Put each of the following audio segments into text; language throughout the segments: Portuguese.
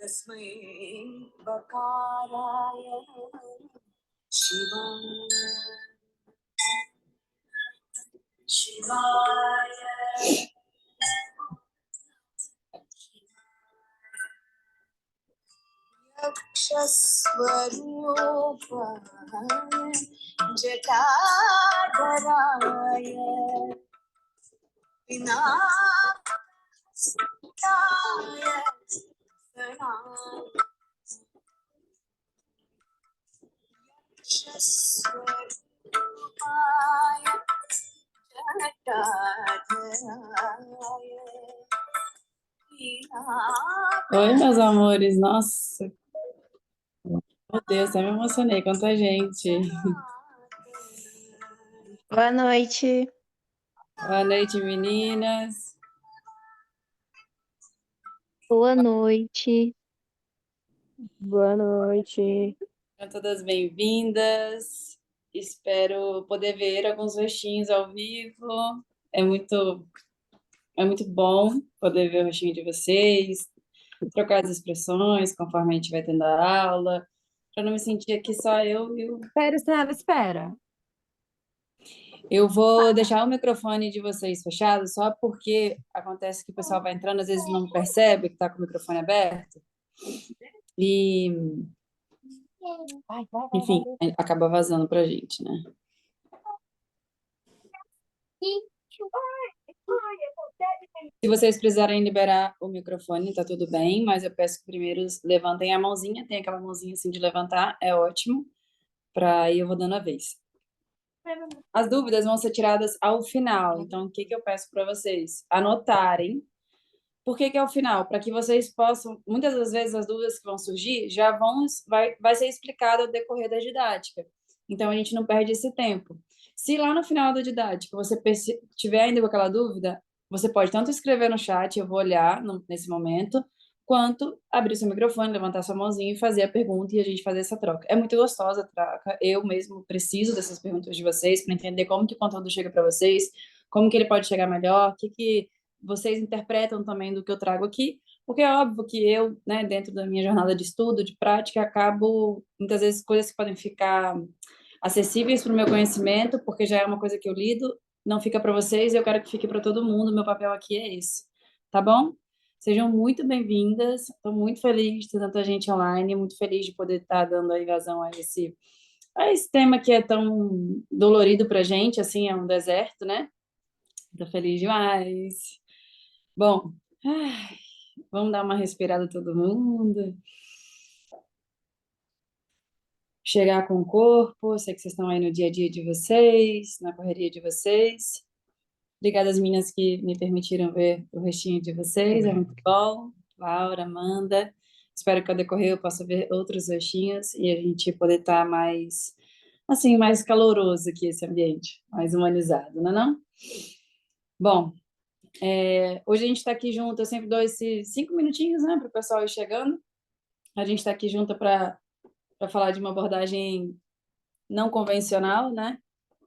तस्मै बकाराय शिवं शिवाय यक्षस्वरूपाय जटाधराय विनाशाय यक्षस्वरूपाय जटाधराय Oi, meus amores. Nossa, meu Deus, até me emocionei. Quanta gente. Boa noite. Boa noite, meninas. Boa noite. Boa noite. Sejam todas bem-vindas. Espero poder ver alguns rostinhos ao vivo. É muito, é muito bom poder ver o rostinho de vocês, trocar as expressões conforme a gente vai tendo a aula, para não me sentir aqui só eu e o... Espera. Eu vou deixar o microfone de vocês fechado, só porque acontece que o pessoal vai entrando, às vezes não percebe que está com o microfone aberto. E, enfim, acaba vazando para a gente, né? Se vocês precisarem liberar o microfone, tá tudo bem, mas eu peço que primeiro levantem a mãozinha, tem aquela mãozinha assim de levantar, é ótimo, para aí eu vou dando a vez. As dúvidas vão ser tiradas ao final, então o que eu peço para vocês? Anotarem. Por que é o final? Para que vocês possam, muitas das vezes as dúvidas que vão surgir vai ser explicado ao decorrer da didática. Então a gente não perde esse tempo. Se lá no final da didática você tiver ainda com aquela dúvida, você pode tanto escrever no chat, eu vou olhar nesse momento, quanto abrir seu microfone, levantar sua mãozinha e fazer a pergunta e a gente fazer essa troca. É muito gostosa a troca. Eu mesmo preciso dessas perguntas de vocês para entender como que o conteúdo chega para vocês, como que ele pode chegar melhor, o que vocês interpretam também do que eu trago aqui, porque é óbvio que eu, né, dentro da minha jornada de estudo, de prática, acabo, muitas vezes, coisas que podem ficar acessíveis para o meu conhecimento, porque já é uma coisa que eu lido, não fica para vocês, e eu quero que fique para todo mundo, meu papel aqui é esse, tá bom? Sejam muito bem-vindas, estou muito feliz de ter tanta gente online, muito feliz de poder estar dando aí vazão a esse tema que é tão dolorido para a gente, assim, é um deserto, né? Estou feliz demais. Bom, vamos dar uma respirada todo mundo. Chegar com o corpo. Sei que vocês estão aí no dia a dia de vocês, na correria de vocês. Obrigada às meninas que me permitiram ver o rostinho de vocês. É muito bom. Laura, Amanda. Espero que ao decorrer eu possa ver outros rostinhos e a gente poder estar mais, assim, mais caloroso aqui esse ambiente, mais humanizado, não é não? Bom, hoje a gente está aqui junto, eu sempre dou esses 5 minutinhos, né, para o pessoal ir chegando. A gente está aqui junto para falar de uma abordagem não convencional, né,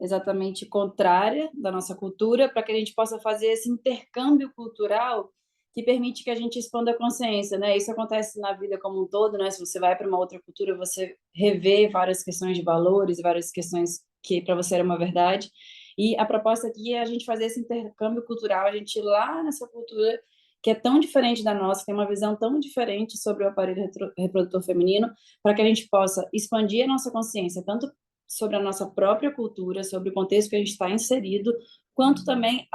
exatamente contrária da nossa cultura, para que a gente possa fazer esse intercâmbio cultural que permite que a gente expanda a consciência, né? Isso acontece na vida como um todo, né? Se você vai para uma outra cultura, você revê várias questões de valores, várias questões que para você era uma verdade. E a proposta aqui é a gente fazer esse intercâmbio cultural, a gente ir lá nessa cultura que é tão diferente da nossa, tem uma visão tão diferente sobre o aparelho reprodutor feminino, para que a gente possa expandir a nossa consciência, tanto sobre a nossa própria cultura, sobre o contexto que a gente está inserido, quanto também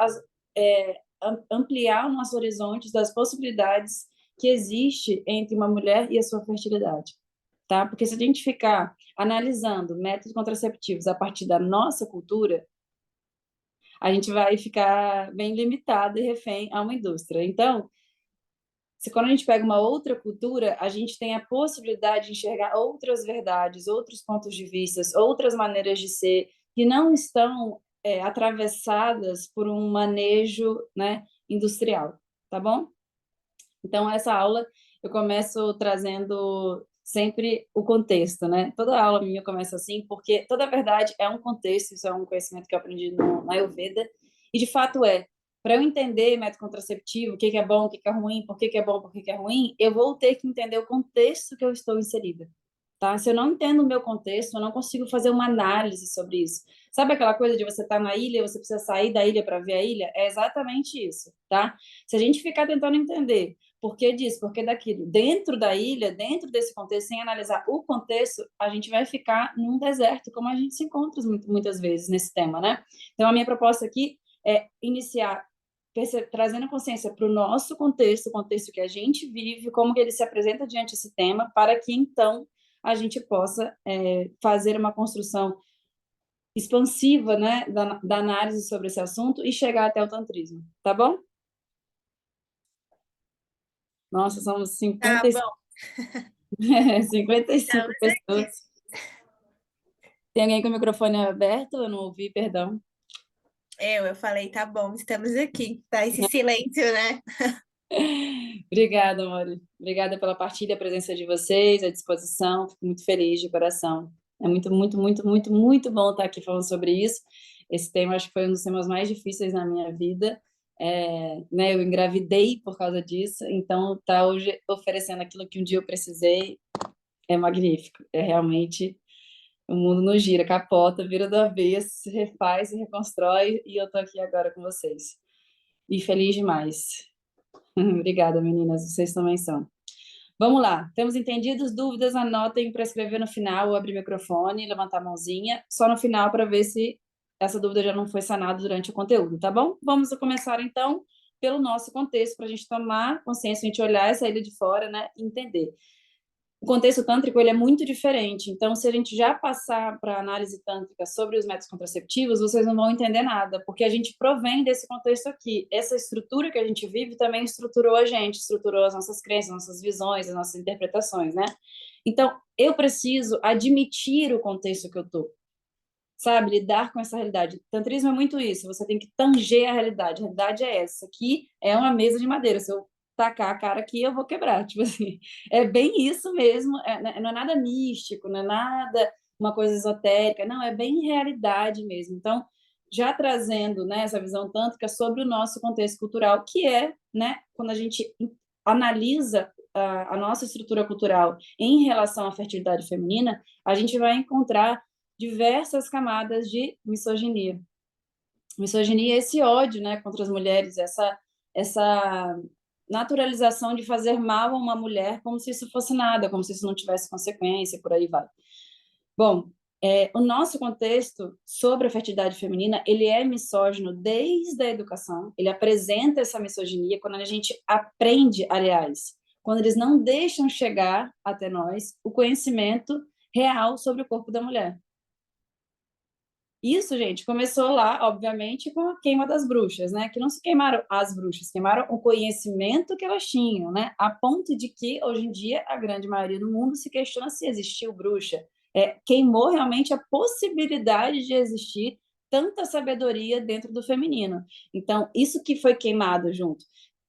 ampliar os nossos horizontes das possibilidades que existe entre uma mulher e a sua fertilidade, tá? Porque se a gente ficar analisando métodos contraceptivos a partir da nossa cultura, a gente vai ficar bem limitado e refém a uma indústria. Então, quando a gente pega uma outra cultura, a gente tem a possibilidade de enxergar outras verdades, outros pontos de vista, outras maneiras de ser, que não estão atravessadas por um manejo, né, industrial, tá bom? Então, essa aula eu começo trazendo sempre o contexto, né? Toda aula minha começa assim, porque toda verdade é um contexto, isso é um conhecimento que eu aprendi na Ayurveda, e de fato é. Para eu entender método contraceptivo, o que que é bom, o que que é ruim, por que que é bom, por que que é ruim, eu vou ter que entender o contexto que eu estou inserida, tá? Se eu não entendo o meu contexto, eu não consigo fazer uma análise sobre isso. Sabe aquela coisa de você estar na ilha e você precisa sair da ilha para ver a ilha? É exatamente isso, tá? Se a gente ficar tentando entender por que disso, por que daquilo, dentro da ilha, dentro desse contexto, sem analisar o contexto, a gente vai ficar num deserto, como a gente se encontra muitas vezes nesse tema, né? Então, a minha proposta aqui é iniciar trazendo consciência para o nosso contexto, o contexto que a gente vive, como que ele se apresenta diante desse tema, para que, então, a gente possa fazer uma construção expansiva, né, da análise sobre esse assunto e chegar até o tantrismo, tá bom? Nossa, somos Tá 55, bom. 55 Estamos aqui. pessoas. Tem alguém com o microfone aberto? Eu não ouvi, perdão. Eu falei, tá bom, estamos aqui. Tá esse silêncio, né? Obrigada, amor. Obrigada pela partilha, a presença de vocês, a disposição. Fico muito feliz de coração. É muito, muito, muito, muito, muito bom estar aqui falando sobre isso. Esse tema acho que foi um dos temas mais difíceis na minha vida. Né, eu engravidei por causa disso, então tá hoje oferecendo aquilo que um dia eu precisei é magnífico. É realmente o mundo não gira, capota, vira do avesso, se refaz, se reconstrói e eu tô aqui agora com vocês. E feliz demais. Obrigada, meninas, vocês também são. Vamos lá, temos entendidos? Dúvidas? Anotem para escrever no final, ou abrir o microfone, levantar a mãozinha, só no final para ver se essa dúvida já não foi sanada durante o conteúdo, tá bom? Vamos começar então pelo nosso contexto, para a gente tomar consciência, a gente olhar essa ilha de fora, né, e entender. O contexto tântrico ele é muito diferente, então se a gente já passar para a análise tântrica sobre os métodos contraceptivos, vocês não vão entender nada, porque a gente provém desse contexto aqui. Essa estrutura que a gente vive também estruturou a gente, estruturou as nossas crenças, nossas visões, as nossas interpretações, né? Então, eu preciso admitir o contexto que eu tô, sabe? Lidar com essa realidade. Tantrismo é muito isso, você tem que tanger a realidade é essa, aqui é uma mesa de madeira, se eu tacar a cara aqui, eu vou quebrar, tipo assim, é bem isso mesmo, não é nada místico, não é nada uma coisa esotérica, não, é bem realidade mesmo. Então, já trazendo, né, essa visão tântrica sobre o nosso contexto cultural, que é, né, quando a gente analisa a nossa estrutura cultural em relação à fertilidade feminina, a gente vai encontrar diversas camadas de misoginia. Misoginia é esse ódio, né, contra as mulheres, essa naturalização de fazer mal a uma mulher como se isso fosse nada, como se isso não tivesse consequência, por aí vai. Bom, o nosso contexto sobre a fertilidade feminina, ele é misógino desde a educação, ele apresenta essa misoginia quando a gente aprende, aliás, quando eles não deixam chegar até nós o conhecimento real sobre o corpo da mulher. Isso, gente, começou lá, obviamente, com a queima das bruxas, né? Que não se queimaram as bruxas, queimaram o conhecimento que elas tinham, né? A ponto de que, hoje em dia, a grande maioria do mundo se questiona se existiu bruxa. Queimou realmente a possibilidade de existir tanta sabedoria dentro do feminino. Então, isso que foi queimado junto.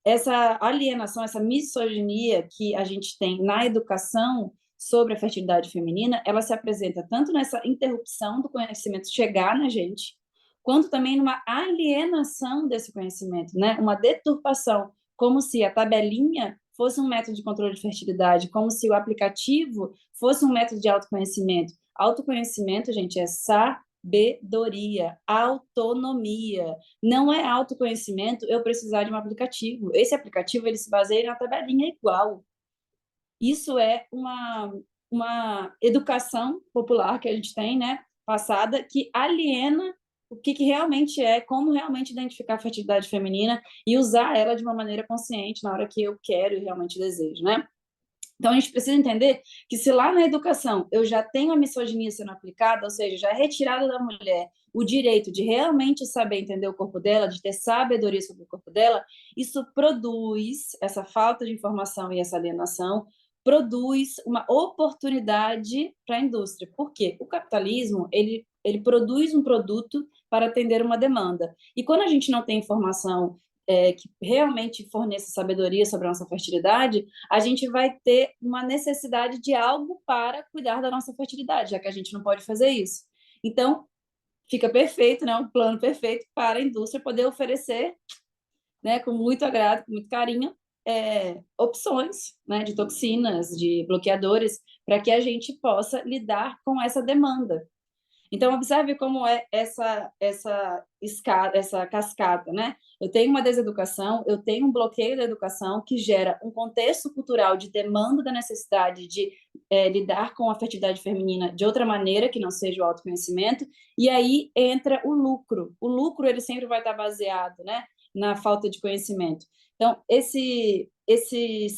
Essa alienação, essa misoginia que a gente tem na educação sobre a fertilidade feminina, ela se apresenta tanto nessa interrupção do conhecimento chegar na gente, quanto também numa alienação desse conhecimento, né? Uma deturpação, como se a tabelinha fosse um método de controle de fertilidade, como se o aplicativo fosse um método de autoconhecimento. Autoconhecimento, gente, é sabedoria, autonomia. Não é autoconhecimento eu precisar de um aplicativo. Esse aplicativo ele se baseia na tabelinha igual. Isso é uma educação popular que a gente tem, né, passada, que aliena o que realmente como realmente identificar a fertilidade feminina e usar ela de uma maneira consciente na hora que eu quero e realmente desejo, né? Então, a gente precisa entender que se lá na educação eu já tenho a misoginia sendo aplicada, ou seja, já é retirada da mulher o direito de realmente saber entender o corpo dela, de ter sabedoria sobre o corpo dela, isso produz, essa falta de informação e essa alienação, produz uma oportunidade para a indústria. Por quê? O capitalismo, ele produz um produto para atender uma demanda. E quando a gente não tem informação que realmente forneça sabedoria sobre a nossa fertilidade, a gente vai ter uma necessidade de algo para cuidar da nossa fertilidade, já que a gente não pode fazer isso. Então, fica perfeito, né? Um plano perfeito para a indústria poder oferecer né, com muito agrado, com muito carinho, opções, né, de toxinas, de bloqueadores, para que a gente possa lidar com essa demanda. Então, observe como é essa cascata, né? Eu tenho uma deseducação, eu tenho um bloqueio da educação que gera um contexto cultural de demanda da necessidade de lidar com a fertilidade feminina de outra maneira, que não seja o autoconhecimento, e aí entra o lucro. O lucro, ele sempre vai estar baseado, né, na falta de conhecimento. Então, esse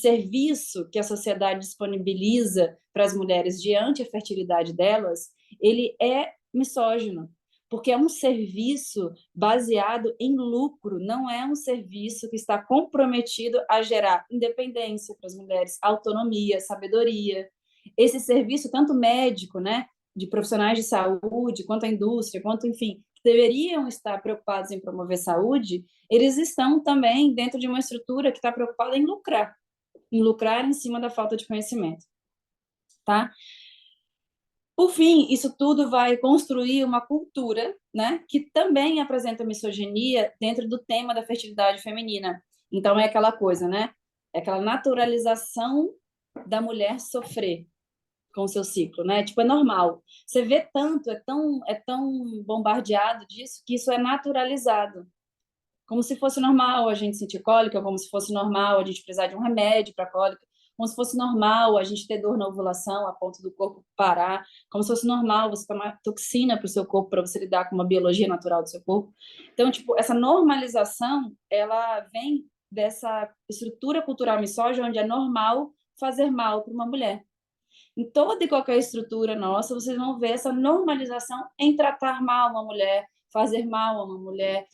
serviço que a sociedade disponibiliza para as mulheres diante da fertilidade delas, ele é misógino, porque é um serviço baseado em lucro, não é um serviço que está comprometido a gerar independência para as mulheres, autonomia, sabedoria. Esse serviço, tanto médico, né, de profissionais de saúde, quanto a indústria, quanto, enfim, que deveriam estar preocupados em promover saúde, eles estão também dentro de uma estrutura que está preocupada em lucrar em cima da falta de conhecimento, tá? Por fim, isso tudo vai construir uma cultura, né, que também apresenta misoginia dentro do tema da fertilidade feminina. Então, é aquela coisa, né? É aquela naturalização da mulher sofrer com o seu ciclo, né? Tipo, é normal. Você vê tanto, é tão bombardeado disso, que isso é naturalizado. Como se fosse normal a gente sentir cólica, como se fosse normal a gente precisar de um remédio para cólica, como se fosse normal a gente ter dor na ovulação a ponto do corpo parar, como se fosse normal você tomar toxina para o seu corpo para você lidar com uma biologia natural do seu corpo. Então, tipo, essa normalização, ela vem dessa estrutura cultural misógina onde é normal fazer mal para uma mulher. Em toda e qualquer estrutura nossa, vocês vão ver essa normalização em tratar mal uma mulher, fazer mal a uma mulher,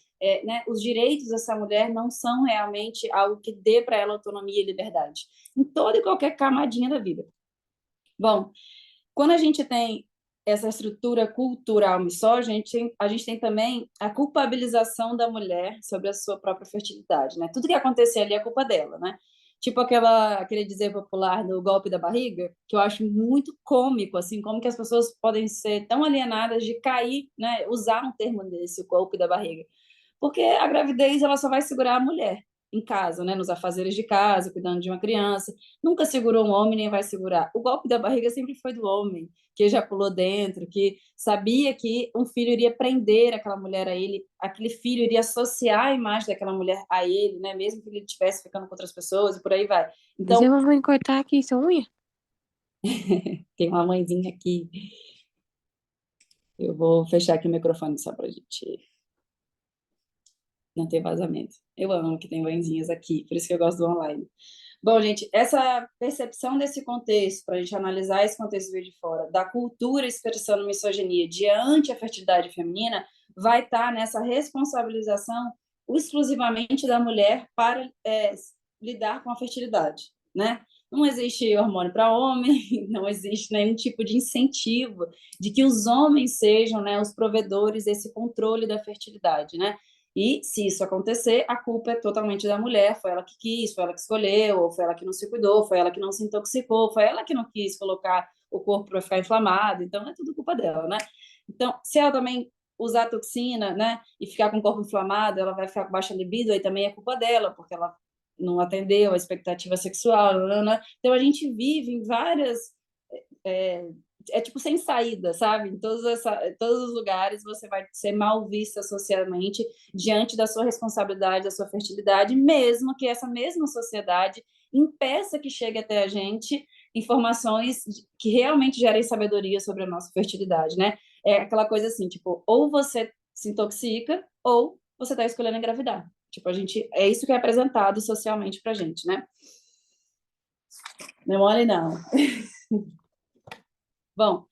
né? Os direitos dessa mulher não são realmente algo que dê para ela autonomia e liberdade, em toda e qualquer camadinha da vida. Bom, quando a gente tem essa estrutura cultural misógina, a gente tem também a culpabilização da mulher sobre a sua própria fertilidade, né? Tudo que acontecer ali é culpa dela, né? Tipo aquele dizer popular do golpe da barriga, que eu acho muito cômico, assim, como que as pessoas podem ser tão alienadas de cair, né? Usar um termo desse, o golpe da barriga. Porque a gravidez ela só vai segurar a mulher em casa, né, nos afazeres de casa, cuidando de uma criança. Nunca segurou um homem, nem vai segurar. O golpe da barriga sempre foi do homem, que ejaculou dentro, que sabia que um filho iria prender aquela mulher a ele, aquele filho iria associar a imagem daquela mulher a ele, né, mesmo que ele estivesse ficando com outras pessoas e por aí vai. Mas Então, eu vou cortar aqui sua unha. tem uma mãezinha aqui. Eu vou fechar aqui o microfone só para a gente não ter vazamento. Eu amo que tem mãezinhas aqui, por isso que eu gosto do online. Bom, gente, essa percepção desse contexto, para a gente analisar esse contexto veio de fora, da cultura expressando misoginia diante a fertilidade feminina, vai estar nessa responsabilização exclusivamente da mulher para lidar com a fertilidade, né? Não existe hormônio para homem, não existe nenhum tipo de incentivo de que os homens sejam, né, os provedores desse controle da fertilidade, né? E se isso acontecer, a culpa é totalmente da mulher, foi ela que quis, foi ela que escolheu, ou foi ela que não se cuidou, foi ela que não se intoxicou, foi ela que não quis colocar o corpo para ficar inflamado, então é tudo culpa dela, né? Então, se ela também usar toxina, né, e ficar com o corpo inflamado, ela vai ficar com baixa libido, aí também é culpa dela, porque ela não atendeu a expectativa sexual, né? Então a gente vive em várias tipo sem saída, sabe? Todos os lugares você vai ser mal vista socialmente diante da sua responsabilidade, da sua fertilidade, mesmo que essa mesma sociedade impeça que chegue até a gente informações que realmente gerem sabedoria sobre a nossa fertilidade, né? É aquela coisa assim, tipo, ou você se intoxica ou você está escolhendo engravidar. Tipo, é isso que é apresentado socialmente pra gente, né? Não é mole, não. Bom,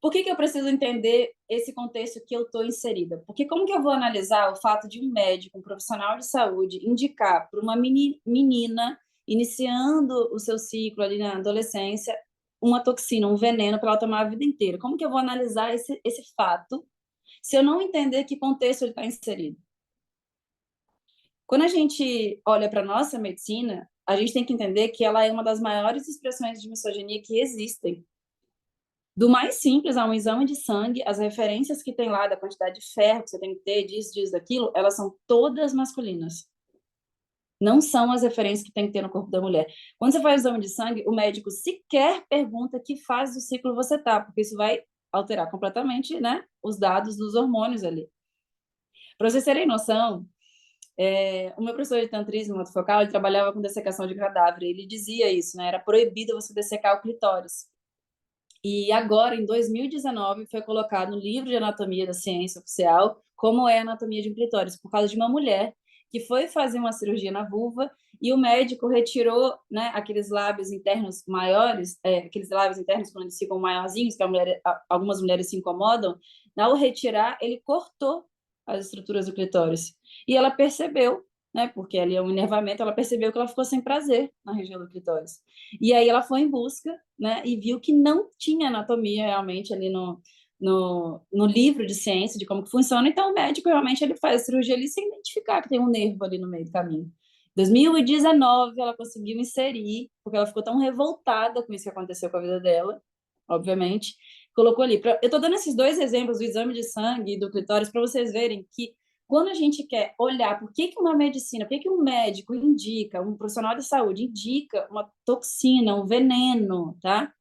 por que eu preciso entender esse contexto que eu estou inserida? Porque como que eu vou analisar o fato de um médico, um profissional de saúde, indicar para uma menina iniciando o seu ciclo ali na adolescência uma toxina, um veneno para ela tomar a vida inteira? Como que eu vou analisar esse fato se eu não entender que contexto ele está inserido? Quando a gente olha para a nossa medicina, a gente tem que entender que ela é uma das maiores expressões de misoginia que existem. Do mais simples a um exame de sangue, as referências que tem lá da quantidade de ferro que você tem que ter, disso, daquilo, elas são todas masculinas. Não são as referências que tem que ter no corpo da mulher. Quando você faz o exame de sangue, o médico sequer pergunta que fase do ciclo você está, porque isso vai alterar completamente, né, os dados dos hormônios ali. Para vocês terem noção, o meu professor de tantrismo motofocal, ele trabalhava com dessecação de cadáver, ele dizia isso, né, era proibido você dessecar o clitóris. E agora, em 2019, foi colocado no livro de anatomia da ciência oficial como é a anatomia de um clitóris, por causa de uma mulher que foi fazer uma cirurgia na vulva e o médico retirou, né, aqueles lábios internos maiores, aqueles lábios internos quando eles ficam maiorzinhos, que algumas mulheres se incomodam, ao retirar, ele cortou as estruturas do clitóris. E ela percebeu, né, porque ali é um enervamento, ela percebeu que ela ficou sem prazer na região do clitóris. E aí ela foi em busca, né, e viu que não tinha anatomia realmente ali no livro de ciência de como que funciona, então o médico realmente ele faz a cirurgia ali sem identificar que tem um nervo ali no meio do caminho. Em 2019 ela conseguiu inserir, porque ela ficou tão revoltada com isso que aconteceu com a vida dela, obviamente, colocou ali. Eu estou dando esses dois exemplos do exame de sangue e do clitóris para vocês verem que quando a gente quer olhar por que uma medicina, por que um médico indica, um profissional de saúde indica uma toxina, um veneno, tá?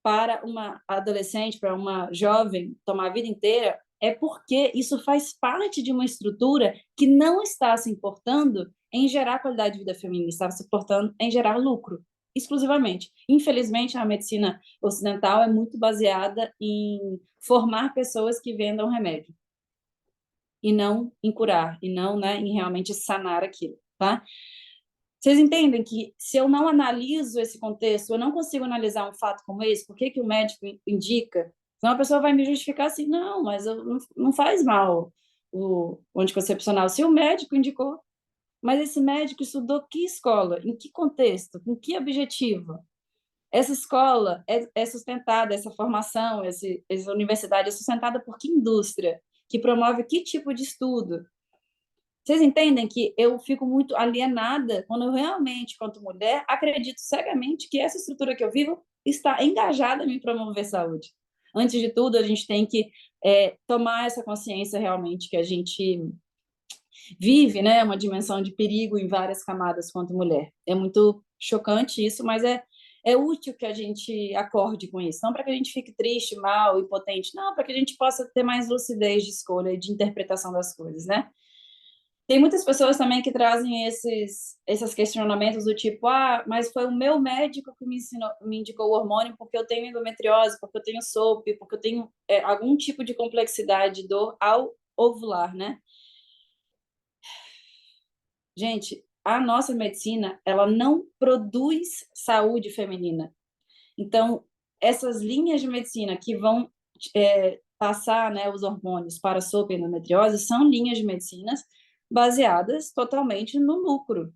Para uma adolescente, para uma jovem tomar a vida inteira, é porque isso faz parte de uma estrutura que não está se importando em gerar qualidade de vida feminina, está se importando em gerar lucro, exclusivamente. Infelizmente, a medicina ocidental é muito baseada em formar pessoas que vendam remédio e não em curar, e não, né, em realmente sanar aquilo, tá? Vocês entendem que se eu não analiso esse contexto, eu não consigo analisar um fato como esse, por que que o médico indica? Senão a pessoa vai me justificar assim, não, mas não faz mal o anticoncepcional. Se o médico indicou, mas esse médico estudou que escola, em que contexto, com que objetivo? Essa escola é sustentada, essa formação, essa universidade é sustentada por que indústria? Que promove que tipo de estudo? Vocês entendem que eu fico muito alienada quando eu realmente, quanto mulher, acredito cegamente que essa estrutura que eu vivo está engajada em me promover saúde. Antes de tudo, a gente tem que tomar essa consciência realmente que a gente vive, né, uma dimensão de perigo em várias camadas quanto mulher. É muito chocante isso, mas é útil que a gente acorde com isso. Não para que a gente fique triste, mal, impotente, não, para que a gente possa ter mais lucidez de escolha e de interpretação das coisas, né? Tem muitas pessoas também que trazem esses questionamentos do tipo, mas foi o meu médico que me indicou o hormônio porque eu tenho endometriose, porque eu tenho SOP, porque eu tenho algum tipo de complexidade de dor ao ovular, né? Gente, a nossa medicina, ela não produz saúde feminina. Então, essas linhas de medicina que vão passar, né, os hormônios para a SOP e endometriose são linhas de medicinas baseadas totalmente no lucro.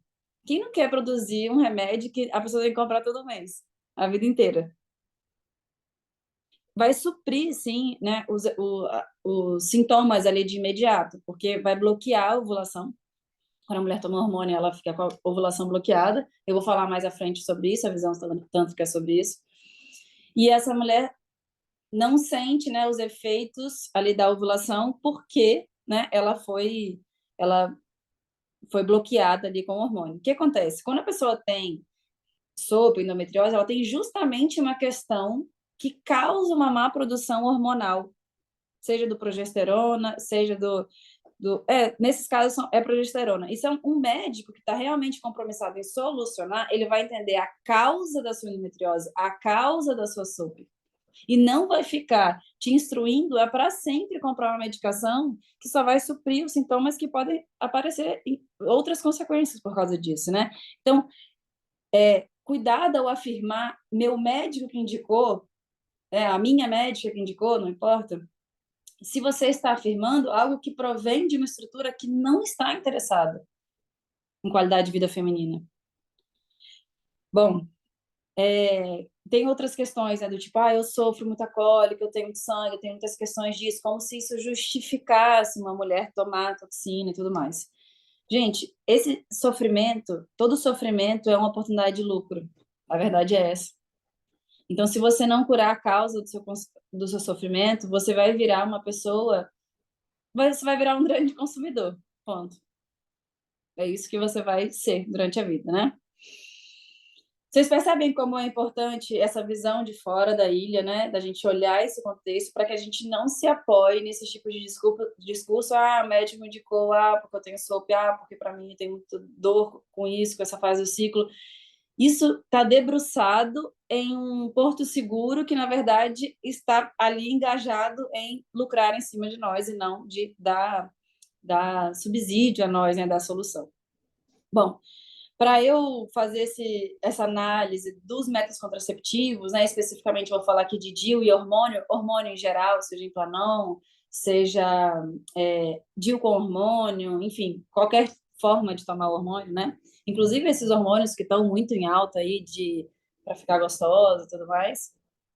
Quem não quer produzir um remédio que a pessoa tem que comprar todo mês, a vida inteira? Vai suprir, sim, né, os sintomas ali de imediato, porque vai bloquear a ovulação. Quando a mulher toma hormônio, ela fica com a ovulação bloqueada. Eu vou falar mais à frente sobre isso, a visão tântrica é sobre isso. E essa mulher não sente, né, os efeitos ali da ovulação porque, né, ela foi bloqueada ali com o hormônio. O que acontece? Quando a pessoa tem SOP, endometriose, ela tem justamente uma questão que causa uma má produção hormonal, seja do progesterona, seja nesses casos é progesterona. Isso é um médico que está realmente compromissado em solucionar, ele vai entender a causa da sua endometriose, a causa da sua SOP. E não vai ficar te instruindo a para sempre comprar uma medicação que só vai suprir os sintomas que podem aparecer em outras consequências por causa disso, né? Então, cuidado ao afirmar meu médico que indicou, a minha médica que indicou, não importa, se você está afirmando algo que provém de uma estrutura que não está interessada em qualidade de vida feminina. Bom, tem outras questões, né, do tipo, eu sofro muita cólica, eu tenho muito sangue, eu tenho muitas questões disso, como se isso justificasse uma mulher tomar toxina e tudo mais. Gente, esse sofrimento, todo sofrimento é uma oportunidade de lucro. A verdade é essa. Então, se você não curar a causa do seu sofrimento, você vai virar uma pessoa, você vai virar um grande consumidor, ponto. É isso que você vai ser durante a vida, né? Vocês percebem como é importante essa visão de fora da ilha, né? Da gente olhar esse contexto para que a gente não se apoie nesse tipo de discurso, o médico me indicou, porque eu tenho SOP, porque para mim tem muita dor com isso, com essa fase do ciclo. Isso está debruçado em um porto seguro que, na verdade, está ali engajado em lucrar em cima de nós e não de dar subsídio a nós, né, dar solução. Bom, para eu fazer essa análise dos métodos contraceptivos, né, especificamente vou falar aqui de DIU e hormônio, hormônio em geral, seja Implanon, seja DIU com hormônio, enfim, qualquer forma de tomar hormônio, né? Inclusive esses hormônios que estão muito em alta aí para ficar gostosa e tudo mais,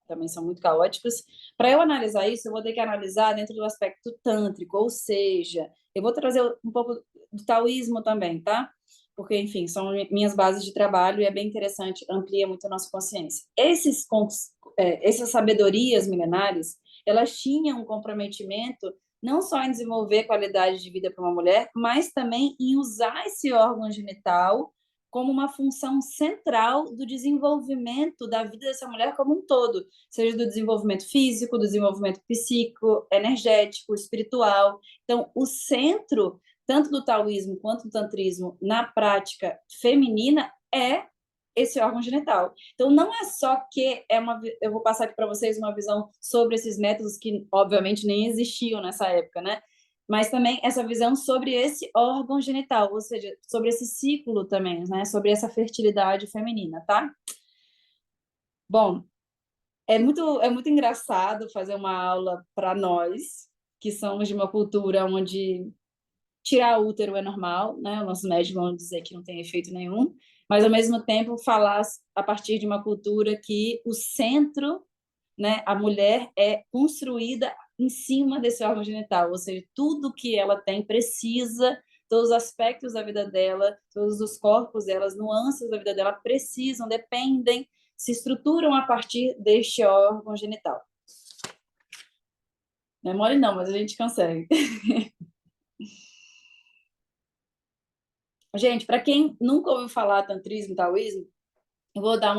também são muito caóticos. Para eu analisar isso, eu vou ter que analisar dentro do aspecto tântrico, ou seja, eu vou trazer um pouco do taoísmo também, tá? Porque, enfim, são minhas bases de trabalho e é bem interessante, amplia muito a nossa consciência. Essas sabedorias milenares, elas tinham um comprometimento não só em desenvolver qualidade de vida para uma mulher, mas também em usar esse órgão genital como uma função central do desenvolvimento da vida dessa mulher como um todo, seja do desenvolvimento físico, do desenvolvimento psíquico, energético, espiritual. Então, o centro tanto do taoísmo quanto do tantrismo na prática feminina é esse órgão genital. Então, não é só que eu vou passar aqui para vocês uma visão sobre esses métodos que, obviamente, nem existiam nessa época, né? Mas também essa visão sobre esse órgão genital, ou seja, sobre esse ciclo também, né? Sobre essa fertilidade feminina, tá? Bom, é muito engraçado fazer uma aula para nós, que somos de uma cultura onde tirar o útero é normal, né? Os nossos médicos vão dizer que não tem efeito nenhum, mas, ao mesmo tempo, falar a partir de uma cultura que o centro, né, a mulher é construída em cima desse órgão genital, ou seja, tudo que ela tem precisa, todos os aspectos da vida dela, todos os corpos dela, as nuances da vida dela precisam, dependem, se estruturam a partir deste órgão genital. Não é mole não, mas a gente consegue. Gente, para quem nunca ouviu falar tantrismo, taoísmo, eu vou dar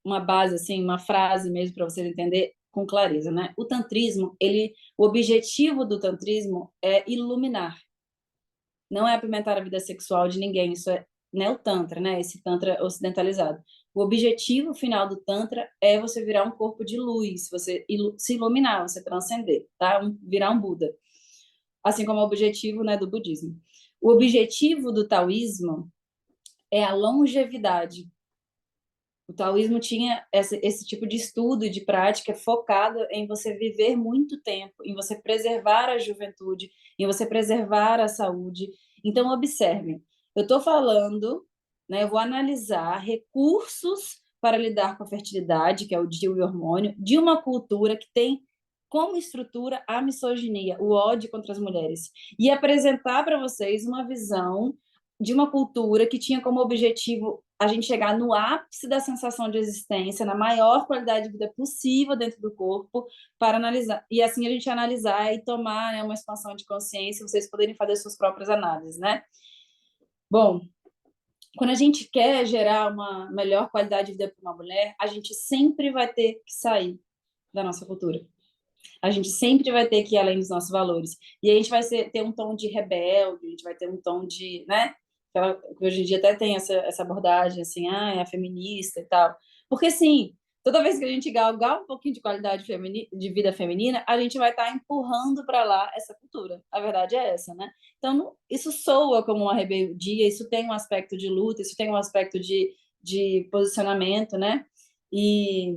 uma base, assim, uma frase mesmo para vocês entenderem com clareza, né? O tantrismo, o objetivo do tantrismo é iluminar, não é apimentar a vida sexual de ninguém, isso é, né, o tantra, né? Esse tantra ocidentalizado. O objetivo final do tantra é você virar um corpo de luz, você se iluminar, você transcender, tá? Virar um Buda. Assim como o objetivo, né, do budismo. O objetivo do taoísmo é a longevidade. O taoísmo tinha esse tipo de estudo e de prática focado em você viver muito tempo, em você preservar a juventude, em você preservar a saúde. Então, observem, eu estou falando, né, eu vou analisar recursos para lidar com a fertilidade, que é o DIU e hormônio, de uma cultura que tem como estrutura a misoginia, o ódio contra as mulheres, e apresentar para vocês uma visão de uma cultura que tinha como objetivo a gente chegar no ápice da sensação de existência, na maior qualidade de vida possível dentro do corpo, para analisar. E assim a gente analisar e tomar, né, uma expansão de consciência, vocês poderem fazer suas próprias análises, né? Bom, quando a gente quer gerar uma melhor qualidade de vida para uma mulher, a gente sempre vai ter que sair da nossa cultura. A gente sempre vai ter que ir além dos nossos valores. E a gente vai ter um tom de rebelde, a gente vai ter um tom de, né? Hoje em dia até tem essa abordagem, assim, é a feminista e tal. Porque, assim, toda vez que a gente galgar um pouquinho de qualidade de vida feminina, a gente vai estar empurrando para lá essa cultura. A verdade é essa, né? Então, isso soa como uma rebeldia, isso tem um aspecto de luta, isso tem um aspecto de posicionamento, né? E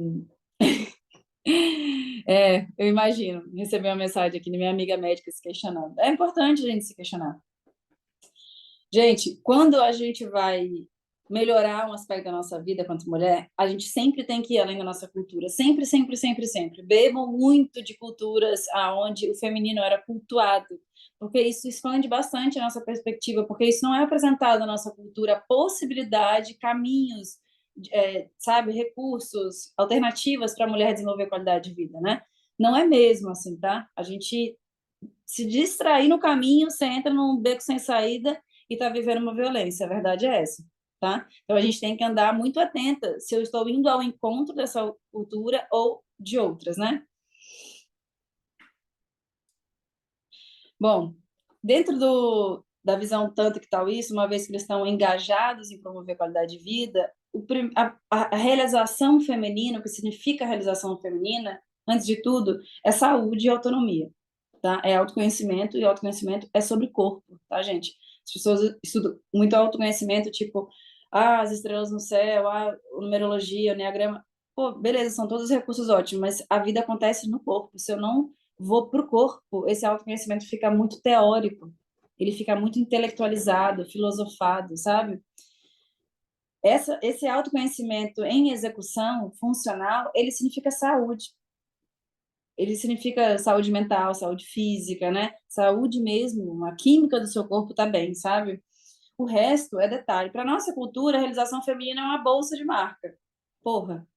eu imagino receber uma mensagem aqui da minha amiga médica se questionando. É importante a gente se questionar. Gente, quando a gente vai melhorar um aspecto da nossa vida quanto mulher, a gente sempre tem que ir além da nossa cultura. Sempre, sempre, sempre, sempre. Bebam muito de culturas onde o feminino era cultuado, porque isso expande bastante a nossa perspectiva, porque isso não é apresentado na nossa cultura, a possibilidade, caminhos, sabe, recursos, alternativas para a mulher desenvolver qualidade de vida, né? Não é mesmo assim, tá? A gente se distrair no caminho, você entra num beco sem saída e está vivendo uma violência. A verdade é essa, tá? Então a gente tem que andar muito atenta se eu estou indo ao encontro dessa cultura ou de outras, né? Bom, dentro da visão tanto que tal isso, uma vez que eles estão engajados em promover qualidade de vida, a realização feminina, o que significa a realização feminina, antes de tudo, é saúde e autonomia, tá? É autoconhecimento, e autoconhecimento é sobre corpo, tá, gente? As pessoas estudam muito autoconhecimento, tipo, as estrelas no céu, numerologia, o enneagrama. Pô, beleza, são todos recursos ótimos, mas a vida acontece no corpo. Se eu não vou para o corpo, esse autoconhecimento fica muito teórico, ele fica muito intelectualizado, filosofado, sabe? Esse autoconhecimento em execução funcional, ele significa saúde. Ele significa saúde mental, saúde física, né? Saúde mesmo, a química do seu corpo tá bem, sabe? O resto é detalhe. Para nossa cultura, a realização feminina é uma bolsa de marca. Porra,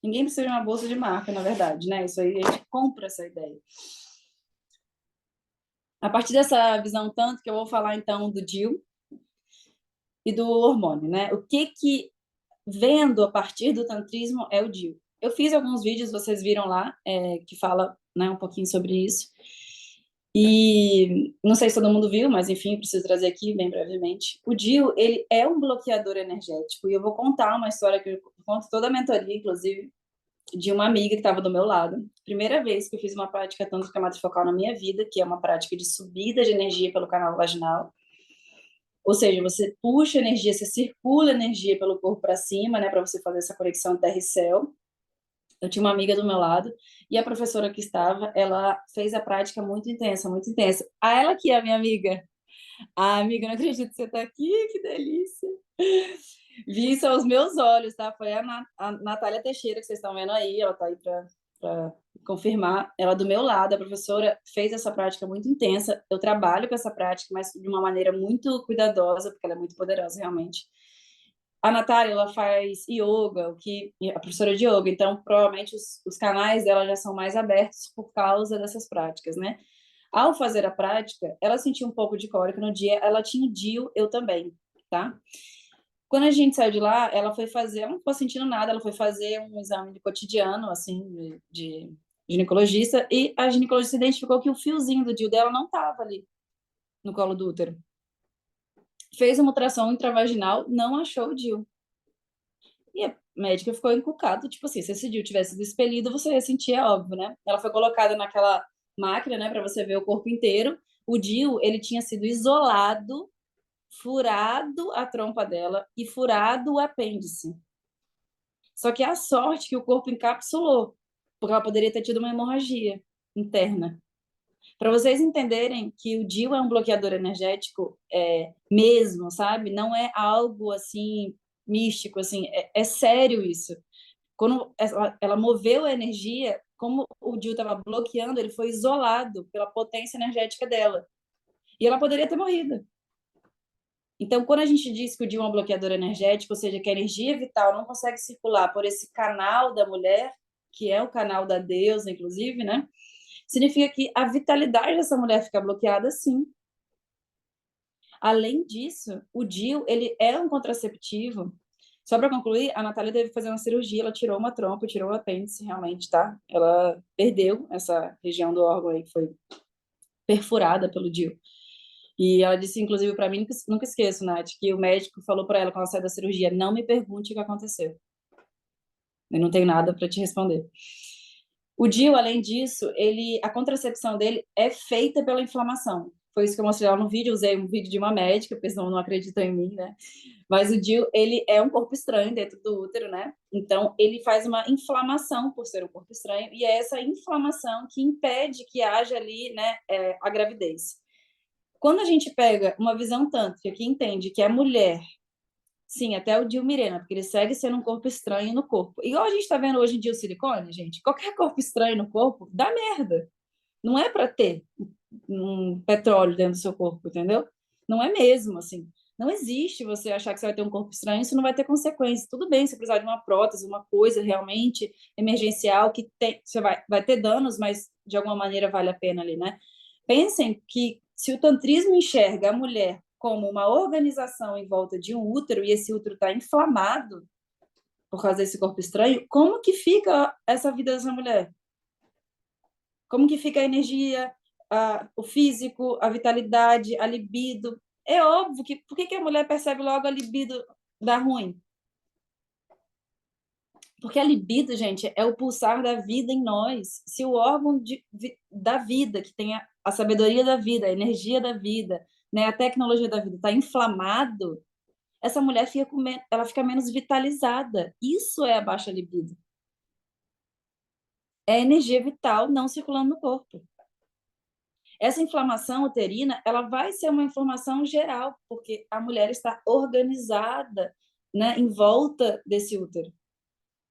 ninguém precisa de uma bolsa de marca, na verdade, né? Isso aí a gente compra essa ideia. A partir dessa visão tanto que eu vou falar então do DIU e do hormônio, né? O que vendo a partir do tantrismo é o DIU. Eu fiz alguns vídeos, vocês viram lá, que fala, né, um pouquinho sobre isso. E não sei se todo mundo viu, mas enfim, preciso trazer aqui bem brevemente. O DIU, ele é um bloqueador energético, e eu vou contar uma história que eu conto toda a mentoria, inclusive, de uma amiga que estava do meu lado. Primeira vez que eu fiz uma prática tântrica matrifocal na minha vida, que é uma prática de subida de energia pelo canal vaginal. Ou seja, você puxa energia, você circula energia pelo corpo para cima, né, para você fazer essa conexão terra e céu. Eu tinha uma amiga do meu lado e a professora que estava, ela fez a prática muito intensa, muito intensa. A ela que é a minha amiga. Ah, amiga, não acredito que você está aqui, que delícia. Vi isso aos meus olhos, tá? Foi a Natália Teixeira, que vocês estão vendo aí, ela está aí para confirmar. Ela do meu lado, a professora fez essa prática muito intensa. Eu trabalho com essa prática, mas de uma maneira muito cuidadosa, porque ela é muito poderosa, realmente. A Natália, ela faz yoga, a professora de yoga, então provavelmente os canais dela já são mais abertos por causa dessas práticas, né? Ao fazer a prática, ela sentiu um pouco de cólica no dia, ela tinha o DIU, eu também, tá? Quando a gente saiu de lá, ela foi fazer, ela não ficou sentindo nada, ela foi fazer um exame de cotidiano, assim, de ginecologista, e a ginecologista identificou que o fiozinho do DIU dela não estava ali, no colo do útero. Fez uma ultrassom intravaginal, não achou o DIU. E a médica ficou encucada, tipo assim, se esse DIU tivesse sido expelido, você ia sentir, é óbvio, né? Ela foi colocada naquela máquina, né, para você ver o corpo inteiro. O DIU, ele tinha sido isolado, furado a trompa dela e furado o apêndice. Só que a sorte que o corpo encapsulou, porque ela poderia ter tido uma hemorragia interna. Para vocês entenderem que o DIU é um bloqueador energético mesmo, sabe? Não é algo assim místico, assim, é sério isso. Quando ela moveu a energia, como o DIU estava bloqueando, ele foi isolado pela potência energética dela. E ela poderia ter morrido. Então, quando a gente diz que o DIU é um bloqueador energético, ou seja, que a energia vital não consegue circular por esse canal da mulher, que é o canal da deusa, inclusive, né? Significa que a vitalidade dessa mulher fica bloqueada, sim. Além disso, o DIU, ele é um contraceptivo. Só para concluir, a Natália teve que fazer uma cirurgia, ela tirou uma trompa, tirou o apêndice, realmente, tá? Ela perdeu essa região do órgão aí que foi perfurada pelo DIU. E ela disse, inclusive, para mim, nunca esqueço, Nath, que o médico falou para ela quando ela saiu da cirurgia, não me pergunte o que aconteceu. Eu não tenho nada para te responder. O DIU, além disso, a contracepção dele é feita pela inflamação. Foi isso que eu mostrei lá no vídeo, usei um vídeo de uma médica, porque senão não acreditam em mim, né? Mas o DIU, ele é um corpo estranho dentro do útero, né? Então, ele faz uma inflamação por ser um corpo estranho, e é essa inflamação que impede que haja ali, né, a gravidez. Quando a gente pega uma visão tântrica que entende que a mulher, sim, até o DIU Mirena, porque ele segue sendo um corpo estranho no corpo. Igual a gente está vendo hoje em dia o silicone, gente, qualquer corpo estranho no corpo dá merda. Não é para ter um petróleo dentro do seu corpo, entendeu? Não é mesmo, assim. Não existe você achar que você vai ter um corpo estranho, isso não vai ter consequência. Tudo bem, se precisar de uma prótese, uma coisa realmente emergencial, que você vai ter danos, mas de alguma maneira vale a pena ali, né? Pensem que se o tantrismo enxerga a mulher como uma organização em volta de um útero, e esse útero está inflamado por causa desse corpo estranho, como que fica essa vida dessa mulher? Como que fica a energia, o físico, a vitalidade, a libido? É óbvio que... Por que a mulher percebe logo a libido dar ruim? Porque a libido, gente, é o pulsar da vida em nós. Se o órgão da vida, que tem a sabedoria da vida, a energia da vida, né, a tecnologia da vida, está inflamado, essa mulher ela fica menos vitalizada. Isso é a baixa libido. É a energia vital não circulando no corpo. Essa inflamação uterina, ela vai ser uma inflamação geral, porque a mulher está organizada, né, em volta desse útero.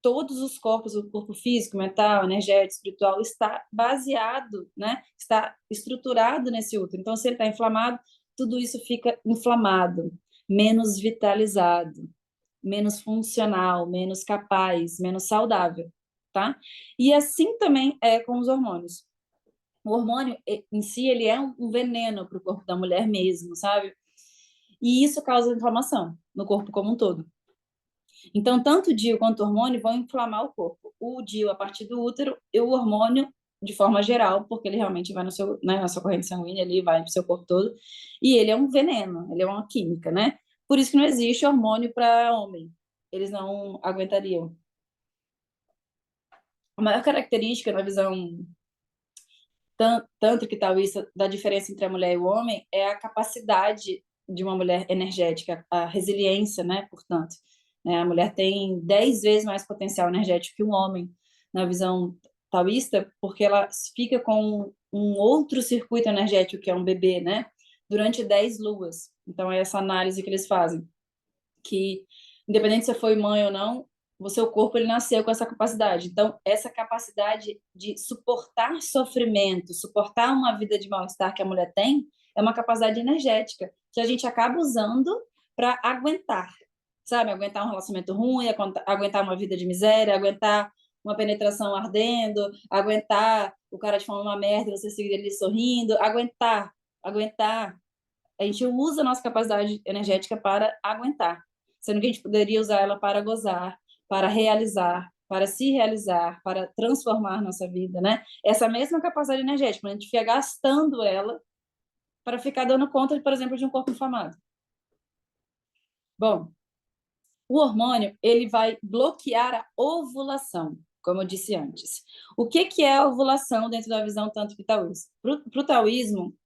Todos os corpos, o corpo físico, mental, energético, espiritual, está baseado, né, está estruturado nesse útero. Então, se ele está inflamado, tudo isso fica inflamado, menos vitalizado, menos funcional, menos capaz, menos saudável, tá? E assim também é com os hormônios. O hormônio em si, ele é um veneno para o corpo da mulher mesmo, sabe? E isso causa inflamação no corpo como um todo. Então, tanto o DIU quanto o hormônio vão inflamar o corpo. O DIU a partir do útero e o hormônio de forma geral, porque ele realmente vai no seu, né, na sua corrente sanguínea, ele vai para o seu corpo todo, e ele é um veneno, ele é uma química, né? Por isso que não existe hormônio para homem. Eles não aguentariam. A maior característica na visão tântrica e taoísta da diferença entre a mulher e o homem é a capacidade de uma mulher energética, a resiliência, né? Portanto, né? A mulher tem 10 vezes mais potencial energético que um homem na visão taoísta, porque ela fica com um outro circuito energético, que é um bebê, né? Durante 10 luas. Então, é essa análise que eles fazem, que independente se foi mãe ou não, o seu corpo ele nasceu com essa capacidade. Então, essa capacidade de suportar sofrimento, suportar uma vida de mal-estar que a mulher tem, é uma capacidade energética que a gente acaba usando para aguentar, sabe? Aguentar um relacionamento ruim, aguentar uma vida de miséria, aguentar uma penetração ardendo, aguentar o cara te falando uma merda e você seguir ele sorrindo, aguentar. A gente usa a nossa capacidade energética para aguentar, sendo que a gente poderia usar ela para gozar, para realizar, para se realizar, para transformar nossa vida, né? Essa mesma capacidade energética, a gente fica gastando ela para ficar dando conta, por exemplo, de um corpo inflamado. Bom, o hormônio, ele vai bloquear a ovulação, como eu disse antes. O que é a ovulação dentro da visão tântrica taoísta? Para o taoísmo,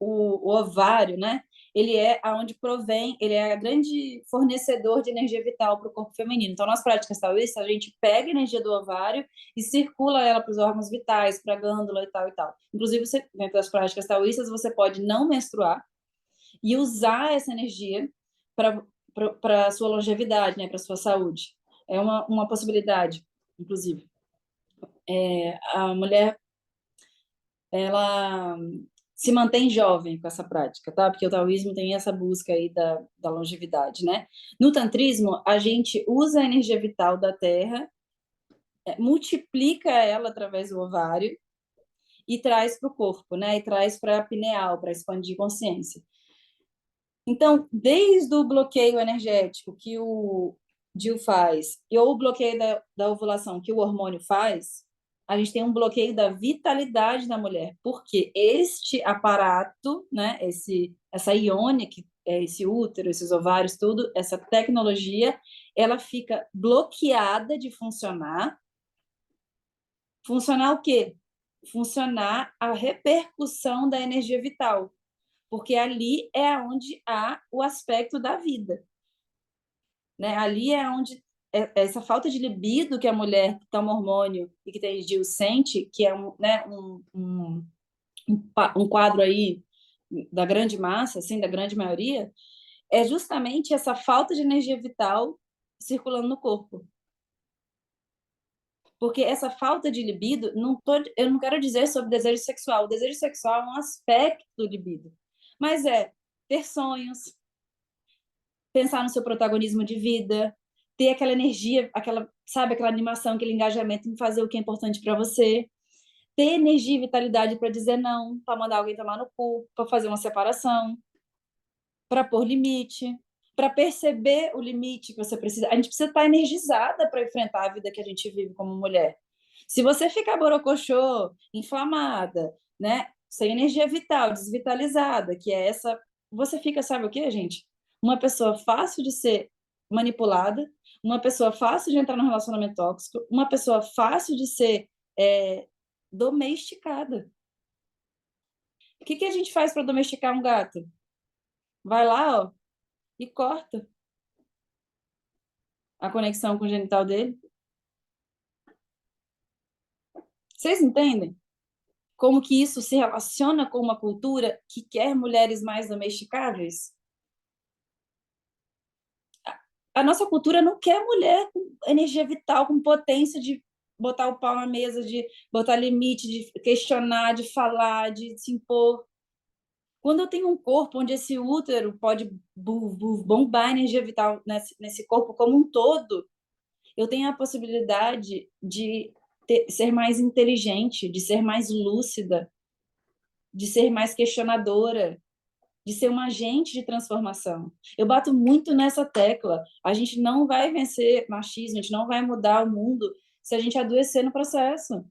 o ovário, né? Ele é aonde provém, ele é a grande fornecedor de energia vital para o corpo feminino. Então, nas práticas taoístas, a gente pega a energia do ovário e circula ela para os órgãos vitais, para a glândula e tal e tal. Inclusive, dentro das práticas taoístas, você pode não menstruar e usar essa energia para a sua longevidade, né? Para a sua saúde. É uma possibilidade, inclusive. A mulher, ela se mantém jovem com essa prática, tá? Porque o taoísmo tem essa busca aí da longevidade, né? No tantrismo, a gente usa a energia vital da terra, multiplica ela através do ovário e traz para o corpo, né? E traz para a pineal, para expandir consciência. Então, desde o bloqueio energético que o DIU faz, ou o bloqueio da ovulação que o hormônio faz, a gente tem um bloqueio da vitalidade da mulher, porque este aparato, né, essa iônia, que é esse útero, esses ovários, tudo, essa tecnologia, ela fica bloqueada de funcionar. Funcionar o quê? Funcionar a repercussão da energia vital, porque ali é onde há o aspecto da vida, né? Ali é onde essa falta de libido que a mulher que toma hormônio e que tem DIU sente, que é né, um quadro aí da grande massa, assim, da grande maioria, é justamente essa falta de energia vital circulando no corpo. Porque essa falta de libido, eu não quero dizer sobre desejo sexual. O desejo sexual é um aspecto do libido, mas é ter sonhos, pensar no seu protagonismo de vida, ter aquela energia, sabe, aquela animação, aquele engajamento em fazer o que é importante para você, ter energia e vitalidade para dizer não, para mandar alguém tomar no cu, para fazer uma separação. para pôr limite, para perceber o limite que você precisa. A gente precisa estar energizada para enfrentar a vida que a gente vive como mulher. Se você ficar borocochô, inflamada, né, sem energia vital, desvitalizada, que é essa, você fica, sabe o quê, gente? Uma pessoa fácil de ser manipulada, uma pessoa fácil de entrar num relacionamento tóxico, uma pessoa fácil de ser domesticada. O que a gente faz para domesticar um gato? Vai lá, ó, e corta a conexão com o genital dele. Vocês entendem como que isso se relaciona com uma cultura que quer mulheres mais domesticáveis? A nossa cultura não quer mulher com energia vital, com potência de botar o pau na mesa, de botar limite, de questionar, de falar, de se impor. Quando eu tenho um corpo onde esse útero pode bombar energia vital nesse corpo como um todo, eu tenho a possibilidade de ser mais inteligente, de ser mais lúcida, de ser mais questionadora, de ser um agente de transformação. Eu bato muito nessa tecla. A gente não vai vencer machismo, a gente não vai mudar o mundo se a gente adoecer no processo.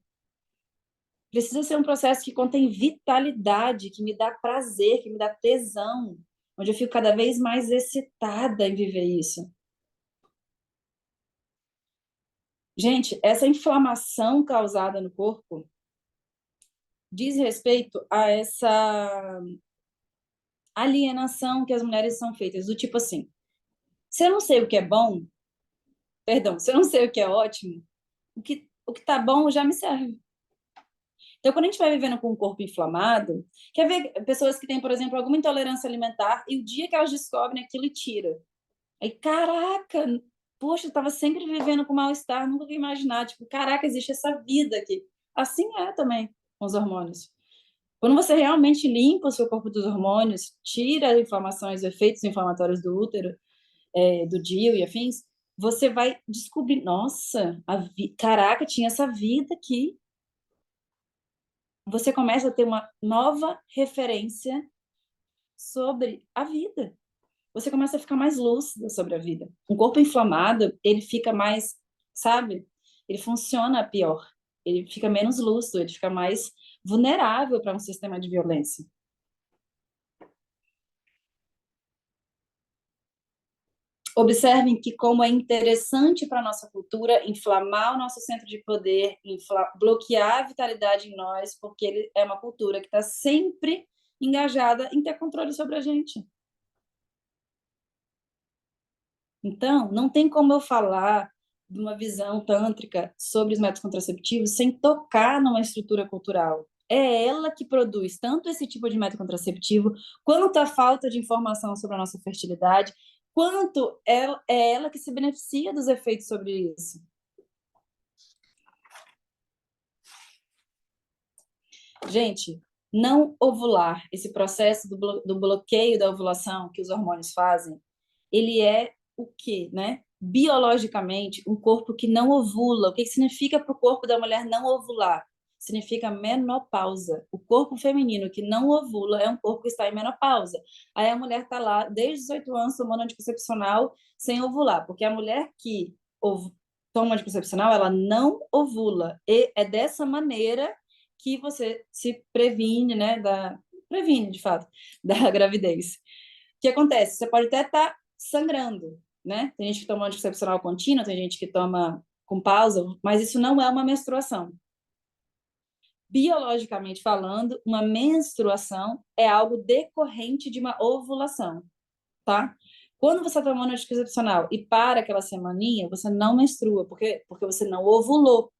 Precisa ser um processo que contém vitalidade, que me dá prazer, que me dá tesão, onde eu fico cada vez mais excitada em viver isso. Gente, essa inflamação causada no corpo diz respeito a essa alienação que as mulheres são feitas, do tipo assim, se eu não sei o que é bom, perdão, se eu não sei o que é ótimo, o que tá bom já me serve. Então, quando a gente vai vivendo com o corpo inflamado, quer ver pessoas que têm, por exemplo, alguma intolerância alimentar e o dia que elas descobrem aquilo tira. Aí, caraca, poxa, eu estava sempre vivendo com mal-estar, nunca ia imaginar, tipo, caraca, existe essa vida aqui. Assim é também com os hormônios. Quando você realmente limpa o seu corpo dos hormônios, tira as inflamações, os efeitos inflamatórios do útero, do DIU e afins, você vai descobrir, nossa, caraca, tinha essa vida aqui. Você começa a ter uma nova referência sobre a vida. Você começa a ficar mais lúcida sobre a vida. Um corpo inflamado, ele fica mais, sabe? Ele funciona pior. Ele fica menos lúcido, ele fica mais vulnerável para um sistema de violência. Observem que como é interessante para a nossa cultura inflamar o nosso centro de poder, bloquear a vitalidade em nós, porque ele é uma cultura que está sempre engajada em ter controle sobre a gente. Então, não tem como eu falar de uma visão tântrica sobre os métodos contraceptivos sem tocar numa estrutura cultural. É ela que produz tanto esse tipo de método contraceptivo, quanto a falta de informação sobre a nossa fertilidade, quanto é ela que se beneficia dos efeitos sobre isso. Gente, não ovular, esse processo do bloqueio da ovulação que os hormônios fazem, ele é o quê, né? Biologicamente, um corpo que não ovula. O que significa para o corpo da mulher não ovular? Significa menopausa. O corpo feminino que não ovula é um corpo que está em menopausa. Aí a mulher está lá desde os 18 anos tomando anticoncepcional sem ovular, porque a mulher que toma anticoncepcional, ela não ovula. E é dessa maneira que você se previne, né, previne, de fato, da gravidez. O que acontece? Você pode até estar sangrando, né? Tem gente que toma anticoncepcional contínuo, tem gente que toma com pausa, mas isso não é uma menstruação. Biologicamente falando, uma menstruação é algo decorrente de uma ovulação, tá? Quando você está tomando anticoncepcional e para aquela semaninha, você não menstrua, porque você não ovulou.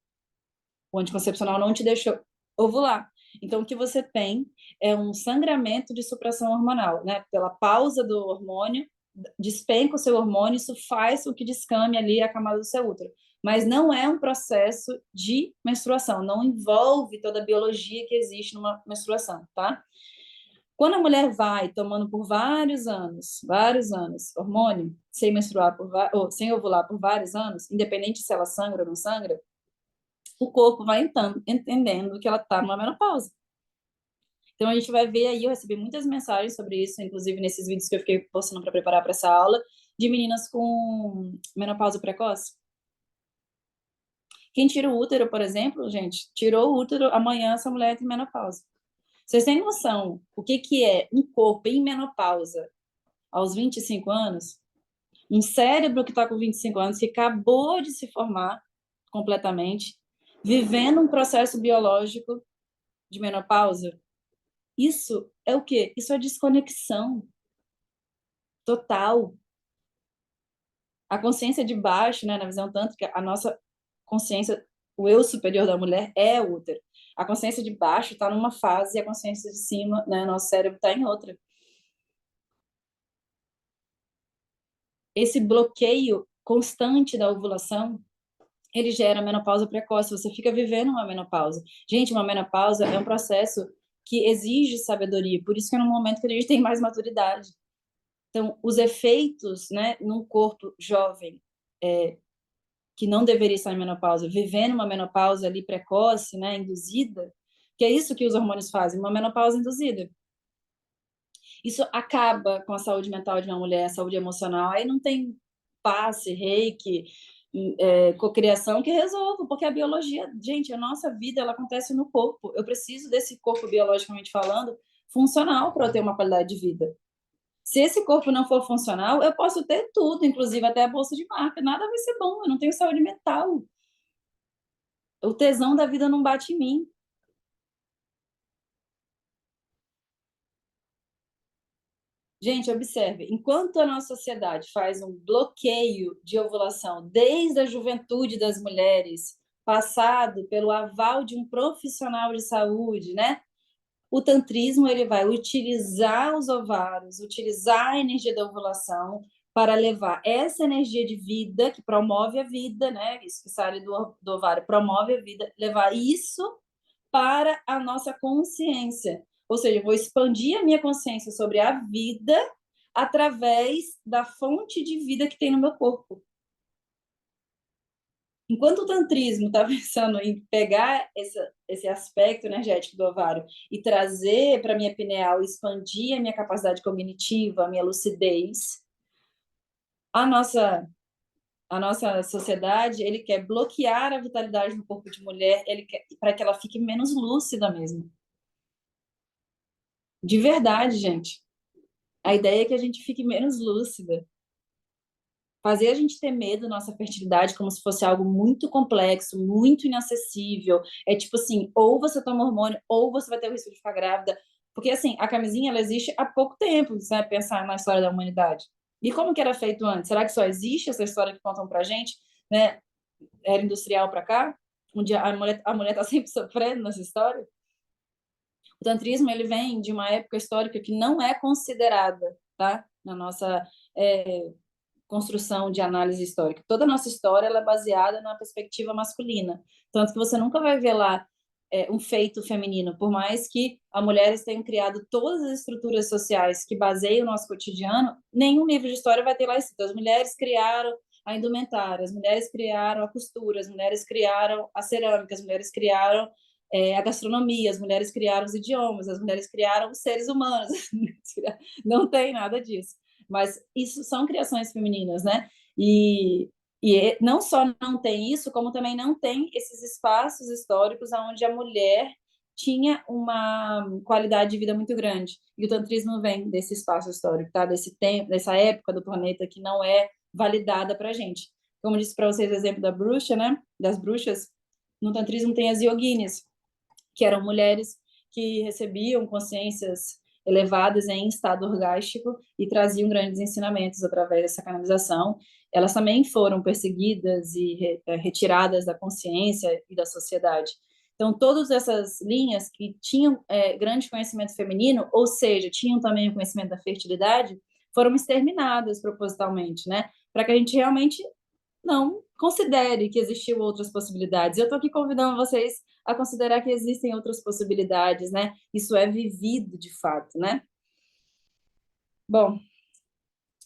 O anticoncepcional não te deixou ovular. Então, o que você tem é um sangramento de supressão hormonal, né? Pela pausa do hormônio, despenca o seu hormônio, isso faz com que descame ali a camada do seu útero. Mas não é um processo de menstruação, não envolve toda a biologia que existe numa menstruação, tá? Quando a mulher vai tomando por vários anos, hormônio, sem menstruar ou sem ovular por vários anos, independente se ela sangra ou não sangra, o corpo vai entendendo que ela está numa menopausa. Então, a gente vai ver aí, eu recebi muitas mensagens sobre isso, inclusive nesses vídeos que eu fiquei postando para preparar para essa aula, de meninas com menopausa precoce. Quem tira o útero, por exemplo, gente, tirou o útero, amanhã essa mulher tem menopausa. Vocês têm noção o que é um corpo em menopausa aos 25 anos? Um cérebro que está com 25 anos, que acabou de se formar completamente, vivendo um processo biológico de menopausa. Isso é o quê? Isso é desconexão total. A consciência de baixo, né, na visão tanto que a nossa consciência, o eu superior da mulher é o útero. A consciência de baixo está numa fase e a consciência de cima, né, nosso cérebro está em outra. Esse bloqueio constante da ovulação, ele gera menopausa precoce. Você fica vivendo uma menopausa. Gente, uma menopausa é um processo que exige sabedoria. Por isso que é no momento que a gente tem mais maturidade. Então, os efeitos, né, num corpo jovem, que não deveria estar em menopausa, vivendo uma menopausa ali precoce, né, induzida, que é isso que os hormônios fazem, uma menopausa induzida. Isso acaba com a saúde mental de uma mulher, a saúde emocional. Aí não tem passe, reiki, cocriação que resolva, porque a biologia, gente, a nossa vida, ela acontece no corpo. Eu preciso desse corpo, biologicamente falando, funcional para eu ter uma qualidade de vida. Se esse corpo não for funcional, eu posso ter tudo, inclusive até a bolsa de marca. Nada vai ser bom, eu não tenho saúde mental. O tesão da vida não bate em mim. Gente, observe, enquanto a nossa sociedade faz um bloqueio de ovulação desde a juventude das mulheres, passado pelo aval de um profissional de saúde, né? O tantrismo ele vai utilizar os ovários, utilizar a energia da ovulação para levar essa energia de vida que promove a vida, né? Isso que sai do ovário promove a vida, levar isso para a nossa consciência. Ou seja, eu vou expandir a minha consciência sobre a vida através da fonte de vida que tem no meu corpo. Enquanto o tantrismo está pensando em pegar esse aspecto energético do ovário e trazer para a minha pineal, expandir a minha capacidade cognitiva, a minha lucidez, a nossa sociedade, ele quer bloquear a vitalidade do corpo de mulher, ele quer para que ela fique menos lúcida mesmo. De verdade, gente. A ideia é que a gente fique menos lúcida. Fazer a gente ter medo da nossa fertilidade como se fosse algo muito complexo, muito inacessível. É tipo assim, ou você toma hormônio, ou você vai ter o risco de ficar grávida. Porque, assim, a camisinha, ela existe há pouco tempo, se você pensar na história da humanidade. E como que era feito antes? Será que só existe essa história que contam pra gente, né? Era industrial pra cá? Onde a mulher tá sempre sofrendo nessa história? O tantrismo, ele vem de uma época histórica que não é considerada, tá? Na nossa construção de análise histórica. Toda a nossa história ela é baseada na perspectiva masculina. Tanto que você nunca vai ver lá um feito feminino, por mais que as mulheres tenham criado todas as estruturas sociais que baseiam o nosso cotidiano, nenhum livro de história vai ter lá escrito. As mulheres criaram a indumentária, as mulheres criaram a costura, as mulheres criaram a cerâmica, as mulheres criaram a gastronomia, as mulheres criaram os idiomas, as mulheres criaram os seres humanos. Não tem nada disso. Mas isso são criações femininas, né? E não só não tem isso, como também não tem esses espaços históricos onde a mulher tinha uma qualidade de vida muito grande. E o tantrismo vem desse espaço histórico, tá? Desse tempo, dessa época do planeta que não é validada para a gente. Como eu disse para vocês, o exemplo da bruxa, né? Das bruxas, no tantrismo tem as yoginis, que eram mulheres que recebiam consciências elevadas em estado orgástico e traziam grandes ensinamentos através dessa canalização. Elas também foram perseguidas e retiradas da consciência e da sociedade. Então, todas essas linhas que tinham grande conhecimento feminino, ou seja, tinham também o conhecimento da fertilidade, foram exterminadas propositalmente, né? Para que a gente realmente não considere que existiam outras possibilidades. Eu estou aqui convidando vocês a considerar que existem outras possibilidades, né? Isso é vivido de fato, né? Bom,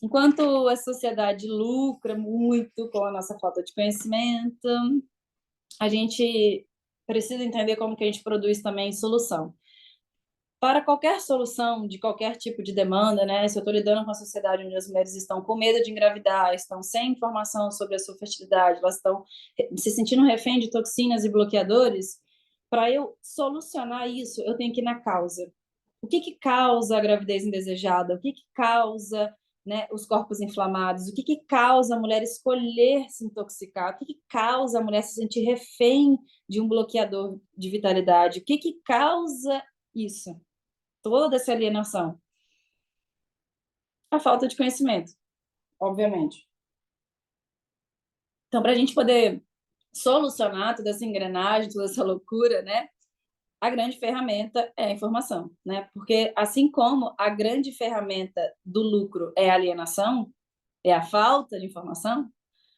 enquanto a sociedade lucra muito com a nossa falta de conhecimento, a gente precisa entender como que a gente produz também solução. para qualquer solução de qualquer tipo de demanda, né? Se eu estou lidando com a sociedade onde as mulheres estão com medo de engravidar, estão sem informação sobre a sua fertilidade, elas estão se sentindo refém de toxinas e bloqueadores, para eu solucionar isso, eu tenho que ir na causa. O que causa a gravidez indesejada? O que causa, né, os corpos inflamados? O que causa a mulher escolher se intoxicar? O que causa a mulher se sentir refém de um bloqueador de vitalidade? O que causa isso? Toda essa alienação? A falta de conhecimento, obviamente. Então, para a gente poder solucionar toda essa engrenagem, toda essa loucura, né? A grande ferramenta é a informação, né? Porque assim como a grande ferramenta do lucro é a alienação, é a falta de informação,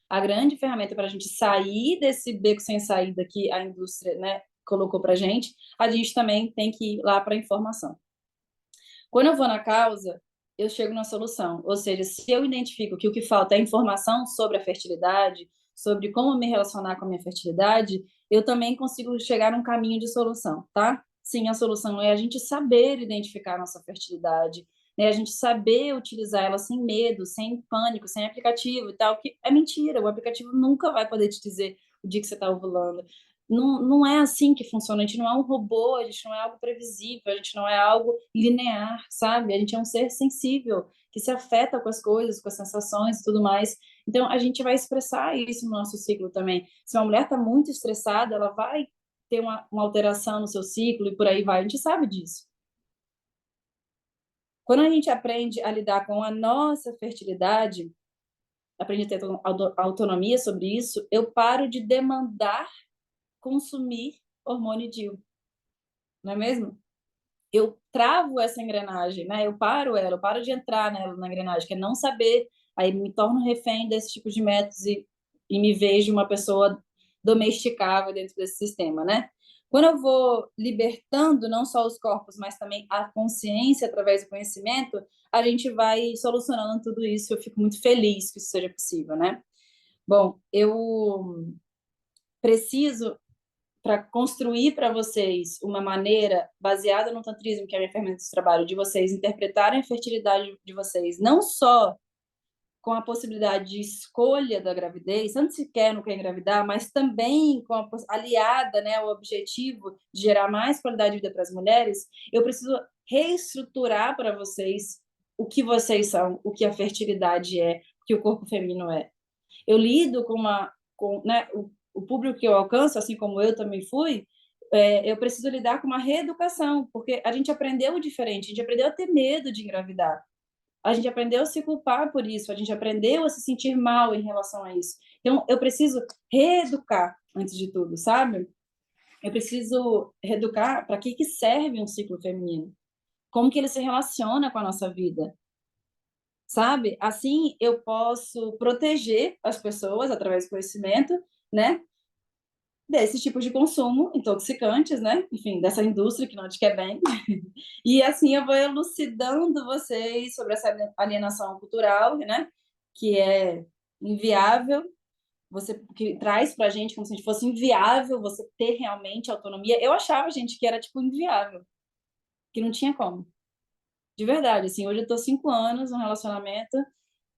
a grande ferramenta para a gente sair desse beco sem saída que a indústria, né, colocou para a gente também tem que ir lá para a informação. Quando eu vou na causa, eu chego na solução. Ou seja, se eu identifico que o que falta é informação sobre a fertilidade, sobre como me relacionar com a minha fertilidade, eu também consigo chegar num caminho de solução, tá? Sim, a solução é a gente saber identificar a nossa fertilidade, né? A gente saber utilizar ela sem medo, sem pânico, sem aplicativo e tal, que é mentira, o aplicativo nunca vai poder te dizer o dia que você está ovulando. Não é assim que funciona, a gente não é um robô, a gente não é algo previsível, a gente não é algo linear, sabe? A gente é um ser sensível, que se afeta com as coisas, com as sensações e tudo mais. Então, a gente vai expressar isso no nosso ciclo também. Se uma mulher está muito estressada, ela vai ter uma alteração no seu ciclo e por aí vai, a gente sabe disso. Quando a gente aprende a lidar com a nossa fertilidade, aprende a ter autonomia sobre isso, eu paro de demandar consumir hormônio DIU, não é mesmo? Eu travo essa engrenagem, né? Eu paro ela, eu paro de entrar nela, na engrenagem, que é não saber, aí me torno refém desse tipo de métodos e me vejo uma pessoa domesticável dentro desse sistema, né? Quando eu vou libertando não só os corpos, mas também a consciência através do conhecimento, a gente vai solucionando tudo isso. Eu fico muito feliz que isso seja possível, né? Bom, eu preciso para construir para vocês uma maneira baseada no tantrismo, que é a minha ferramenta de trabalho, de vocês interpretarem a fertilidade de vocês, não só com a possibilidade de escolha da gravidez, tanto se quer ou não quer engravidar, mas também com a aliada, né, o objetivo de gerar mais qualidade de vida para as mulheres, eu preciso reestruturar para vocês o que vocês são, o que a fertilidade é, o que o corpo feminino é. Eu lido né, o público que eu alcanço, assim como eu também fui, eu preciso lidar com uma reeducação, porque a gente aprendeu diferente, a gente aprendeu a ter medo de engravidar, a gente aprendeu a se culpar por isso, a gente aprendeu a se sentir mal em relação a isso. Então, eu preciso reeducar antes de tudo, sabe? Eu preciso reeducar para que serve um ciclo feminino, como que ele se relaciona com a nossa vida, sabe? Assim eu posso proteger as pessoas através do conhecimento, né? Desse tipo de consumo, intoxicantes, né? Enfim, dessa indústria que não te quer bem. E assim eu vou elucidando vocês sobre essa alienação cultural, né? Que é inviável, você que traz pra gente como se a gente fosse inviável você ter realmente autonomia. Eu achava, gente, que era tipo inviável, que não tinha como. De verdade, assim, hoje eu tô 5 anos no relacionamento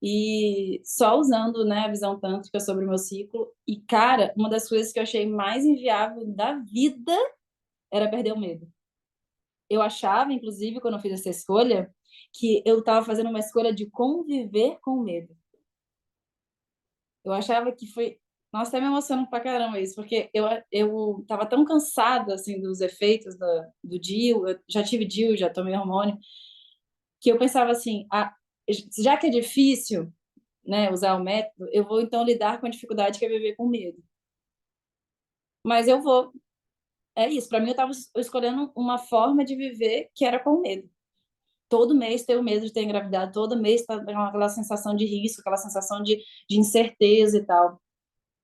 e só usando, né, a visão tântrica sobre o meu ciclo. E, cara, uma das coisas que eu achei mais inviável da vida era perder o medo. Eu achava, inclusive, quando eu fiz essa escolha, que eu estava fazendo uma escolha de conviver com o medo. Eu achava que foi... Nossa, até me emocionando pra caramba isso, porque eu tava tão cansada, assim, dos efeitos do DIU, eu já tive DIU, já tomei hormônio, que eu pensava assim, já que é difícil, né, usar o método, eu vou então lidar com a dificuldade que é viver com medo. Mas eu vou, é isso, para mim eu estava escolhendo uma forma de viver que era com medo. Todo mês ter o medo de ter engravidado, todo mês tá aquela sensação de risco, aquela sensação de incerteza e tal.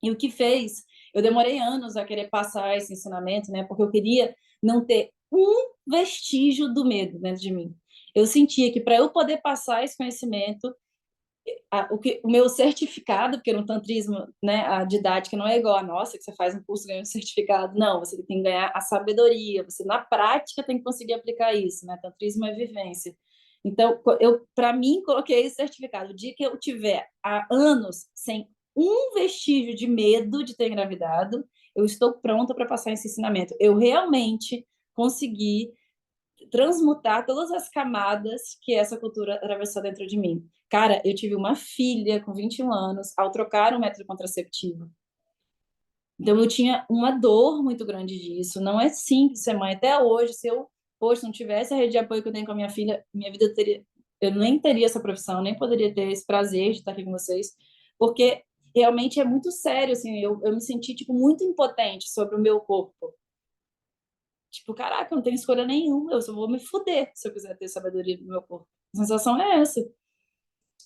E o que fez? Eu demorei anos a querer passar esse ensinamento, né, porque eu queria não ter um vestígio do medo dentro de mim. Eu sentia que para eu poder passar esse conhecimento, o meu certificado, porque no tantrismo, né, a didática não é igual a nossa, que você faz um curso e ganha um certificado. Não, você tem que ganhar a sabedoria, você na prática tem que conseguir aplicar isso, né? Tantrismo é vivência. Então, eu, para mim, coloquei esse certificado. O dia que eu tiver há anos sem um vestígio de medo de ter engravidado, eu estou pronta para passar esse ensinamento. Eu realmente consegui transmutar todas as camadas que essa cultura atravessou dentro de mim. Cara, eu tive uma filha com 21 anos ao trocar um método contraceptivo. Então, eu tinha uma dor muito grande disso. Não é simples ser mãe. Até hoje, se eu, poxa, não tivesse a rede de apoio que eu tenho com a minha filha, minha vida teria. Eu nem teria essa profissão, nem poderia ter esse prazer de estar aqui com vocês, porque realmente é muito sério, assim. Eu me senti, tipo, muito impotente sobre o meu corpo. Tipo, caraca, eu não tenho escolha nenhuma, eu só vou me fuder se eu quiser ter sabedoria do meu corpo. A sensação é essa.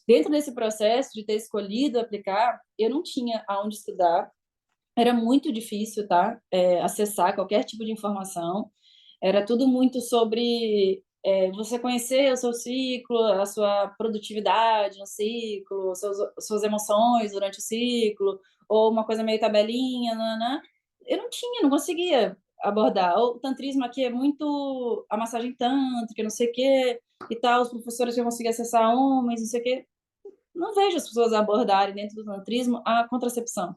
Dentro desse processo de ter escolhido aplicar, eu não tinha aonde estudar, era muito difícil, tá? Acessar qualquer tipo de informação. Era tudo muito sobre você conhecer o seu ciclo, a sua produtividade no ciclo, suas emoções durante o ciclo, ou uma coisa meio tabelinha, né? Eu não tinha, não conseguia abordar. O tantrismo aqui é muito a massagem tântrica, não sei o quê, e tal, os professores que eu consegui acessar homens, não sei o quê. Não vejo as pessoas abordarem dentro do tantrismo a contracepção.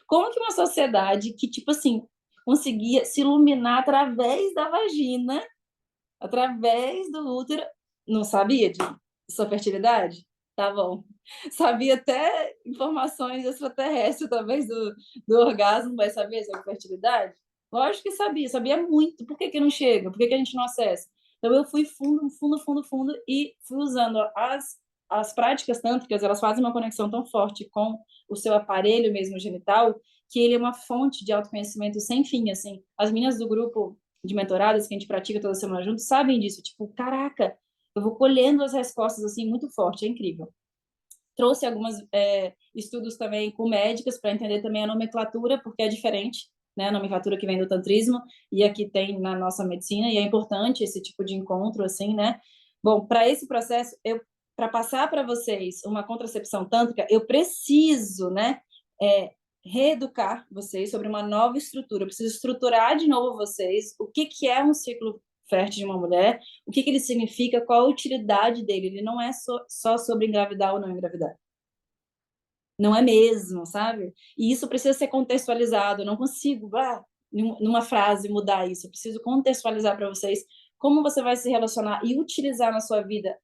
Como que uma sociedade que, tipo assim, conseguia se iluminar através da vagina, através do útero, não sabia de sua fertilidade? Tá bom. Sabia até informações extraterrestres através do orgasmo, vai saber sobre fertilidade? Lógico que sabia, sabia muito. Por que que não chega? Por que que a gente não acessa? Então eu fui fundo, fundo, fundo, fundo e fui usando as práticas tântricas, elas fazem uma conexão tão forte com o seu aparelho mesmo genital, que ele é uma fonte de autoconhecimento sem fim, assim. As meninas do grupo de mentoradas que a gente pratica toda semana juntos sabem disso, tipo, caraca, eu vou colhendo as respostas assim muito forte, é incrível. Trouxe alguns estudos também com médicas para entender também a nomenclatura, porque é diferente, né? A nomenclatura que vem do tantrismo e aqui tem na nossa medicina, e é importante esse tipo de encontro, assim, né? Bom, para esse processo, para passar para vocês uma contracepção tântrica, eu preciso, né, reeducar vocês sobre uma nova estrutura. Eu preciso estruturar de novo vocês o que é um ciclo fértil de uma mulher, o que ele significa, qual a utilidade dele. Ele não é só sobre engravidar ou não engravidar. Não é mesmo, sabe? E isso precisa ser contextualizado. Eu não consigo, numa frase, mudar isso. Eu preciso contextualizar para vocês como você vai se relacionar e utilizar na sua vida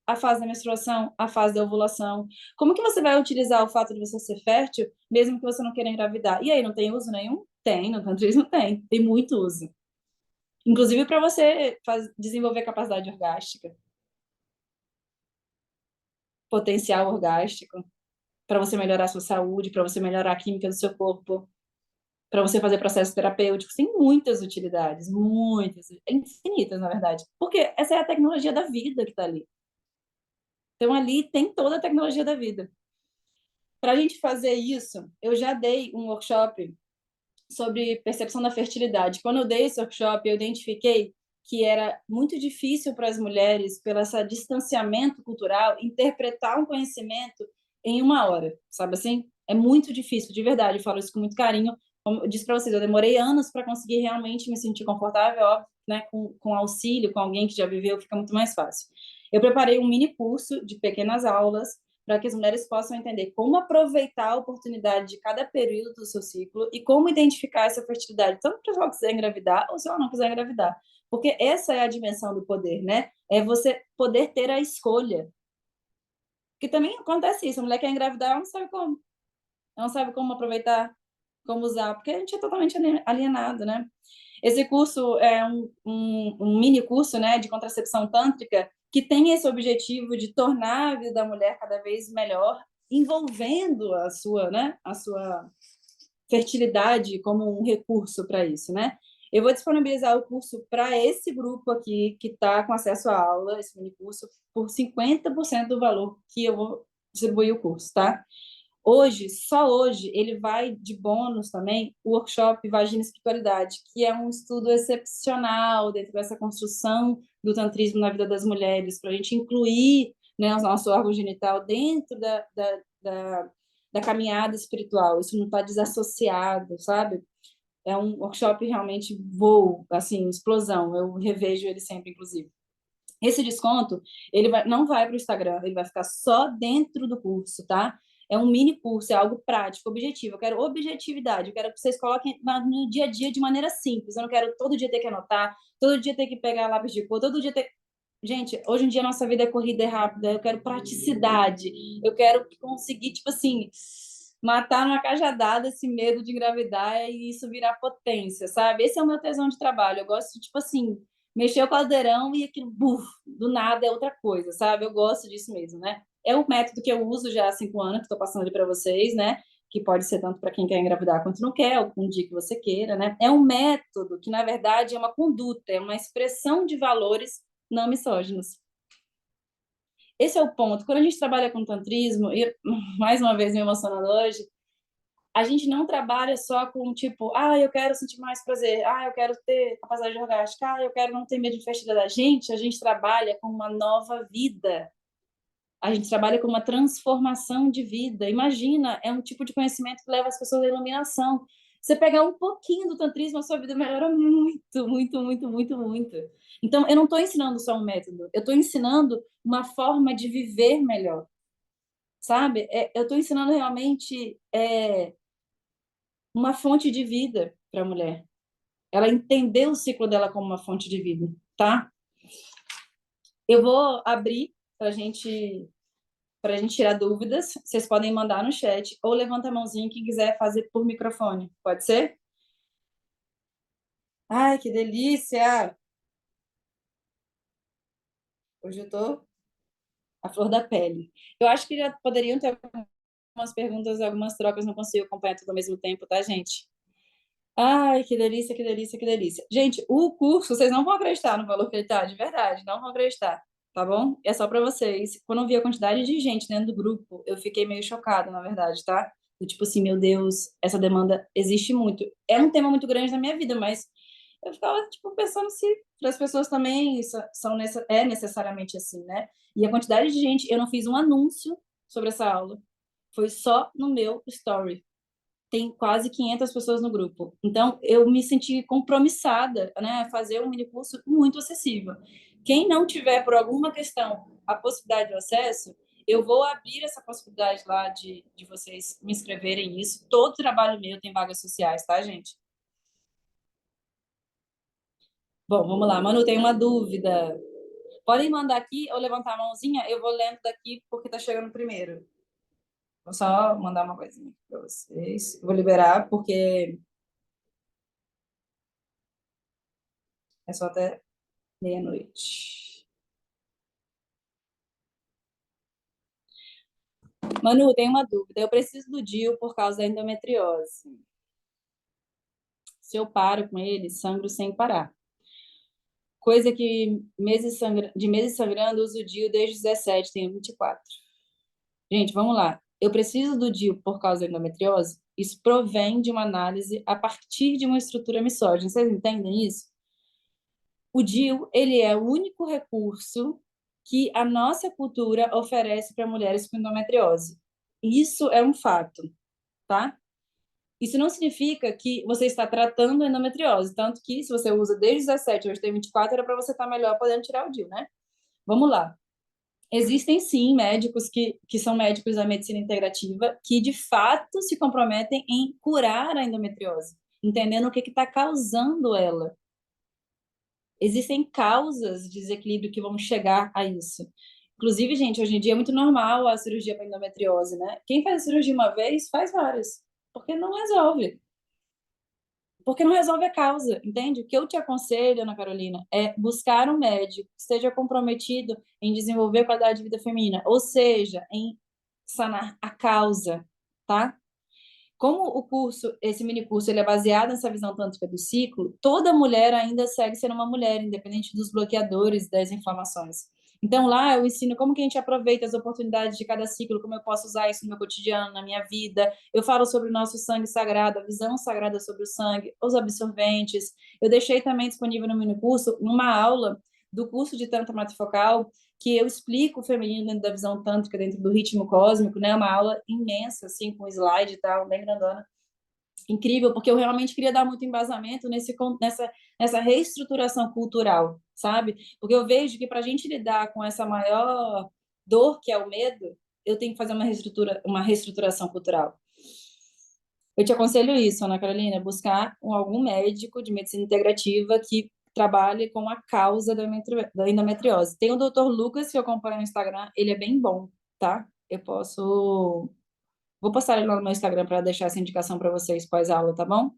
a fase da menstruação, a fase da ovulação. Como que você vai utilizar o fato de você ser fértil, mesmo que você não queira engravidar? E aí, não tem uso nenhum? Tem, no tantrismo tem. Tem muito uso. Inclusive para você desenvolver capacidade orgástica, potencial orgástico, para você melhorar a sua saúde, para você melhorar a química do seu corpo, para você fazer processos terapêuticos. Tem muitas utilidades, muitas, infinitas, na verdade. Porque essa é a tecnologia da vida que está ali. Então, ali tem toda a tecnologia da vida. Para a gente fazer isso, eu já dei um workshop sobre percepção da fertilidade. Quando eu dei esse workshop, eu identifiquei que era muito difícil para as mulheres, pelo esse distanciamento cultural, interpretar um conhecimento em uma hora, sabe assim? É muito difícil, de verdade, eu falo isso com muito carinho. Como eu disse para vocês, eu demorei anos para conseguir realmente me sentir confortável, óbvio, né? Com auxílio, com alguém que já viveu, fica muito mais fácil. Eu preparei um mini curso de pequenas aulas para que as mulheres possam entender como aproveitar a oportunidade de cada período do seu ciclo e como identificar essa fertilidade, tanto para se ela quiser engravidar ou se ela não quiser engravidar. Porque essa é a dimensão do poder, né? É você poder ter a escolha. Porque também acontece isso, a mulher quer engravidar, ela não sabe como. Ela não sabe como aproveitar, como usar, porque a gente é totalmente alienado, né? Esse curso é um mini curso, né, de contracepção tântrica que tem esse objetivo de tornar a vida da mulher cada vez melhor, envolvendo a sua fertilidade como um recurso para isso, né? Eu vou disponibilizar o curso para esse grupo aqui que está com acesso à aula, esse mini curso, por 50% do valor que eu vou distribuir o curso, tá? Hoje, só hoje, ele vai de bônus também o workshop Vagina e Espiritualidade, que é um estudo excepcional dentro dessa construção do tantrismo na vida das mulheres, para a gente incluir né, o nosso órgão genital dentro da caminhada espiritual. Isso não está desassociado, sabe? É um workshop realmente voo, assim, explosão. Eu revejo ele sempre, inclusive. Esse desconto, não vai para o Instagram, ele vai ficar só dentro do curso, tá? É um mini curso, é algo prático, objetivo. Eu quero objetividade, eu quero que vocês coloquem no dia a dia de maneira simples. Eu não quero todo dia ter que anotar, todo dia ter que pegar lápis de cor, todo dia ter. Gente, hoje em dia a nossa vida é corrida e rápida, eu quero praticidade, eu quero conseguir, tipo assim, matar numa cajadada esse medo de engravidar e isso virar potência, sabe? Esse é o meu tesão de trabalho. Eu gosto, tipo assim, mexer o caldeirão e aquilo, buf, do nada é outra coisa, sabe? Eu gosto disso mesmo, né? É um método que eu uso já há 5 anos, que estou passando ali para vocês, né? Que pode ser tanto para quem quer engravidar quanto não quer, ou um dia que você queira, né? É um método que, na verdade, é uma conduta, é uma expressão de valores não misóginos. Esse é o ponto. Quando a gente trabalha com tantrismo, e mais uma vez me emocionando hoje, a gente não trabalha só com tipo, eu quero sentir mais prazer, eu quero ter capacidade orgástica, eu quero não ter medo de fertilidade. A gente trabalha com uma nova vida. A gente trabalha com uma transformação de vida. Imagina, é um tipo de conhecimento que leva as pessoas à iluminação. Você pegar um pouquinho do tantrismo, a sua vida melhora muito, muito, muito, muito, muito. Então, eu não estou ensinando só um método, eu estou ensinando uma forma de viver melhor, sabe? Eu estou ensinando realmente uma fonte de vida para a mulher. Ela entender o ciclo dela como uma fonte de vida, tá? Eu vou abrir para a gente tirar dúvidas. Vocês podem mandar no chat ou levanta a mãozinha quem quiser fazer por microfone. Pode ser? Ai, que delícia! Hoje eu tô a flor da pele. Eu acho que já poderiam ter algumas perguntas, algumas trocas, não consigo acompanhar tudo ao mesmo tempo, tá, gente? Ai, que delícia, que delícia, que delícia. Gente, o curso, vocês não vão acreditar no valor que ele tá, de verdade, não vão acreditar, tá bom? É só para vocês. Quando eu vi a quantidade de gente dentro do grupo, eu fiquei meio chocada, na verdade, tá? Do tipo assim, meu Deus, essa demanda existe muito. É um tema muito grande na minha vida, mas eu ficava, tipo, pensando se para as pessoas também é necessariamente assim, né? E a quantidade de gente, eu não fiz um anúncio sobre essa aula, foi só no meu story, tem quase 500 pessoas no grupo. Então, eu me senti compromissada, né, a fazer um mini curso muito acessível. Quem não tiver, por alguma questão, a possibilidade de acesso, eu vou abrir essa possibilidade lá de vocês me inscreverem nisso. Todo trabalho meu tem vagas sociais, tá, gente? Bom, vamos lá. Manu, tem uma dúvida. Podem mandar aqui ou levantar a mãozinha, eu vou lendo daqui porque tá chegando primeiro. Vou só mandar uma coisinha para vocês. Vou liberar porque é só até meia-noite. Manu, tem uma dúvida. Eu preciso do DIU por causa da endometriose. Se eu paro com ele, sangro sem parar. Coisa que de meses sangrando, uso o DIU desde os 17, tenho 24. Gente, vamos lá. Eu preciso do DIU por causa da endometriose? Isso provém de uma análise a partir de uma estrutura misógina. Vocês entendem isso? O DIU, ele é o único recurso que a nossa cultura oferece para mulheres com endometriose. Isso é um fato, tá? Isso não significa que você está tratando a endometriose, tanto que se você usa desde 17, hoje tem 24, era para você estar melhor podendo tirar o DIU, né? Vamos lá. Existem sim médicos que são médicos da medicina integrativa que de fato se comprometem em curar a endometriose, entendendo o que está causando ela. Existem causas de desequilíbrio que vão chegar a isso. Inclusive, gente, hoje em dia é muito normal a cirurgia para endometriose, né? Quem faz a cirurgia uma vez, faz várias, porque não resolve. Porque não resolve a causa, entende? O que eu te aconselho, Ana Carolina, é buscar um médico que esteja comprometido em desenvolver a qualidade de vida feminina, ou seja, em sanar a causa, tá? Como o curso, esse mini curso, ele é baseado nessa visão tântrica do ciclo, toda mulher ainda segue sendo uma mulher, independente dos bloqueadores das inflamações. Então, lá eu ensino como que a gente aproveita as oportunidades de cada ciclo, como eu posso usar isso no meu cotidiano, na minha vida. Eu falo sobre o nosso sangue sagrado, a visão sagrada sobre o sangue, os absorventes. Eu deixei também disponível no mini curso uma aula do curso de Tantra Matrifocal, que eu explico o feminino dentro da visão tântrica, dentro do ritmo cósmico, né? Uma aula imensa, assim, com slide e tal, bem grandona. Incrível, porque eu realmente queria dar muito embasamento nessa reestruturação cultural, sabe? Porque eu vejo que para a gente lidar com essa maior dor, que é o medo, eu tenho que fazer uma reestruturação cultural. Eu te aconselho isso, Ana Carolina, buscar algum médico de medicina integrativa que trabalhe com a causa da endometriose. Tem o Dr. Lucas, que eu acompanho no Instagram, ele é bem bom, tá? Eu posso... Vou postar ele lá no meu Instagram para deixar essa indicação para vocês pós-aula, tá bom?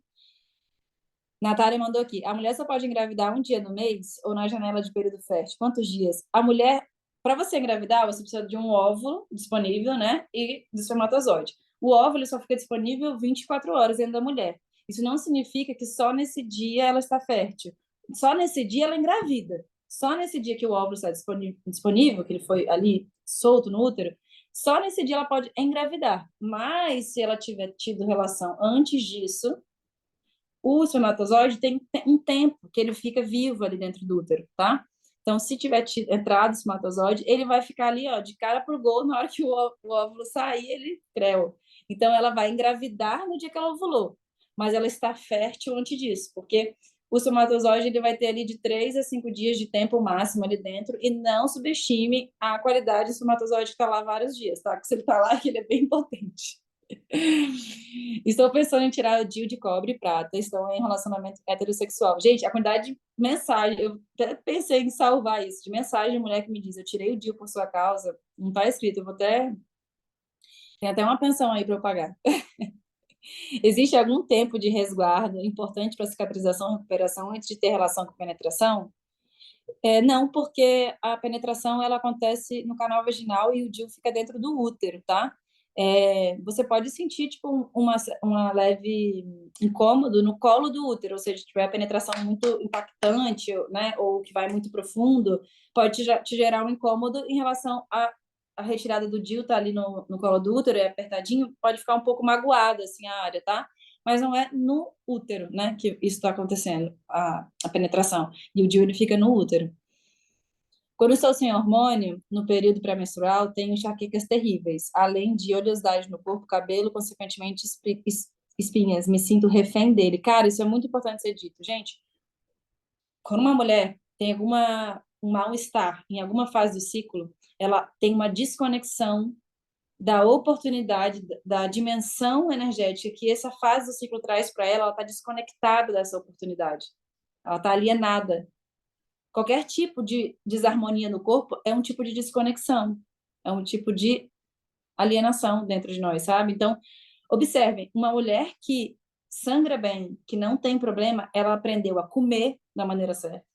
Natália mandou aqui. A mulher só pode engravidar um dia no mês ou na janela de período fértil? Quantos dias? A mulher, para você engravidar, você precisa de um óvulo disponível, né? E do espermatozoide. O óvulo só fica disponível 24 horas dentro da mulher. Isso não significa que só nesse dia ela está fértil. Só nesse dia ela engravida. Só nesse dia que o óvulo está disponível, que ele foi ali solto no útero, só nesse dia ela pode engravidar. Mas se ela tiver tido relação antes disso, o espermatozoide tem um tempo que ele fica vivo ali dentro do útero, tá? Então, se tiver entrado o espermatozoide, ele vai ficar ali, ó, de cara pro gol, na hora que o óvulo sair, ele creu. Então, ela vai engravidar no dia que ela ovulou, mas ela está fértil antes disso, porque o espermatozoide ele vai ter ali de 3 a 5 dias de tempo máximo ali dentro, e não subestime a qualidade do espermatozoide que está lá vários dias, tá? Porque se ele está lá, ele é bem potente. Estou pensando em tirar o DIU de cobre e prata. Estou em relacionamento heterossexual. Gente, a quantidade de mensagem, eu até pensei em salvar isso, de mensagem de mulher que me diz, eu tirei o DIU por sua causa. Não está escrito, eu vou até... Tem até uma pensão aí para eu pagar. Existe algum tempo de resguardo importante para cicatrização e recuperação antes de ter relação com penetração? Não, porque a penetração ela acontece no canal vaginal e o DIU fica dentro do útero, tá? Você pode sentir tipo uma leve incômodo no colo do útero, ou seja, se tiver a penetração muito impactante, né, ou que vai muito profundo, pode te gerar um incômodo em relação à retirada do DIU, tá ali no colo do útero, é apertadinho, pode ficar um pouco magoada assim a área, tá? Mas não é no útero, né, que isso está acontecendo, a penetração. E o DIU ele fica no útero. Quando estou sem hormônio, no período pré-menstrual, tenho enxaquecas terríveis, além de oleosidade no corpo, cabelo, consequentemente espinhas. Me sinto refém dele. Cara, isso é muito importante ser dito. Gente, quando uma mulher tem um mal-estar em alguma fase do ciclo, ela tem uma desconexão da oportunidade, da dimensão energética que essa fase do ciclo traz para ela está desconectada dessa oportunidade. Ela está alienada. Qualquer tipo de desarmonia no corpo é um tipo de desconexão, é um tipo de alienação dentro de nós, sabe? Então, observem, uma mulher que sangra bem, que não tem problema, ela aprendeu a comer da maneira certa.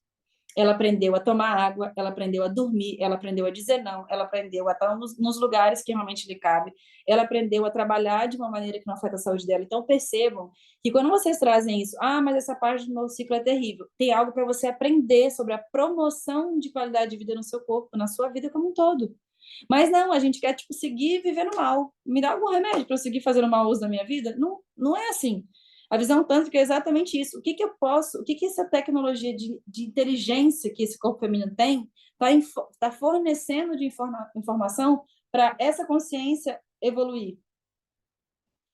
Ela aprendeu a tomar água, ela aprendeu a dormir, ela aprendeu a dizer não, ela aprendeu a estar nos lugares que realmente lhe cabe, ela aprendeu a trabalhar de uma maneira que não afeta a saúde dela. Então, percebam que quando vocês trazem isso, mas essa parte do meu ciclo é terrível, tem algo para você aprender sobre a promoção de qualidade de vida no seu corpo, na sua vida como um todo. Mas não, a gente quer, tipo, seguir vivendo mal. Me dá algum remédio para eu seguir fazendo mau uso da minha vida? Não, não é assim. A visão tântrica é exatamente isso. O que eu posso, o que essa tecnologia de inteligência que esse corpo feminino tem está fornecendo de informação para essa consciência evoluir?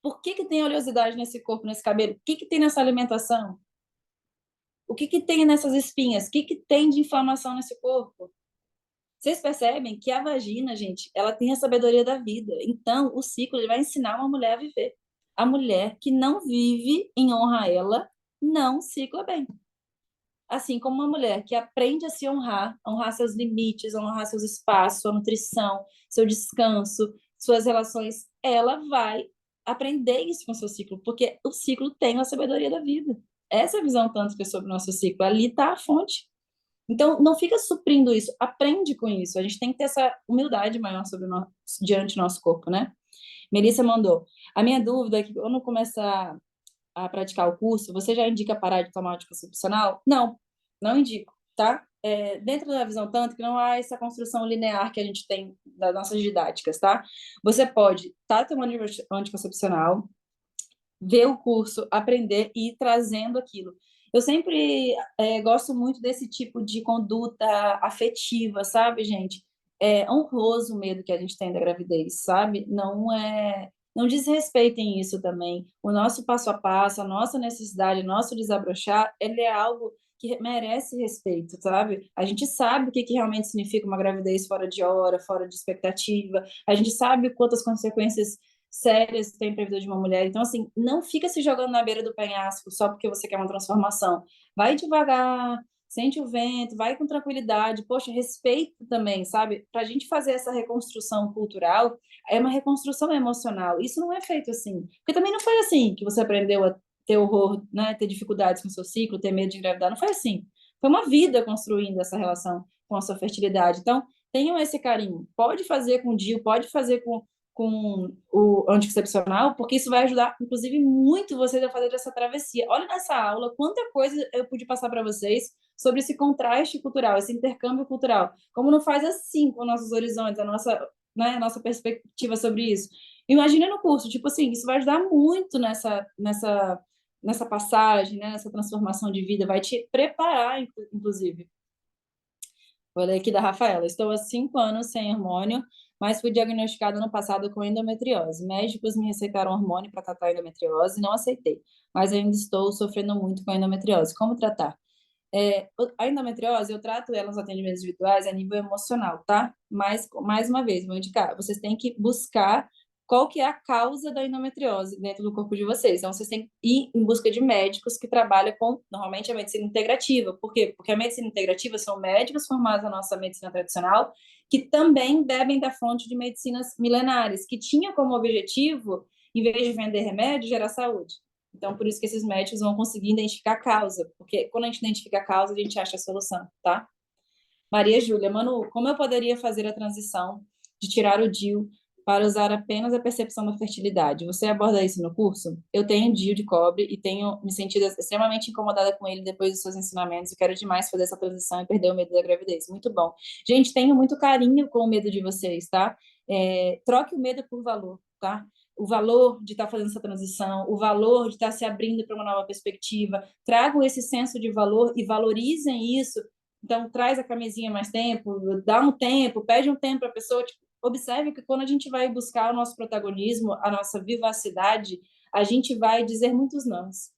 Por que tem oleosidade nesse corpo, nesse cabelo? O que tem nessa alimentação? O que tem nessas espinhas? O que tem de inflamação nesse corpo? Vocês percebem que a vagina, gente, ela tem a sabedoria da vida. Então, o ciclo ele vai ensinar uma mulher a viver. A mulher que não vive em honra a ela, não cicla bem. Assim como uma mulher que aprende a se honrar, a honrar seus limites, a honrar seus espaços, sua nutrição, seu descanso, suas relações, ela vai aprender isso com o seu ciclo, porque o ciclo tem a sabedoria da vida. Essa é a visão tanto que é sobre o nosso ciclo. Ali está a fonte. Então, não fica suprindo isso, aprende com isso. A gente tem que ter essa humildade maior diante do nosso corpo, né? Melissa mandou. A minha dúvida é que quando começar a praticar o curso, você já indica parar de tomar anticoncepcional? Não, não indico, tá? Dentro da visão tântrica, não há essa construção linear que a gente tem das nossas didáticas, tá? Você pode estar tomando anticoncepcional, ver o curso, aprender e ir trazendo aquilo. Eu sempre gosto muito desse tipo de conduta afetiva, sabe, gente? é honroso o medo que a gente tem da gravidez, sabe? Não desrespeitem isso também. O nosso passo a passo, a nossa necessidade, o nosso desabrochar, ele é algo que merece respeito, sabe? A gente sabe o que realmente significa uma gravidez fora de hora, fora de expectativa. A gente sabe quantas consequências sérias tem para a vida de uma mulher. Então, assim, não fica se jogando na beira do penhasco só porque você quer uma transformação. Vai devagar, sente o vento, vai com tranquilidade. Poxa, respeito também, sabe? Para a gente fazer essa reconstrução cultural, é uma reconstrução emocional. Isso não é feito assim. Porque também não foi assim que você aprendeu a ter horror, né? Ter dificuldades com o seu ciclo, ter medo de engravidar. Não foi assim. Foi uma vida construindo essa relação com a sua fertilidade. Então, tenham esse carinho. Pode fazer com o DIU, pode fazer com o anticoncepcional, porque isso vai ajudar, inclusive, muito vocês a fazer essa travessia. Olha nessa aula, quanta coisa eu pude passar para vocês sobre esse contraste cultural, esse intercâmbio cultural. Como não faz assim com nossos horizontes, a nossa perspectiva sobre isso. Imagina no curso, tipo assim, isso vai ajudar muito nessa passagem, né, nessa transformação de vida, vai te preparar, inclusive. Vou ler aqui da Rafaela. Estou há 5 anos sem hormônio, mas fui diagnosticada no passado com endometriose. Médicos me receitaram hormônio para tratar a endometriose e não aceitei, mas ainda estou sofrendo muito com a endometriose. Como tratar? A endometriose, eu trato ela nos atendimentos individuais a nível emocional, tá? Mas, mais uma vez, vou indicar, vocês têm que buscar qual que é a causa da endometriose dentro do corpo de vocês. Então, vocês têm que ir em busca de médicos que trabalham com, normalmente, a medicina integrativa. Por quê? Porque a medicina integrativa são médicos formados na nossa medicina tradicional que também bebem da fonte de medicinas milenares, que tinha como objetivo, em vez de vender remédio, gerar saúde. Então, por isso que esses médicos vão conseguir identificar a causa, porque quando a gente identifica a causa, a gente acha a solução, tá? Maria Júlia, Manu, como eu poderia fazer a transição de tirar o DIU para usar apenas a percepção da fertilidade? Você aborda isso no curso? Eu tenho DIU de cobre e tenho me sentido extremamente incomodada com ele depois dos seus ensinamentos e quero demais fazer essa transição e perder o medo da gravidez. Muito bom. Gente, tenho muito carinho com o medo de vocês, tá? Troque o medo por valor, tá? O valor de estar fazendo essa transição, o valor de estar se abrindo para uma nova perspectiva. Tragam esse senso de valor e valorizem isso. Então, traz a camisinha mais tempo, dá um tempo, pede um tempo para a pessoa. Tipo, observe que quando a gente vai buscar o nosso protagonismo, a nossa vivacidade, a gente vai dizer muitos nãos,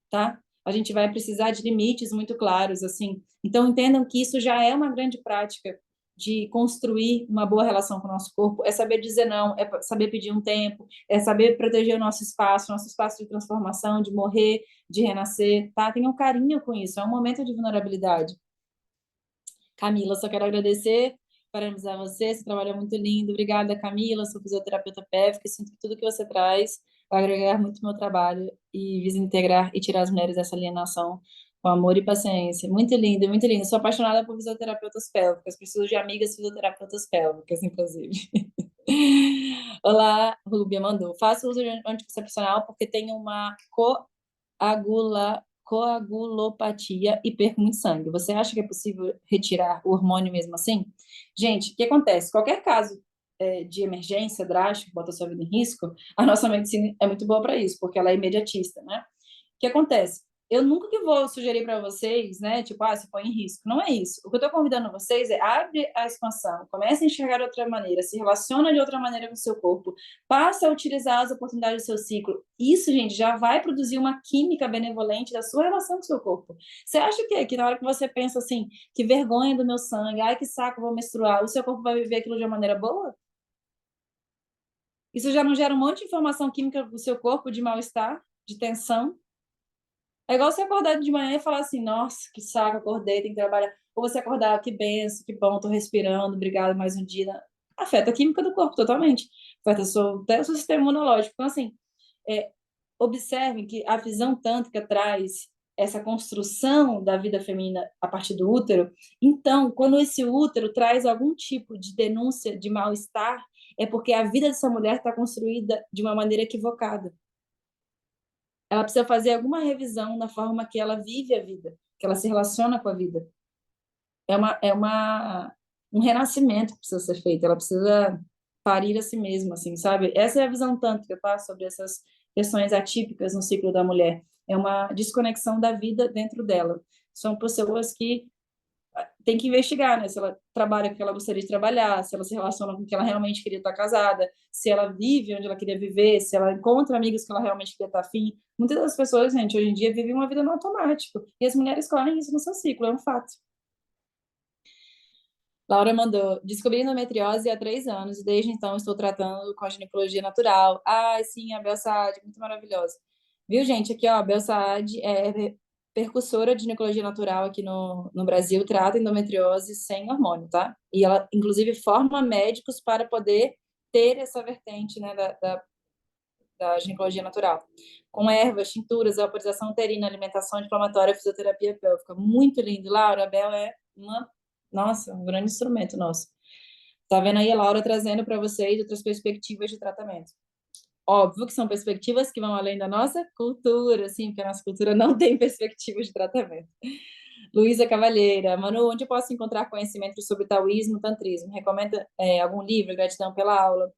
tá? A gente vai precisar de limites muito claros, assim. Então, entendam que isso já é uma grande prática de construir uma boa relação com o nosso corpo, é saber dizer não, é saber pedir um tempo, é saber proteger o nosso espaço de transformação, de morrer, de renascer, tá? Tenham carinho com isso, é um momento de vulnerabilidade. Camila, só quero agradecer, parabenizar você, seu trabalho é muito lindo. Obrigada, Camila, sou fisioterapeuta pélvica, sinto que tudo que você traz vai agregar muito ao meu trabalho e visa integrar e tirar as mulheres dessa alienação com amor e paciência. Muito lindo, muito lindo. Sou apaixonada por fisioterapeutas pélvicas, preciso de amigas fisioterapeutas pélvicas, inclusive. Olá, Rubia mandou. Faço uso de anticoncepcional porque tenho uma coagulopatia e perco muito sangue. Você acha que é possível retirar o hormônio mesmo assim? Gente, o que acontece? Qualquer caso de emergência drástico, que bota a sua vida em risco, a nossa medicina é muito boa para isso, porque ela é imediatista, né? O que acontece? Eu nunca que vou sugerir para vocês, né? Tipo, se põe em risco. Não é isso. O que eu estou convidando vocês é abre a expansão, comece a enxergar de outra maneira, se relaciona de outra maneira com o seu corpo, passa a utilizar as oportunidades do seu ciclo. Isso, gente, já vai produzir uma química benevolente da sua relação com o seu corpo. Você acha que na hora que você pensa assim, que vergonha do meu sangue, ai que saco, vou menstruar, o seu corpo vai viver aquilo de uma maneira boa? Isso já não gera um monte de informação química do seu corpo de mal-estar, de tensão? É igual você acordar de manhã e falar assim, nossa, que saco, acordei, tem que trabalhar. Ou você acordar, que benção, que bom, tô respirando, obrigado, mais um dia. Afeta a química do corpo totalmente. Afeta até o seu sistema imunológico. Então, assim, é, observem que a visão tântrica traz essa construção da vida feminina a partir do útero. Então, quando esse útero traz algum tipo de denúncia de mal-estar, é porque a vida dessa mulher está construída de uma maneira equivocada. Ela precisa fazer alguma revisão na forma que ela vive a vida, que ela se relaciona com a vida. Um renascimento que precisa ser feito, ela precisa parir a si mesma, assim, sabe? Essa é a visão tântrica, tá? Sobre essas questões atípicas no ciclo da mulher. É uma desconexão da vida dentro dela. São pessoas que tem que investigar, né? Se ela trabalha com o que ela gostaria de trabalhar, se ela se relaciona com o que ela realmente queria estar casada, se ela vive onde ela queria viver, se ela encontra amigos que ela realmente queria estar afim. Muitas das pessoas, gente, hoje em dia vivem uma vida no automático. E as mulheres correm isso no seu ciclo, é um fato. Laura mandou, descobri endometriose há 3 anos e desde então estou tratando com a ginecologia natural. Ai, sim, a Bel Saad, muito maravilhosa. Viu, gente? Aqui, ó, a Bel Saad é percussora de ginecologia natural aqui no Brasil, trata endometriose sem hormônio, tá? E ela, inclusive, forma médicos para poder ter essa vertente, né, da ginecologia natural. Com ervas, tinturas, vaporização uterina, alimentação anti-inflamatória, fisioterapia pélvica. Muito lindo. Laura, a Bel é nossa, um grande instrumento nosso. Tá vendo aí a Laura trazendo para vocês outras perspectivas de tratamento. Óbvio que são perspectivas que vão além da nossa cultura, assim, porque a nossa cultura não tem perspectiva de tratamento. Luísa Cavalheira, Manu, onde eu posso encontrar conhecimento sobre taoísmo e tantrismo? Recomenda algum livro? Gratidão pela aula.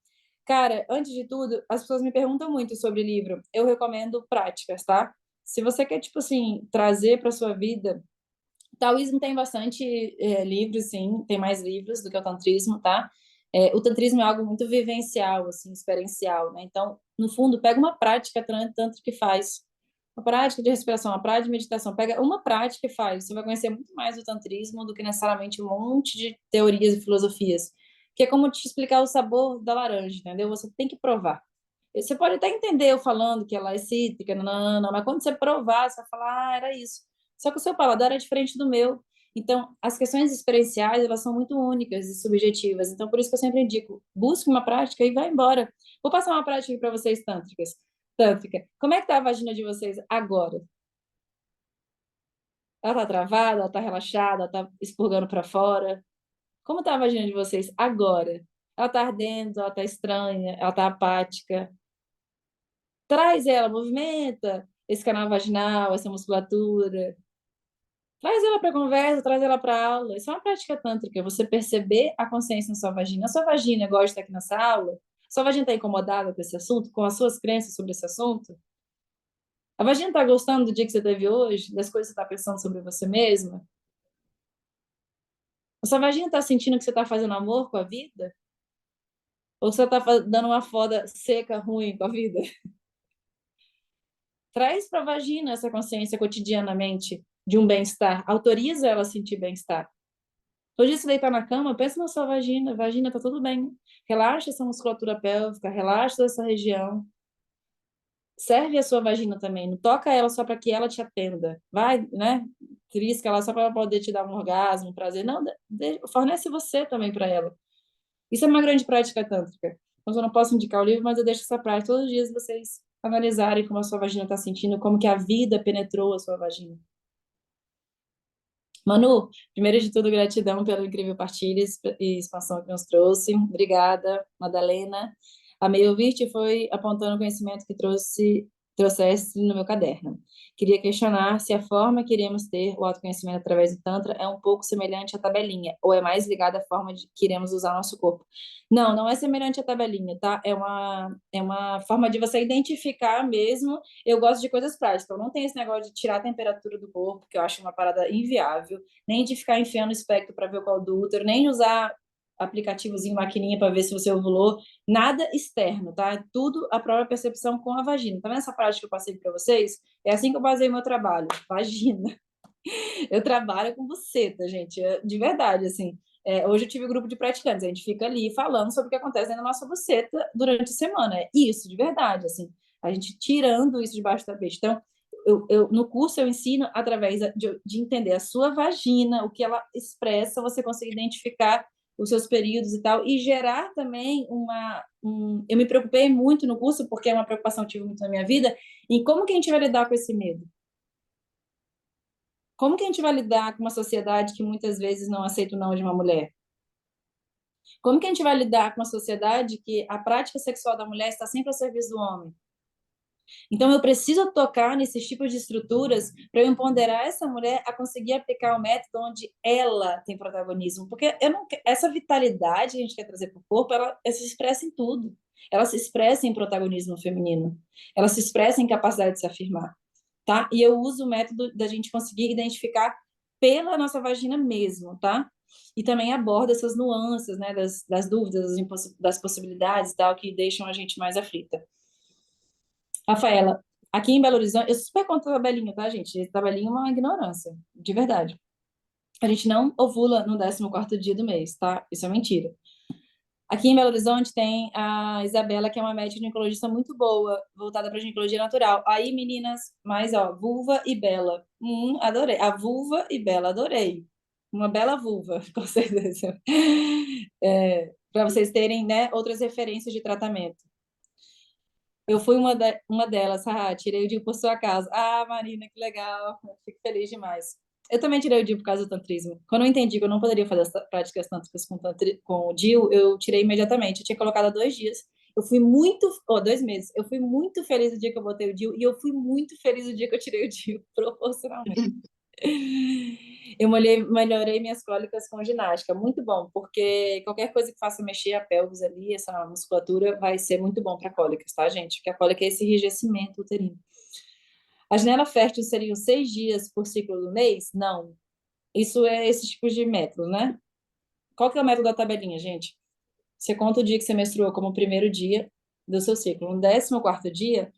Cara, antes de tudo, as pessoas me perguntam muito sobre livro. Eu recomendo práticas, tá? Se você quer, tipo assim, trazer para sua vida, taoísmo tem bastante livros, sim, tem mais livros do que o tantrismo, tá? O tantrismo é algo muito vivencial, assim, experiencial, né? Então, no fundo, pega uma prática tanto que faz. Uma prática de respiração, uma prática de meditação. Pega uma prática e faz. Você vai conhecer muito mais do tantrismo do que necessariamente um monte de teorias e filosofias. Que é como te explicar o sabor da laranja, entendeu? Você tem que provar. Você pode até entender eu falando que ela é cítrica, não, mas quando você provar, você vai falar, ah, era isso. Só que o seu paladar é diferente do meu. Então, as questões experienciais, elas são muito únicas e subjetivas. Então, por isso que eu sempre indico, busque uma prática e vá embora. Vou passar uma prática para vocês tântrica. Como é que tá a vagina de vocês agora? Ela tá travada, ela tá relaxada, ela tá expurgando para fora? Como tá a vagina de vocês agora? Ela tá ardendo, ela tá estranha, ela tá apática? Traz ela, movimenta esse canal vaginal, essa musculatura. Traz ela para conversa, traz ela para aula. Isso é uma prática tântrica, você perceber a consciência na sua vagina. A sua vagina gosta de estar aqui nessa aula? Sua vagina está incomodada com esse assunto, com as suas crenças sobre esse assunto? A vagina está gostando do dia que você teve hoje, das coisas que você está pensando sobre você mesma? A sua vagina está sentindo que você está fazendo amor com a vida? Ou você está dando uma foda seca, ruim com a vida? Traz para a vagina essa consciência cotidianamente de um bem-estar. Autoriza ela a sentir bem-estar. Todo dia você deitar na cama, pensa na sua vagina. Vagina, tá tudo bem. Relaxa essa musculatura pélvica, relaxa essa região. Serve a sua vagina também. Não toca ela só para que ela te atenda. Vai, né? Trisca ela só para poder te dar um orgasmo, um prazer. Não, fornece você também para ela. Isso é uma grande prática tântrica. Então, eu não posso indicar o livro, mas eu deixo essa prática todos os dias vocês analisarem como a sua vagina está sentindo, como que a vida penetrou a sua vagina. Manu, primeiro de tudo, gratidão pela incrível partilha e expansão que nos trouxe. Obrigada, Madalena. Amei ouvir-te foi apontando o conhecimento que trouxeste no meu caderno. Queria questionar se a forma que iremos ter o autoconhecimento através do Tantra é um pouco semelhante à tabelinha, ou é mais ligada à forma que iremos usar nosso corpo. Não, não é semelhante à tabelinha, tá? É uma forma de você identificar mesmo. Eu gosto de coisas práticas, eu não tenho esse negócio de tirar a temperatura do corpo, que eu acho uma parada inviável, nem de ficar enfiando o espectro para ver o colo do útero, nem usar aplicativozinho, maquininha para ver se você ovulou, nada externo, tá? É tudo a própria percepção com a vagina. Tá vendo essa prática que eu passei para vocês? É assim que eu baseio meu trabalho, vagina. Eu trabalho com buceta, gente, de verdade, assim. Hoje eu tive um grupo de praticantes, a gente fica ali falando sobre o que acontece dentro da nossa buceta durante a semana. É isso, de verdade, assim. A gente tirando isso debaixo do tapete. Então, no curso eu ensino através de entender a sua vagina, o que ela expressa, você consegue identificar os seus períodos e tal, e gerar também eu me preocupei muito no curso, porque é uma preocupação que tive muito na minha vida, em como que a gente vai lidar com esse medo. Como que a gente vai lidar com uma sociedade que muitas vezes não aceita o não de uma mulher? Como que a gente vai lidar com uma sociedade que a prática sexual da mulher está sempre a serviço do homem? Então, eu preciso tocar nesses tipos de estruturas para eu empoderar essa mulher a conseguir aplicar o método onde ela tem protagonismo. Porque essa vitalidade que a gente quer trazer para o corpo, ela se expressa em tudo. Ela se expressa em protagonismo feminino. Ela se expressa em capacidade de se afirmar. Tá? E eu uso o método da gente conseguir identificar pela nossa vagina mesmo, tá? E também aborda essas nuances, né, das dúvidas, das possibilidades e tal, que deixam a gente mais aflita. Rafaela, aqui em Belo Horizonte, eu super conto tabelinha, tá, gente? Esse tabelinha é uma ignorância, de verdade. A gente não ovula no 14º dia do mês, tá? Isso é mentira. Aqui em Belo Horizonte tem a Isabela, que é uma médica ginecologista muito boa, voltada para ginecologia natural. Aí, meninas, mais, ó, vulva e bela. Adorei. A vulva e bela, adorei. Uma bela vulva, com certeza. Para vocês terem, né, outras referências de tratamento. Eu fui uma delas, tirei o DIU por sua causa. Ah, Marina, que legal. Eu fico feliz demais. Eu também tirei o DIU por causa do tantrismo. Quando eu entendi que eu não poderia fazer as práticas tântricas com o DIU, eu tirei imediatamente. Eu tinha colocado há 2 dias. Eu fui muito, 2 meses. Eu fui muito feliz o dia que eu botei o DIU e eu fui muito feliz o dia que eu tirei o DIU, proporcionalmente. Eu melhorei minhas cólicas com ginástica, muito bom, porque qualquer coisa que faça mexer a pelvis ali, essa musculatura, vai ser muito bom para cólicas, tá, gente? Porque a cólica é esse enrijecimento uterino. A janela fértil seriam 6 dias por ciclo do mês? Não. Isso é esse tipo de método, né? Qual que é o método da tabelinha, gente? Você conta o dia que você menstruou como o primeiro dia do seu ciclo. No 14º dia,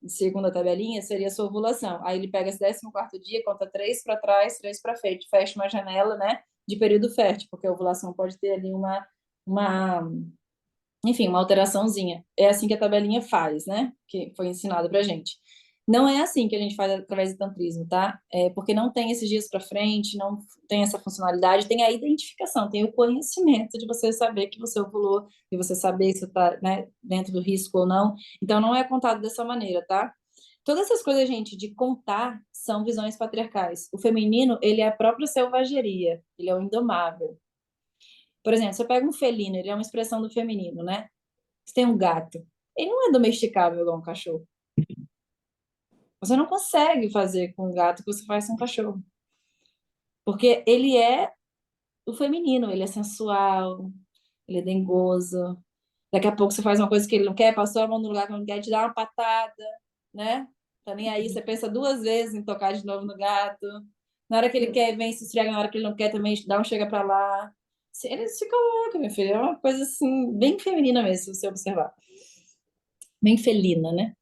segundo a tabelinha, seria a sua ovulação. Aí ele pega esse 14º dia, conta 3 para trás, 3 para frente, fecha uma janela, né, de período fértil, porque a ovulação pode ter ali uma, enfim, uma alteraçãozinha. É assim que a tabelinha faz, né, que foi ensinado pra gente. Não é assim que a gente faz através do tantrismo, tá? É porque não tem esses dias para frente, não tem essa funcionalidade, tem a identificação, tem o conhecimento de você saber que você ovulou, e você saber se está, né, dentro do risco ou não. Então, não é contado dessa maneira, tá? Todas essas coisas, gente, de contar são visões patriarcais. O feminino, ele é a própria selvageria, ele é o indomável. Por exemplo, você pega um felino, ele é uma expressão do feminino, né? Você tem um gato, ele não é domesticável igual um cachorro. Você não consegue fazer com um gato o que você faz com um cachorro. Porque ele é o feminino, ele é sensual, ele é dengoso. Daqui a pouco você faz uma coisa que ele não quer, passou a mão no lugar que ele não quer, te dá uma patada, né? Tá nem aí, você pensa 2 vezes em tocar de novo no gato. Na hora que ele quer, vem se esfrega, na hora que ele não quer também, dá um chega pra lá. Ele se coloca, meu filho. É uma coisa assim, bem feminina mesmo, se você observar. Bem felina, né?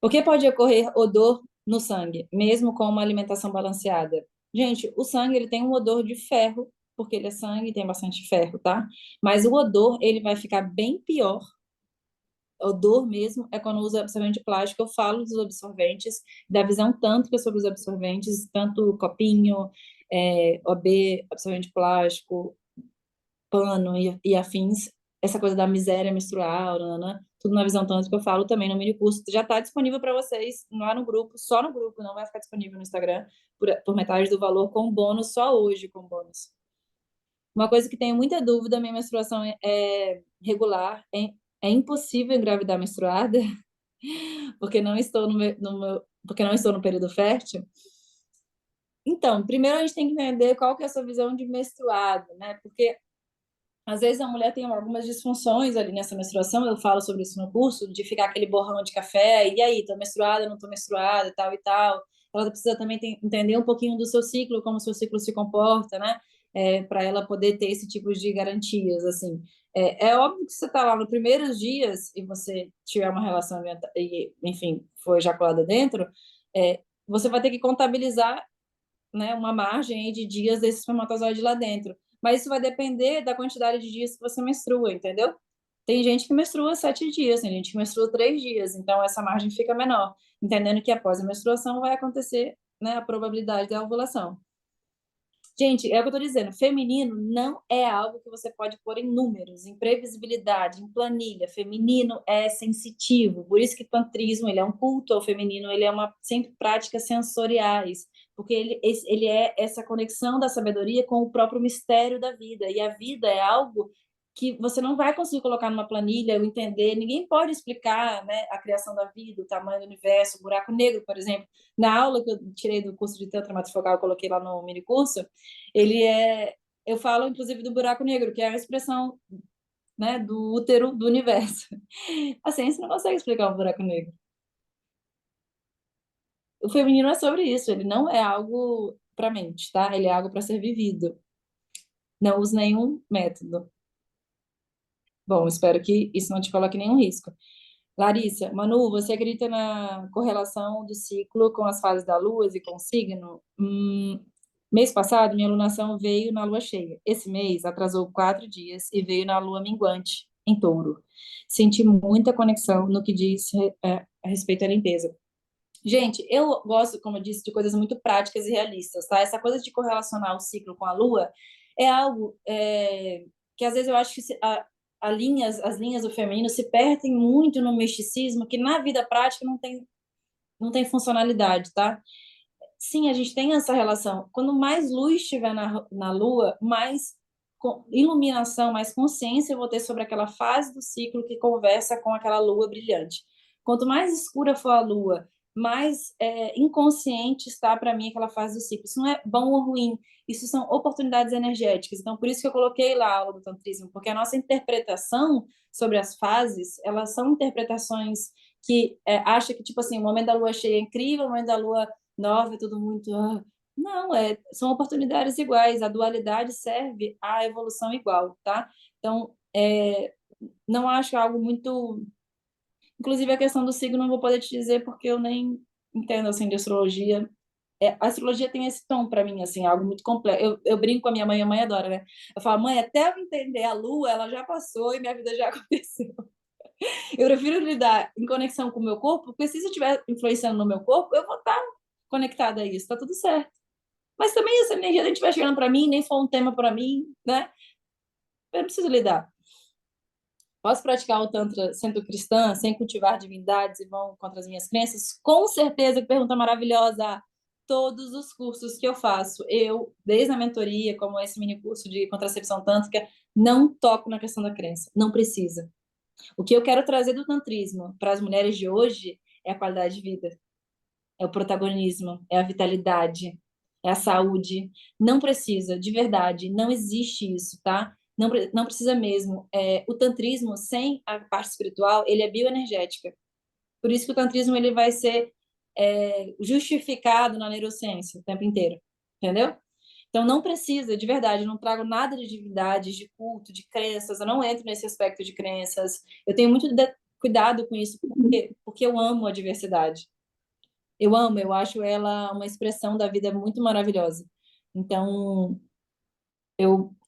Por que pode ocorrer odor no sangue, mesmo com uma alimentação balanceada? Gente, o sangue ele tem um odor de ferro, porque ele é sangue e tem bastante ferro, tá? Mas o odor ele vai ficar bem pior. O odor mesmo é quando usa absorvente plástico. Eu falo dos absorventes, da visão tântrica sobre os absorventes, tanto copinho, OB, absorvente plástico, pano e afins, essa coisa da miséria menstrual, nanana, tudo na visão tântrica eu falo também no mini curso. Já está disponível para vocês lá no grupo, só no grupo, não vai ficar disponível no Instagram por metade do valor com bônus, só hoje com bônus. Uma coisa que tenho muita dúvida, minha menstruação é regular, é impossível engravidar menstruada, porque não estou porque não estou no período fértil. Então, primeiro a gente tem que entender qual que é a sua visão de menstruada, né? Porque às vezes a mulher tem algumas disfunções ali nessa menstruação, eu falo sobre isso no curso, de ficar aquele borrão de café, e aí, tô menstruada, não tô menstruada, tal e tal. Ela precisa também entender um pouquinho do seu ciclo, como o seu ciclo se comporta, né? Para ela poder ter esse tipo de garantias, assim. É óbvio que você está lá nos primeiros dias e você tiver uma relação, e, enfim, foi ejaculada dentro, você vai ter que contabilizar, né, uma margem aí de dias desse espermatozoide lá dentro. Mas isso vai depender da quantidade de dias que você menstrua, entendeu? Tem gente que menstrua 7 dias, tem gente que menstrua 3 dias, então essa margem fica menor, entendendo que após a menstruação vai acontecer, né, a probabilidade da ovulação. Gente, é o que eu tô dizendo, feminino não é algo que você pode pôr em números, em previsibilidade, em planilha. Feminino é sensitivo, por isso que o tantrismo, ele é um culto ao feminino, ele é uma sempre práticas sensoriais, porque ele é essa conexão da sabedoria com o próprio mistério da vida, e a vida é algo que você não vai conseguir colocar numa planilha ou entender, ninguém pode explicar, né, a criação da vida, o tamanho do universo, o buraco negro, por exemplo. Na aula que eu tirei do curso de Tantra Matrifocal, eu coloquei lá no mini curso, eu falo inclusive do buraco negro, que é a expressão, né, do útero do universo. A ciência não consegue explicar o buraco negro. O feminino é sobre isso, ele não é algo para a mente, tá? Ele é algo para ser vivido. Não use nenhum método. Bom, espero que isso não te coloque em nenhum risco. Larissa, Manu, você acredita na correlação do ciclo com as fases da Lua e com o signo? Mês passado, minha lunação veio na Lua cheia. Esse mês atrasou 4 dias e veio na Lua minguante, em Touro. Senti muita conexão no que diz a respeito à limpeza. Gente, eu gosto, como eu disse, de coisas muito práticas e realistas, tá? Essa coisa de correlacionar o ciclo com a Lua é algo que às vezes eu acho que as linhas do feminino se perdem muito no misticismo, que na vida prática não tem funcionalidade, tá? Sim, a gente tem essa relação. Quando mais luz estiver na Lua, mais iluminação, mais consciência eu vou ter sobre aquela fase do ciclo que conversa com aquela Lua brilhante. Quanto mais escura for a Lua, mais inconsciente está para mim aquela fase do ciclo. Isso não é bom ou ruim, isso são oportunidades energéticas. Então, por isso que eu coloquei lá a aula do tantrismo, porque a nossa interpretação sobre as fases, elas são interpretações que acha que, tipo assim, o momento da Lua cheia é incrível, o momento da Lua nova é tudo muito... Não, são oportunidades iguais, a dualidade serve à evolução igual, tá? Então, não acho algo muito... Inclusive, a questão do signo não vou poder te dizer porque eu nem entendo, assim, de astrologia. A astrologia tem esse tom para mim, assim, algo muito complexo. Eu brinco com a minha mãe adora, né? Eu falo, mãe, até eu entender a lua, ela já passou e minha vida já aconteceu. Eu prefiro lidar em conexão com o meu corpo, porque se isso estiver influenciando no meu corpo, eu vou estar conectada a isso, tá tudo certo. Mas também essa energia não estiver chegando para mim, nem for um tema para mim, né? Eu não preciso lidar. Posso praticar o Tantra sendo cristã, sem cultivar divindades e vão contra as minhas crenças? Com certeza, que pergunta maravilhosa! Todos os cursos que eu faço, desde a mentoria, como esse mini curso de contracepção tântrica, não toco na questão da crença. Não precisa. O que eu quero trazer do tantrismo para as mulheres de hoje é a qualidade de vida, é o protagonismo, é a vitalidade, é a saúde. Não precisa, de verdade, não existe isso, tá? Não precisa mesmo. O tantrismo, sem a parte espiritual, ele é bioenergética. Por isso que o tantrismo ele vai ser justificado na neurociência o tempo inteiro, entendeu? Então, não precisa, de verdade, eu não trago nada de divindades, de culto, de crenças, eu não entro nesse aspecto de crenças. Eu tenho muito cuidado com isso, porque eu amo a diversidade. Eu amo, eu acho ela uma expressão da vida muito maravilhosa. Então,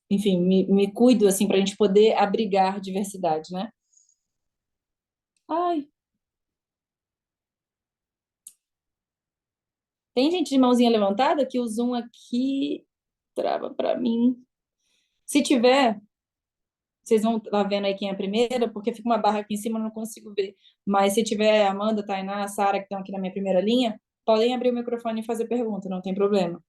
enfim, me cuido, assim, para a gente poder abrigar diversidade, né? Ai, tem gente de mãozinha levantada que o Zoom aqui trava para mim. Se tiver, vocês vão estar vendo aí quem é a primeira, porque fica uma barra aqui em cima, eu não consigo ver. Mas se tiver a Amanda, a Tainá, a Sara, que estão aqui na minha primeira linha, podem abrir o microfone e fazer pergunta, não tem problema.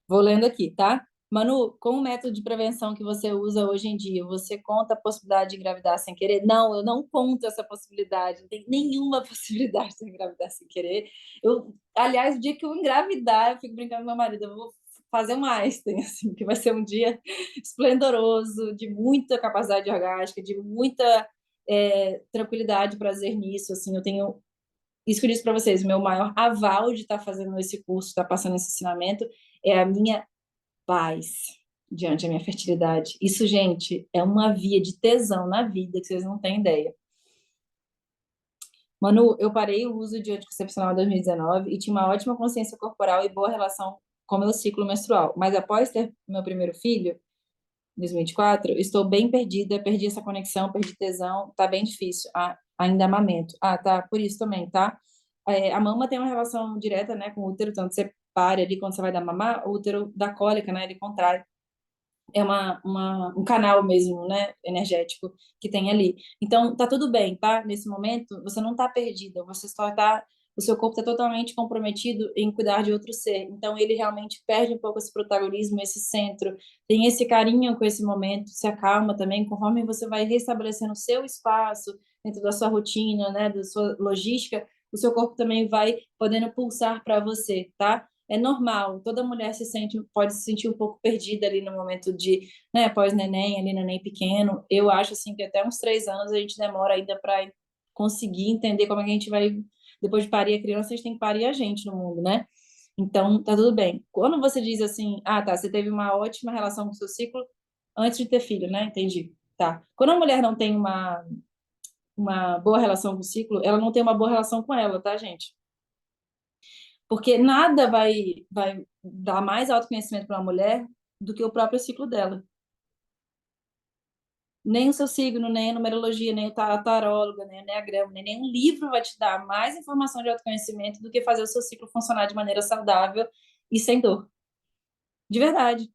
Vou lendo aqui, tá? Manu, qual o método de prevenção que você usa hoje em dia? Você conta a possibilidade de engravidar sem querer? Não, eu não conto essa possibilidade. Não tem nenhuma possibilidade de engravidar sem querer. Aliás, o dia que eu engravidar, eu fico brincando com meu marido, eu vou fazer um Einstein, assim, que vai ser um dia esplendoroso, de muita capacidade orgástica, de muita tranquilidade e prazer nisso, assim, eu tenho isso que eu disse para vocês, o meu maior aval de estar fazendo esse curso, estar passando esse ensinamento, é a minha paz diante da minha fertilidade. Isso, gente, é uma via de tesão na vida que vocês não têm ideia. Manu, eu parei o uso de anticoncepcional em 2019 e tinha uma ótima consciência corporal e boa relação com meu ciclo menstrual. Mas após ter meu primeiro filho, em 2024, estou bem perdida, perdi essa conexão, perdi tesão, tá bem difícil. Ainda amamento. Tá, por isso também, tá? A mama tem uma relação direta, né, com o útero, tanto você para ali quando você vai dar mamar, o útero dá cólica, né, ele contrai. É um canal mesmo, né, energético que tem ali. Então, tá tudo bem, tá? Nesse momento, você não tá perdida, você só tá, o seu corpo está totalmente comprometido em cuidar de outro ser. Então, ele realmente perde um pouco esse protagonismo, esse centro, tem esse carinho com esse momento, se acalma também, conforme você vai restabelecendo o seu espaço dentro da sua rotina, né, da sua logística, o seu corpo também vai podendo pulsar para você, tá? É normal, toda mulher pode se sentir um pouco perdida ali no momento de, né, pós-neném, ali neném pequeno. Eu acho assim que até uns 3 anos a gente demora ainda para conseguir entender como é que a gente vai Depois de parir a criança, a gente tem que parir a gente no mundo, né? Então, tá tudo bem. Quando você diz assim, ah, tá, você teve uma ótima relação com o seu ciclo antes de ter filho, né? Entendi. Tá. Quando a mulher não tem uma boa relação com o ciclo, ela não tem uma boa relação com ela, tá, gente? Porque nada vai dar mais autoconhecimento para uma mulher do que o próprio ciclo dela. Nem o seu signo, nem a numerologia, nem a taróloga, nem o enneagrama, nem nenhum livro vai te dar mais informação de autoconhecimento do que fazer o seu ciclo funcionar de maneira saudável e sem dor. De verdade.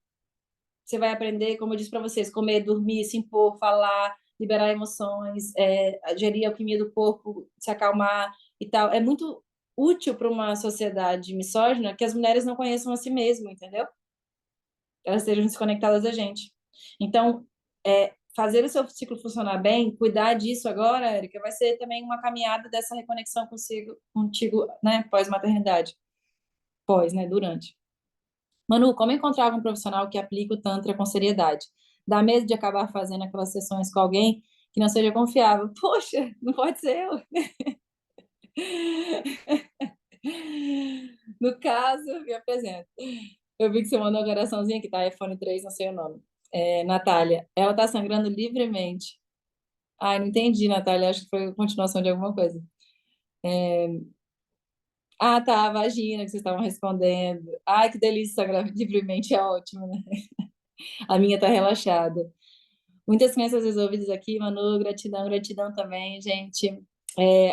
Você vai aprender, como eu disse para vocês, comer, dormir, se impor, falar, liberar emoções, gerir a alquimia do corpo, se acalmar e tal. É muito útil para uma sociedade misógina que as mulheres não conheçam a si mesmas, entendeu? Elas estejam desconectadas da gente. Então, fazer o seu ciclo funcionar bem, cuidar disso agora, Érica, vai ser também uma caminhada dessa reconexão contigo, né, pós-maternidade. Pós, né, durante. Manu, como encontrar algum profissional que aplique o Tantra com seriedade? Dá medo de acabar fazendo aquelas sessões com alguém que não seja confiável. Poxa, não pode ser eu. No caso, me apresento. Eu vi que você mandou um coraçãozinho aqui, tá? iPhone 3, não sei o nome. Natália, ela tá sangrando livremente. Ai, não entendi, Natália. Acho que foi a continuação de alguma coisa. Ah, tá, a vagina que vocês estavam respondendo. Ai, que delícia, sangrar livremente é ótimo, né? A minha tá relaxada. Muitas crenças resolvidas aqui, Manu, gratidão, gratidão também, gente.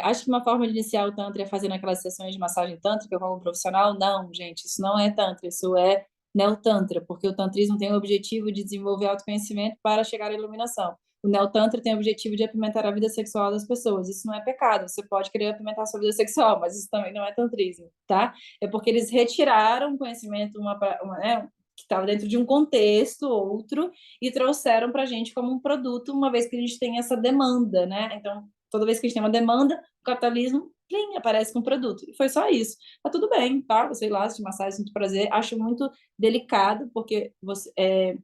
Acho que uma forma de iniciar o Tantra é fazendo aquelas sessões de massagem tântrica como profissional. Não, gente, isso não é Tantra, isso é Neo-Tantra, porque o Tantrismo tem o objetivo de desenvolver autoconhecimento para chegar à iluminação. O Neo-Tantra tem o objetivo de apimentar a vida sexual das pessoas. Isso não é pecado, você pode querer apimentar a sua vida sexual, mas isso também não é Tantrismo, tá? É porque eles retiraram o conhecimento, né, que estava dentro de um contexto, outro, e trouxeram para a gente como um produto, uma vez que a gente tem essa demanda, né? Então, toda vez que a gente tem uma demanda, o capitalismo plim, aparece com um produto. E foi só isso. Tá tudo bem, tá? Você ir lá, assistir massagem, muito prazer. Acho muito delicado, porque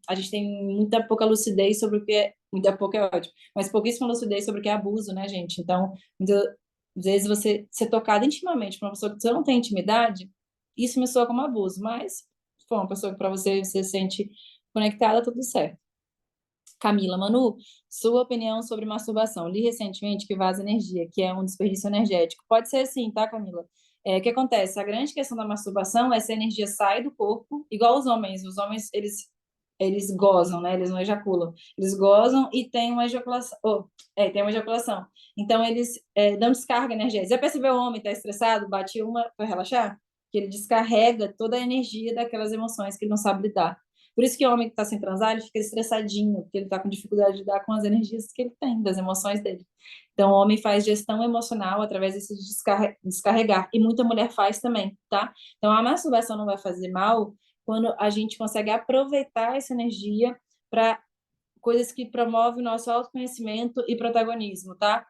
a gente tem muita pouca lucidez sobre o que é. Muita pouca é ótimo, mas pouquíssima lucidez sobre o que é abuso, né, gente? Então, às vezes você ser tocado intimamente por uma pessoa que você não tem intimidade, isso me soa como abuso, mas se for uma pessoa que para você se sente conectada, tudo certo. Camila, Manu, sua opinião sobre masturbação. Li recentemente que vaza energia, que é um desperdício energético. Pode ser assim, tá, Camila? O que acontece? A grande questão da masturbação é se a energia sai do corpo, igual os homens. Os homens, eles gozam, né? Eles não ejaculam. Eles gozam e tem uma ejaculação. Tem uma ejaculação. Então, eles dão descarga energética. Já percebeu o homem tá estressado? Bate uma para relaxar? Que ele descarrega toda a energia daquelas emoções que ele não sabe lidar. Por isso que o homem que está sem transar, ele fica estressadinho, porque ele está com dificuldade de lidar com as energias que ele tem, das emoções dele. Então, o homem faz gestão emocional através desse descarregar. E muita mulher faz também, tá? Então, a masturbação não vai fazer mal quando a gente consegue aproveitar essa energia para coisas que promovem o nosso autoconhecimento e protagonismo, tá?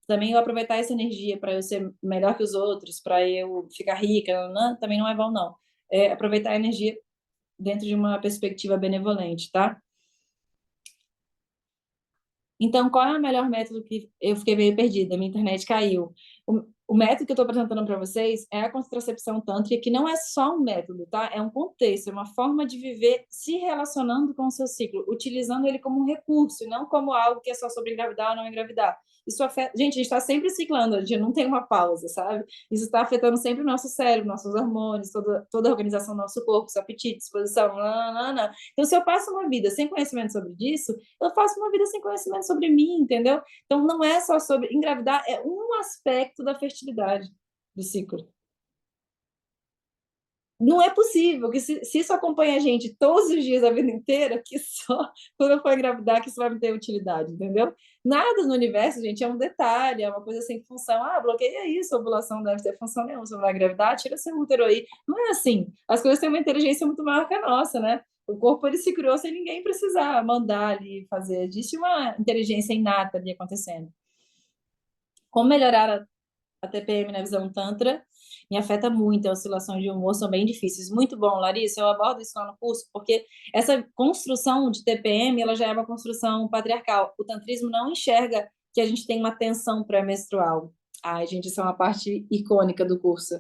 Também eu aproveitar essa energia para eu ser melhor que os outros, para eu ficar rica, não, também não é bom, não. Aproveitar a energia dentro de uma perspectiva benevolente, tá? Então, qual é o melhor método que eu fiquei meio perdida? Minha internet caiu. O método que eu estou apresentando para vocês é a contracepção tântrica, que não é só um método, tá? É um contexto, é uma forma de viver se relacionando com o seu ciclo, utilizando ele como um recurso, e não como algo que é só sobre engravidar ou não engravidar. Isso afeta... Gente, a gente está sempre ciclando, a gente não tem uma pausa, sabe? Isso está afetando sempre o nosso cérebro, nossos hormônios, toda a organização do nosso corpo, seu apetite, disposição, não. Então, se eu passo uma vida sem conhecimento sobre isso, eu faço uma vida sem conhecimento sobre mim, entendeu? Então, não é só sobre engravidar, é um aspecto da fertilidade do ciclo. Não é possível que se isso acompanha a gente todos os dias, a vida inteira, que só quando eu for engravidar que isso vai me ter utilidade, entendeu? Nada no universo, gente, é um detalhe, é uma coisa sem função. Ah, bloqueia isso, a ovulação deve ter função nenhuma, você vai engravidar, tira seu útero aí. Não é assim. As coisas têm uma inteligência muito maior que a nossa, né? O corpo ele se criou sem ninguém precisar mandar ali fazer. Existe uma inteligência inata ali acontecendo. Como melhorar a TPM na visão Tantra me afeta muito, as oscilações de humor são bem difíceis. Muito bom, Larissa, eu abordo isso lá no curso, porque essa construção de TPM, ela já é uma construção patriarcal. O tantrismo não enxerga que a gente tem uma tensão pré-menstrual. Ai, gente, isso é uma parte icônica do curso.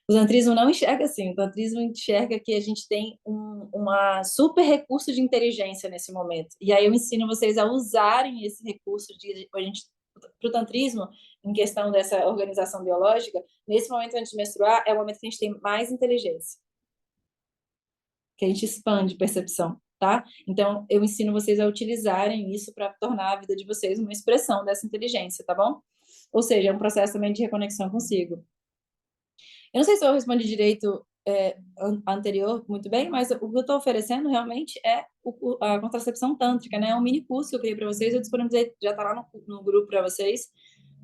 O tantrismo não enxerga assim, o tantrismo enxerga que a gente tem uma super recurso de inteligência nesse momento. E aí eu ensino vocês a usarem esse recurso de a gente para o tantrismo, em questão dessa organização biológica, nesse momento antes de menstruar, é o momento que a gente tem mais inteligência, que a gente expande percepção, tá? Então, eu ensino vocês a utilizarem isso para tornar a vida de vocês uma expressão dessa inteligência, tá bom? Ou seja, é um processo também de reconexão consigo. Eu não sei se eu respondi direito anterior muito bem, mas o que eu estou oferecendo realmente é a contracepção tântrica, né? É um mini curso que eu criei para vocês, eu disponibilizei, já está lá no grupo para vocês,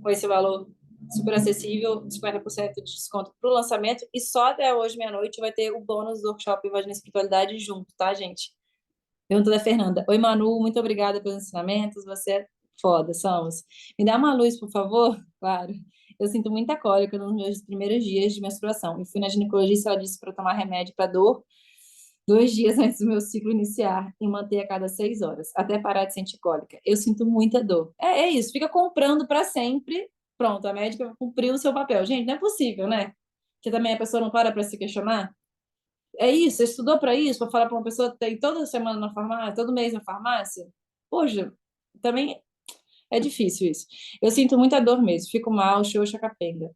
com esse valor super acessível, 50% de desconto para o lançamento, e só até hoje, meia-noite, vai ter o bônus do workshop Vagina e Espiritualidade junto, tá, gente? Pergunta da Fernanda. Oi, Manu, muito obrigada pelos ensinamentos, você é foda, somos. Me dá uma luz, por favor? Claro. Eu sinto muita cólica nos meus primeiros dias de menstruação. E fui na ginecologista, ela disse para tomar remédio para dor 2 dias antes do meu ciclo iniciar e manter a cada 6 horas, até parar de sentir cólica. Eu sinto muita dor. É isso, fica comprando para sempre. Pronto, a médica cumpriu o seu papel. Gente, não é possível, né? Que também a pessoa não para se questionar. É isso, você estudou para isso, para falar para uma pessoa que tem toda semana na farmácia, todo mês na farmácia? Poxa, também é difícil isso. Eu sinto muita dor mesmo, fico mal, xoxa, capenga.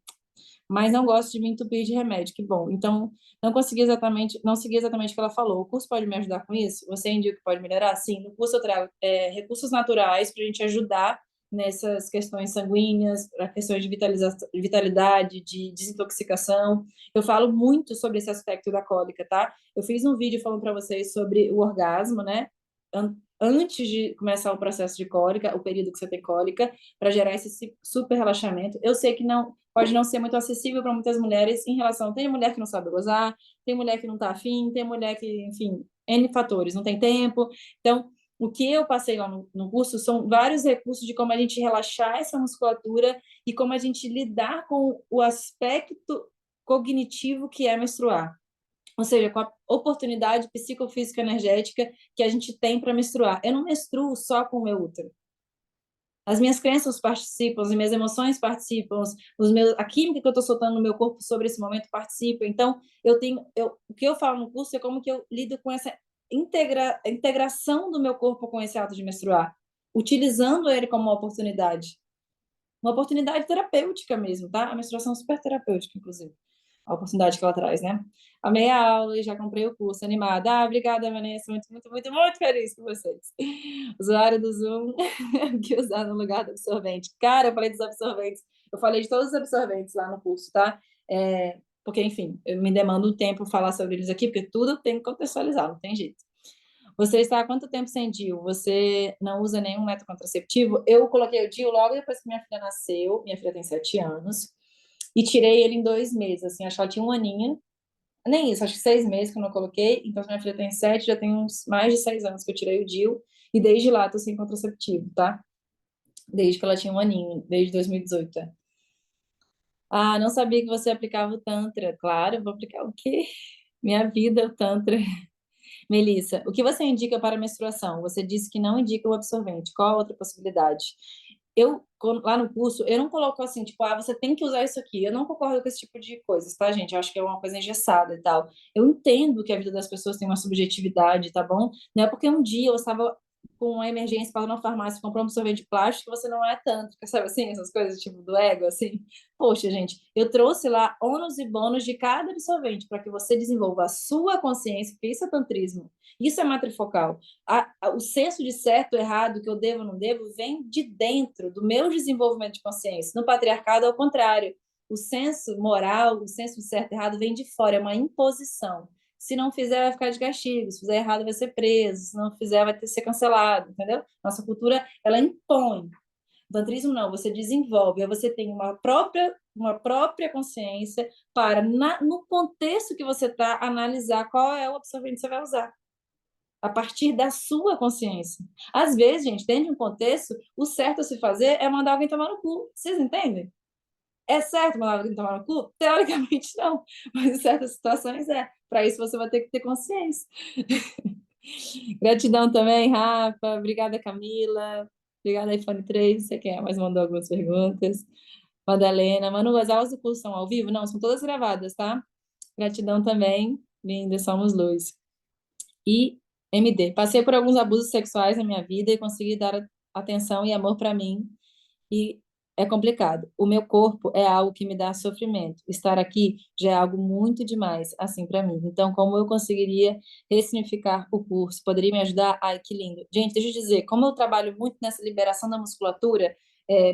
Mas não gosto de me entupir de remédio, que bom. Então, não segui exatamente o que ela falou. O curso pode me ajudar com isso? Você indica que pode melhorar? Sim, no curso eu trago recursos naturais para a gente ajudar nessas questões sanguíneas, para questões de vitalidade, de desintoxicação. Eu falo muito sobre esse aspecto da cólica, tá? Eu fiz um vídeo falando para vocês sobre o orgasmo, né? Antes de começar o processo de cólica, o período que você tem cólica, para gerar esse super relaxamento. Eu sei que não pode não ser muito acessível para muitas mulheres em relação. Tem mulher que não sabe gozar, tem mulher que não está afim, tem mulher que, enfim, N fatores, não tem tempo. Então, o que eu passei lá no curso são vários recursos de como a gente relaxar essa musculatura e como a gente lidar com o aspecto cognitivo que é menstruar. Ou seja, com a oportunidade psicofísica energética que a gente tem para menstruar. Eu não menstruo só com o meu útero. As minhas crenças participam, as minhas emoções participam, a química que eu estou soltando no meu corpo sobre esse momento participa. Então, o que eu falo no curso é como que eu lido com essa integração do meu corpo com esse ato de menstruar, utilizando ele como uma oportunidade terapêutica mesmo, tá? A menstruação é super terapêutica, inclusive, a oportunidade que ela traz, né? Amei a aula e já comprei o curso, animada. Ah, obrigada, Vanessa, muito, muito, muito, muito feliz com vocês. Usuário do Zoom, que usar no lugar do absorvente. Cara, eu falei dos absorventes, eu falei de todos os absorventes lá no curso, tá? Porque, enfim, eu me demando um tempo falar sobre eles aqui, porque tudo tem que contextualizar, não tem jeito. Você está há quanto tempo sem DIU? Você não usa nenhum método contraceptivo? Eu coloquei o DIU logo depois que minha filha nasceu, minha filha tem 7 anos, e tirei ele em 2 meses, assim, acho que ela tinha um aninho, nem isso, acho que 6 meses que eu não coloquei, então minha filha tem 7, já tem uns mais de 6 anos que eu tirei o DIU, e desde lá tô sem contraceptivo, tá? Desde que ela tinha um aninho, desde 2018. Ah, não sabia que você aplicava o Tantra. Claro, vou aplicar o quê? Minha vida, o Tantra. Melissa, o que você indica para a menstruação? Você disse que não indica o absorvente. Qual a outra possibilidade? Lá no curso, eu não coloco assim, tipo, você tem que usar isso aqui. Eu não concordo com esse tipo de coisas, tá, gente? Eu acho que é uma coisa engessada e tal. Eu entendo que a vida das pessoas tem uma subjetividade, tá bom? Não é porque um dia eu estava com uma emergência, para na farmácia, comprar um absorvente de plástico, você não é tântrica, sabe assim? Essas coisas, tipo, do ego, assim. Poxa, gente, eu trouxe lá ônus e bônus de cada absorvente para que você desenvolva a sua consciência, que isso é tantrismo. Isso é matrifocal. O senso de certo, errado, que eu devo ou não devo, vem de dentro do meu desenvolvimento de consciência. No patriarcado, ao contrário. O senso moral, o senso de certo e errado vem de fora, é uma imposição. Se não fizer, vai ficar de castigo. Se fizer errado, vai ser preso. Se não fizer, vai ter que ser cancelado, entendeu? Nossa cultura, ela impõe. O tantrismo não, você desenvolve, aí você tem uma própria consciência para, no contexto que você está, analisar qual é o absorvente que você vai usar a partir da sua consciência. Às vezes, gente, dentro de um contexto, o certo a se fazer é mandar alguém tomar no cu. Vocês entendem? É certo mandar alguém tomar no cu? Teoricamente, não. Mas em certas situações é. Para isso, você vai ter que ter consciência. Gratidão também, Rafa. Obrigada, Camila. Obrigada, iPhone 3. Você quer mais mandou algumas perguntas. Madalena. Manu, as aulas do curso são ao vivo? Não, são todas gravadas, tá? Gratidão também. Linda, somos luz. E MD. Passei por alguns abusos sexuais na minha vida e consegui dar atenção e amor para mim. E é complicado. O meu corpo é algo que me dá sofrimento. Estar aqui já é algo muito demais, assim, para mim. Então, como eu conseguiria ressignificar o curso? Poderia me ajudar? Ai, que lindo. Gente, deixa eu dizer, como eu trabalho muito nessa liberação da musculatura,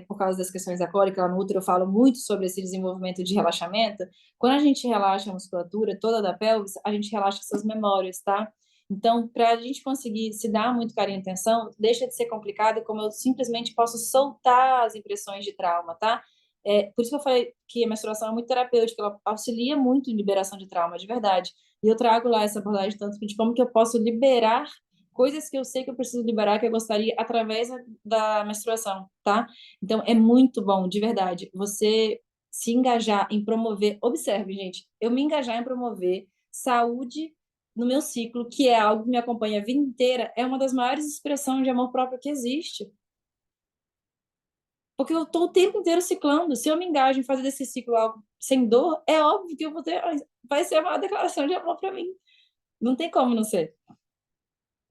por causa das questões da cólica, lá no útero eu falo muito sobre esse desenvolvimento de relaxamento. Quando a gente relaxa a musculatura toda da pelvis, a gente relaxa essas memórias, tá? Então, para a gente conseguir se dar muito carinho e atenção, deixa de ser complicado, como eu simplesmente posso soltar as impressões de trauma, tá? Por isso que eu falei que a menstruação é muito terapêutica, ela auxilia muito em liberação de trauma, de verdade. E eu trago lá essa abordagem tanto de como que eu posso liberar coisas que eu sei que eu preciso liberar, que eu gostaria, através da menstruação, tá? Então, é muito bom, de verdade, você se engajar em promover. Observe, gente, eu me engajar em promover saúde no meu ciclo, que é algo que me acompanha a vida inteira, é uma das maiores expressões de amor próprio que existe. Porque eu estou o tempo inteiro ciclando. Se eu me engajo em fazer desse ciclo algo sem dor, é óbvio que eu vou ter, vai ser uma declaração de amor para mim. Não tem como não ser.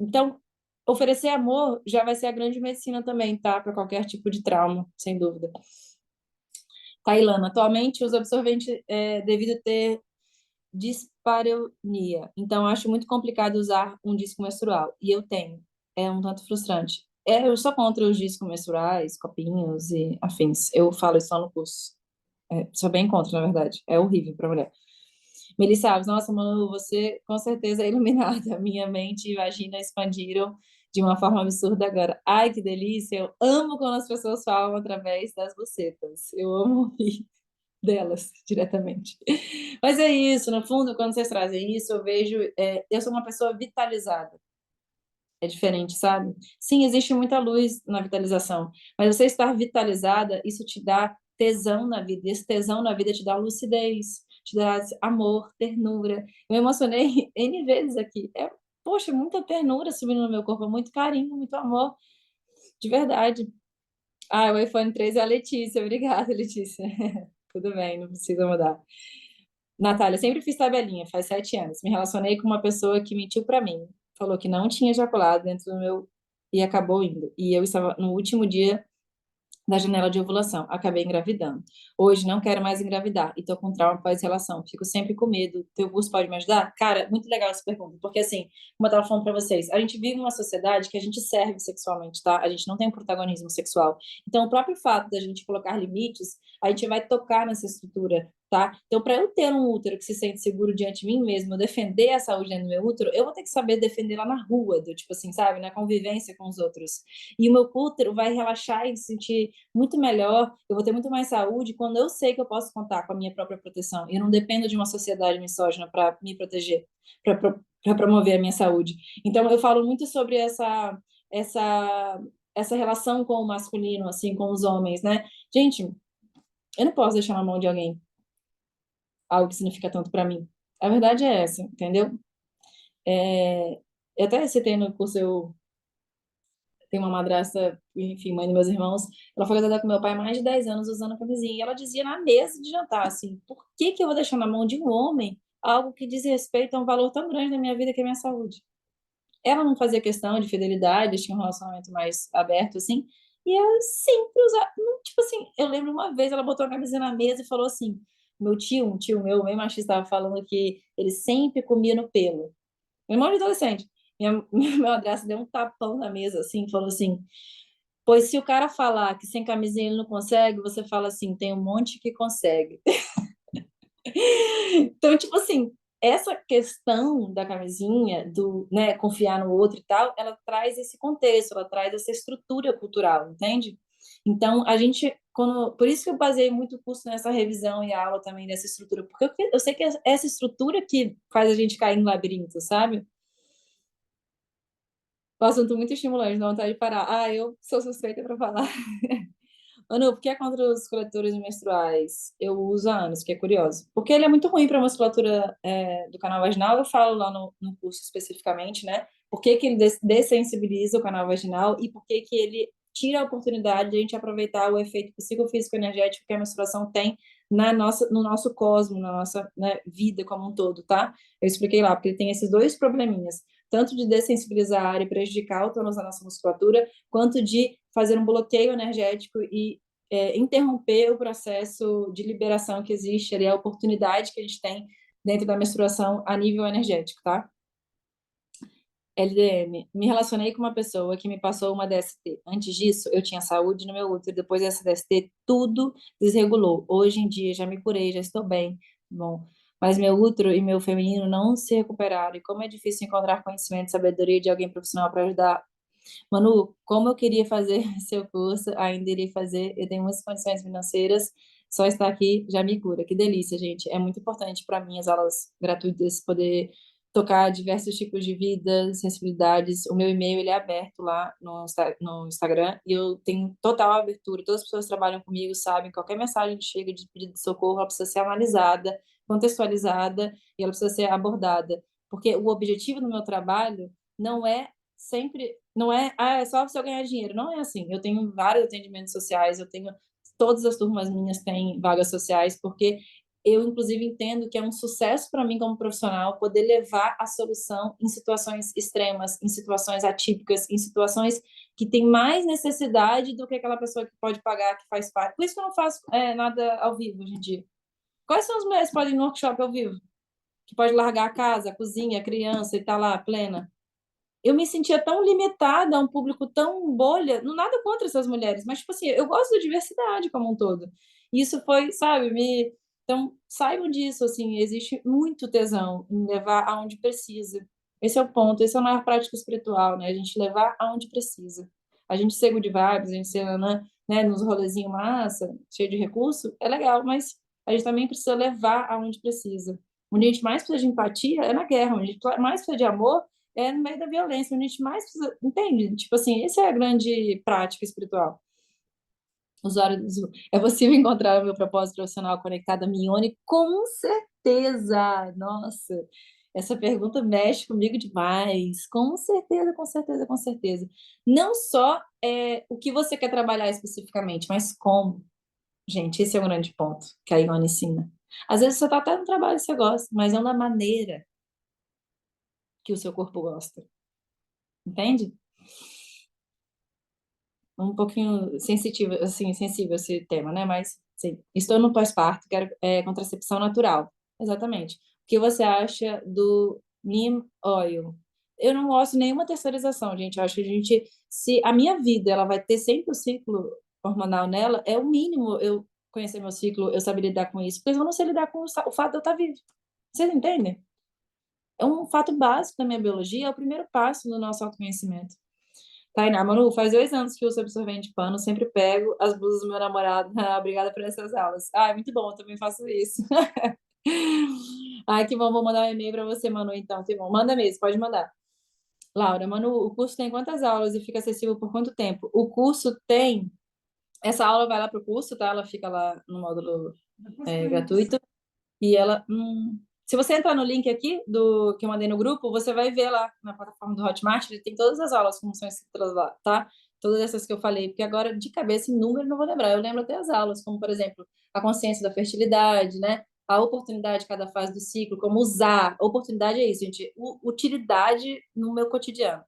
Então, oferecer amor já vai ser a grande medicina também, tá? Para qualquer tipo de trauma, sem dúvida. Tailana, atualmente os absorventes devido ter dispareunia. Então, acho muito complicado usar um disco menstrual. E eu tenho. É um tanto frustrante. Eu sou contra os discos menstruais, copinhos e afins. Eu falo isso lá no curso. Sou bem contra, na verdade. É horrível para mulher. Melissa Alves, nossa, Manu, você com certeza é iluminada. Minha mente e vagina expandiram de uma forma absurda agora. Ai, que delícia! Eu amo quando as pessoas falam através das bucetas. Eu amo ouvir delas diretamente. Mas é isso, no fundo, quando vocês trazem isso, eu vejo, eu sou uma pessoa vitalizada. É diferente, sabe? Sim, existe muita luz na vitalização, mas você estar vitalizada, isso te dá tesão na vida, e esse tesão na vida te dá lucidez, te dá amor, ternura. Eu me emocionei N vezes aqui. Poxa, muita ternura subindo no meu corpo, muito carinho, muito amor, de verdade. Ah, o iPhone 13 é a Letícia. Obrigada, Letícia. Tudo bem, não precisa mudar. Natália, sempre fiz tabelinha, faz 7 anos. Me relacionei com uma pessoa que mentiu pra mim. Falou que não tinha ejaculado dentro do meu e acabou indo. E eu estava no último dia da janela de ovulação. Acabei engravidando. Hoje não quero mais engravidar e tô com trauma pós-relação. Fico sempre com medo. Teu curso pode me ajudar? Cara, muito legal essa pergunta, porque assim, como eu tava falando pra vocês, a gente vive numa sociedade que a gente serve sexualmente, tá? A gente não tem protagonismo sexual. Então, o próprio fato da gente colocar limites, a gente vai tocar nessa estrutura, tá? Então, para eu ter um útero que se sente seguro diante de mim mesmo, eu defender a saúde dentro do meu útero, eu vou ter que saber defender lá na rua, do tipo assim, sabe? Na convivência com os outros. E o meu útero vai relaxar e se sentir muito melhor, eu vou ter muito mais saúde quando eu sei que eu posso contar com a minha própria proteção. Eu não dependo de uma sociedade misógina para me proteger, para promover a minha saúde. Então, eu falo muito sobre essa, essa relação com o masculino, assim, com os homens, né? Gente, eu não posso deixar na mão de alguém algo que significa tanto para mim. A verdade é essa, entendeu? Eu até citei no curso, eu tenho uma madrasta, enfim, mãe dos meus irmãos, ela foi casada com meu pai há mais de 10 anos usando camisinha, e ela dizia na mesa de jantar, assim, por que que eu vou deixar na mão de um homem algo que diz respeito a um valor tão grande na minha vida que é a minha saúde? Ela não fazia questão de fidelidade, tinha um relacionamento mais aberto, assim, e ela sempre usava, tipo assim, eu lembro uma vez, ela botou a camisinha na mesa e falou assim, meu tio, um tio meu, bem machista, estava falando que ele sempre comia no pelo. Meu irmão de adolescente. Minha madrasta deu um tapão na mesa, assim, falou assim, pois se o cara falar que sem camisinha ele não consegue, você fala assim, tem um monte que consegue. Então, tipo assim, essa questão da camisinha, do, né, confiar no outro e tal, ela traz esse contexto, ela traz essa estrutura cultural, entende? Então, a gente, por isso que eu baseei muito o curso nessa revisão e a aula também dessa estrutura, porque eu sei que é essa estrutura que faz a gente cair no labirinto, sabe? Um assunto muito estimulante, dá vontade de parar. Ah, eu sou suspeita para falar. Manu, por que é contra os coletores menstruais? Eu uso há anos, que é curioso. Porque ele é muito ruim para a musculatura do canal vaginal. Eu falo lá no curso especificamente, né? Por que que ele dessensibiliza o canal vaginal e por que que ele tira a oportunidade de a gente aproveitar o efeito psicofísico energético que a menstruação tem no nosso cosmo, na nossa, né, vida como um todo, tá? Eu expliquei lá, porque tem esses dois probleminhas, tanto de dessensibilizar e prejudicar o tônus da nossa musculatura, quanto de fazer um bloqueio energético e interromper o processo de liberação que existe ali, a oportunidade que a gente tem dentro da menstruação a nível energético, tá? LDM, me relacionei com uma pessoa que me passou uma DST. Antes disso, eu tinha saúde no meu útero. Depois dessa DST, tudo desregulou. Hoje em dia, já me curei, já estou bem. Bom, mas meu útero e meu feminino não se recuperaram. E como é difícil encontrar conhecimento e sabedoria de alguém profissional para ajudar. Manu, como eu queria fazer seu curso, ainda irei fazer. Eu tenho muitas condições financeiras. Só estar aqui já me cura. Que delícia, gente. É muito importante para mim as aulas gratuitas, poder tocar diversos tipos de vidas, sensibilidades. O meu e-mail ele é aberto lá no Instagram e eu tenho total abertura. Todas as pessoas que trabalham comigo sabem, qualquer mensagem que chega de pedido de socorro, ela precisa ser analisada, contextualizada e ela precisa ser abordada. Porque o objetivo do meu trabalho não é sempre, não é, é só você ganhar dinheiro. Não é assim. Eu tenho vários atendimentos sociais, eu tenho, todas as turmas minhas têm vagas sociais, porque eu, inclusive, entendo que é um sucesso para mim como profissional poder levar a solução em situações extremas, em situações atípicas, em situações que tem mais necessidade do que aquela pessoa que pode pagar, que faz parte. Por isso que eu não faço nada ao vivo hoje em dia. Quais são as mulheres que podem ir no workshop ao vivo? Que pode largar a casa, a cozinha, a criança e estar lá plena? Eu me sentia tão limitada a um público tão bolha, não nada contra essas mulheres, mas, tipo assim, eu gosto da diversidade como um todo. E isso foi, sabe, me... Então, saibam disso, assim, existe muito tesão em levar aonde precisa. Esse é o ponto, esse é a maior prática espiritual, né? A gente levar aonde precisa. A gente ser good vibes, a gente ser, né, nos rolezinhos massa, cheio de recurso, é legal, mas a gente também precisa levar aonde precisa. Onde a gente mais precisa de empatia é na guerra, onde a gente mais precisa de amor no meio da violência, onde a gente mais precisa, entende? Tipo assim, essa é a grande prática espiritual. É possível encontrar o meu propósito profissional conectado a Mione? Com certeza! Nossa, essa pergunta mexe comigo demais. Com certeza, com certeza, com certeza. Não só o que você quer trabalhar especificamente, mas como. Gente, esse é o grande ponto que a Ione ensina. Às vezes você está até no trabalho que você gosta, mas não da maneira que o seu corpo gosta. Entende? Um pouquinho sensitivo, assim, sensível esse tema, né? Mas, sim, estou no pós-parto, quero contracepção natural. Exatamente. O que você acha do Neem Oil? Eu não gosto de nenhuma terceirização, gente. Eu acho que a gente, se a minha vida ela vai ter sempre o ciclo hormonal nela, é o mínimo eu conhecer meu ciclo, eu saber lidar com isso, porque eu não sei lidar com o fato de eu estar vivo. Vocês entendem? É um fato básico da minha biologia, é o primeiro passo do nosso autoconhecimento. Tainá, Manu, faz 2 anos que uso absorvente de pano, sempre pego as blusas do meu namorado. Ah, obrigada por essas aulas. Ah, é muito bom, eu também faço isso. Ai, que bom, vou mandar um e-mail para você, Manu, então, que bom. Manda mesmo, pode mandar. Laura, Manu, o curso tem quantas aulas e fica acessível por quanto tempo? O curso tem... Essa aula vai lá para o curso, tá? Ela fica lá no módulo gratuito. E ela... se você entrar no link aqui do que eu mandei no grupo, você vai ver lá na plataforma do Hotmart, ele tem todas as aulas como são escritas lá, tá? Todas essas que eu falei, porque agora de cabeça em número eu não vou lembrar. Eu lembro até as aulas, como por exemplo, a consciência da fertilidade, né? A oportunidade de cada fase do ciclo, como usar. Oportunidade é isso, gente. Utilidade no meu cotidiano.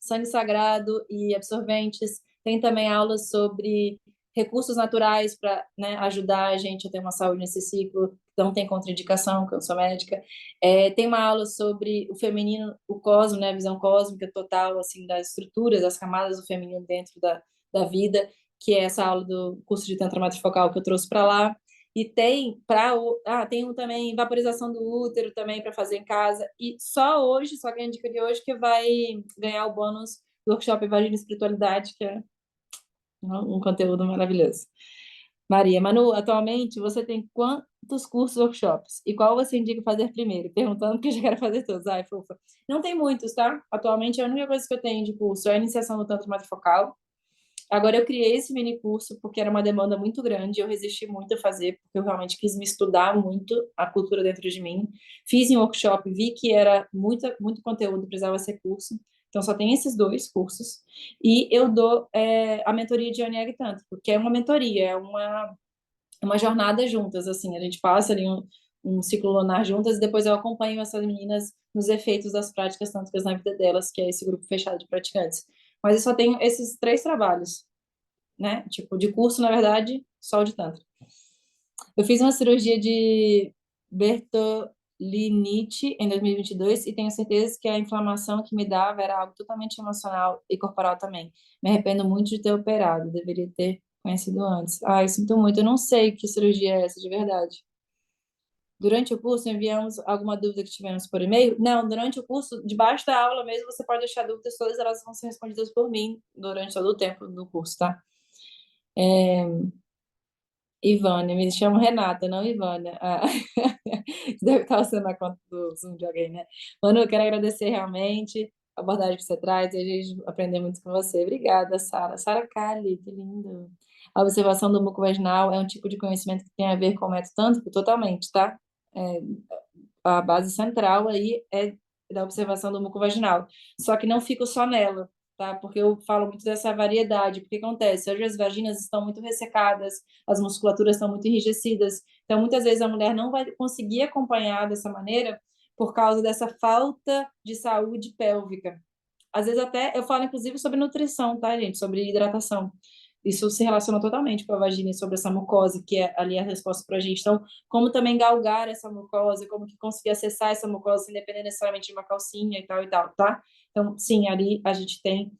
Sangue sagrado e absorventes. Tem também aulas sobre recursos naturais para, né, ajudar a gente a ter uma saúde nesse ciclo, não tem contraindicação, que eu sou médica. Tem uma aula sobre o feminino, o cosmo, né, a visão cósmica total, assim, das estruturas, das camadas do feminino dentro da vida, que é essa aula do curso de Tantra Matrifocal que eu trouxe para lá. E tem também vaporização do útero também para fazer em casa. E só hoje, só ganha dica de hoje, que vai ganhar o bônus do workshop Vagina e Espiritualidade, que é um conteúdo maravilhoso. Maria, Manu, atualmente você tem quantos cursos, workshops? E qual você indica fazer primeiro? Perguntando porque eu já quero fazer todos. Ai, fofa. Não tem muitos, tá? Atualmente a única coisa que eu tenho de curso é a iniciação do Tantra Matrifocal. Agora eu criei esse mini curso porque era uma demanda muito grande, eu resisti muito a fazer, porque eu realmente quis me estudar muito a cultura dentro de mim. Fiz em workshop, vi que era muito conteúdo, precisava ser curso. Então, só tem esses dois cursos. E eu dou a mentoria de Onieg Tântrico, que é uma mentoria, é uma jornada juntas, assim. A gente passa ali um ciclo lunar juntas e depois eu acompanho essas meninas nos efeitos das práticas tântricas na vida delas, que é esse grupo fechado de praticantes. Mas eu só tenho esses 3 trabalhos, né? Tipo, de curso, na verdade, só o de Tantra. Eu fiz uma cirurgia de Bertolinite em 2022 e tenho certeza que a inflamação que me dava era algo totalmente emocional e corporal também. Me arrependo muito de ter operado, deveria ter conhecido antes. Ai, sinto muito, eu não sei que cirurgia é essa de verdade. Durante o curso, enviamos alguma dúvida que tivemos por e-mail? Não, durante o curso, debaixo da aula mesmo, você pode deixar dúvidas, todas elas vão ser respondidas por mim durante todo o tempo do curso, tá? Ivânia, me chamo Renata, não Ivânia. Ah, deve estar sendo a conta do Zoom de alguém, né? Manu, eu quero agradecer realmente a abordagem que você traz e a gente aprender muito com você. Obrigada, Sara. Sara Kali, que lindo. A observação do muco vaginal é um tipo de conhecimento que tem a ver com o método tântrico? Totalmente, tá? É, a base central aí é da observação do muco vaginal. Só que não fico só nela, tá? Porque eu falo muito dessa variedade. Porque acontece? Hoje as vaginas estão muito ressecadas, as musculaturas estão muito enrijecidas. Então, muitas vezes a mulher não vai conseguir acompanhar dessa maneira por causa dessa falta de saúde pélvica. Às vezes até eu falo, inclusive, sobre nutrição, tá, gente? Sobre hidratação. Isso se relaciona totalmente com a vagina e sobre essa mucosa, que é ali a resposta para a gente. Então, como também galgar essa mucosa, como que conseguir acessar essa mucosa sem depender necessariamente de uma calcinha e tal, tá? Então, sim, ali a gente tem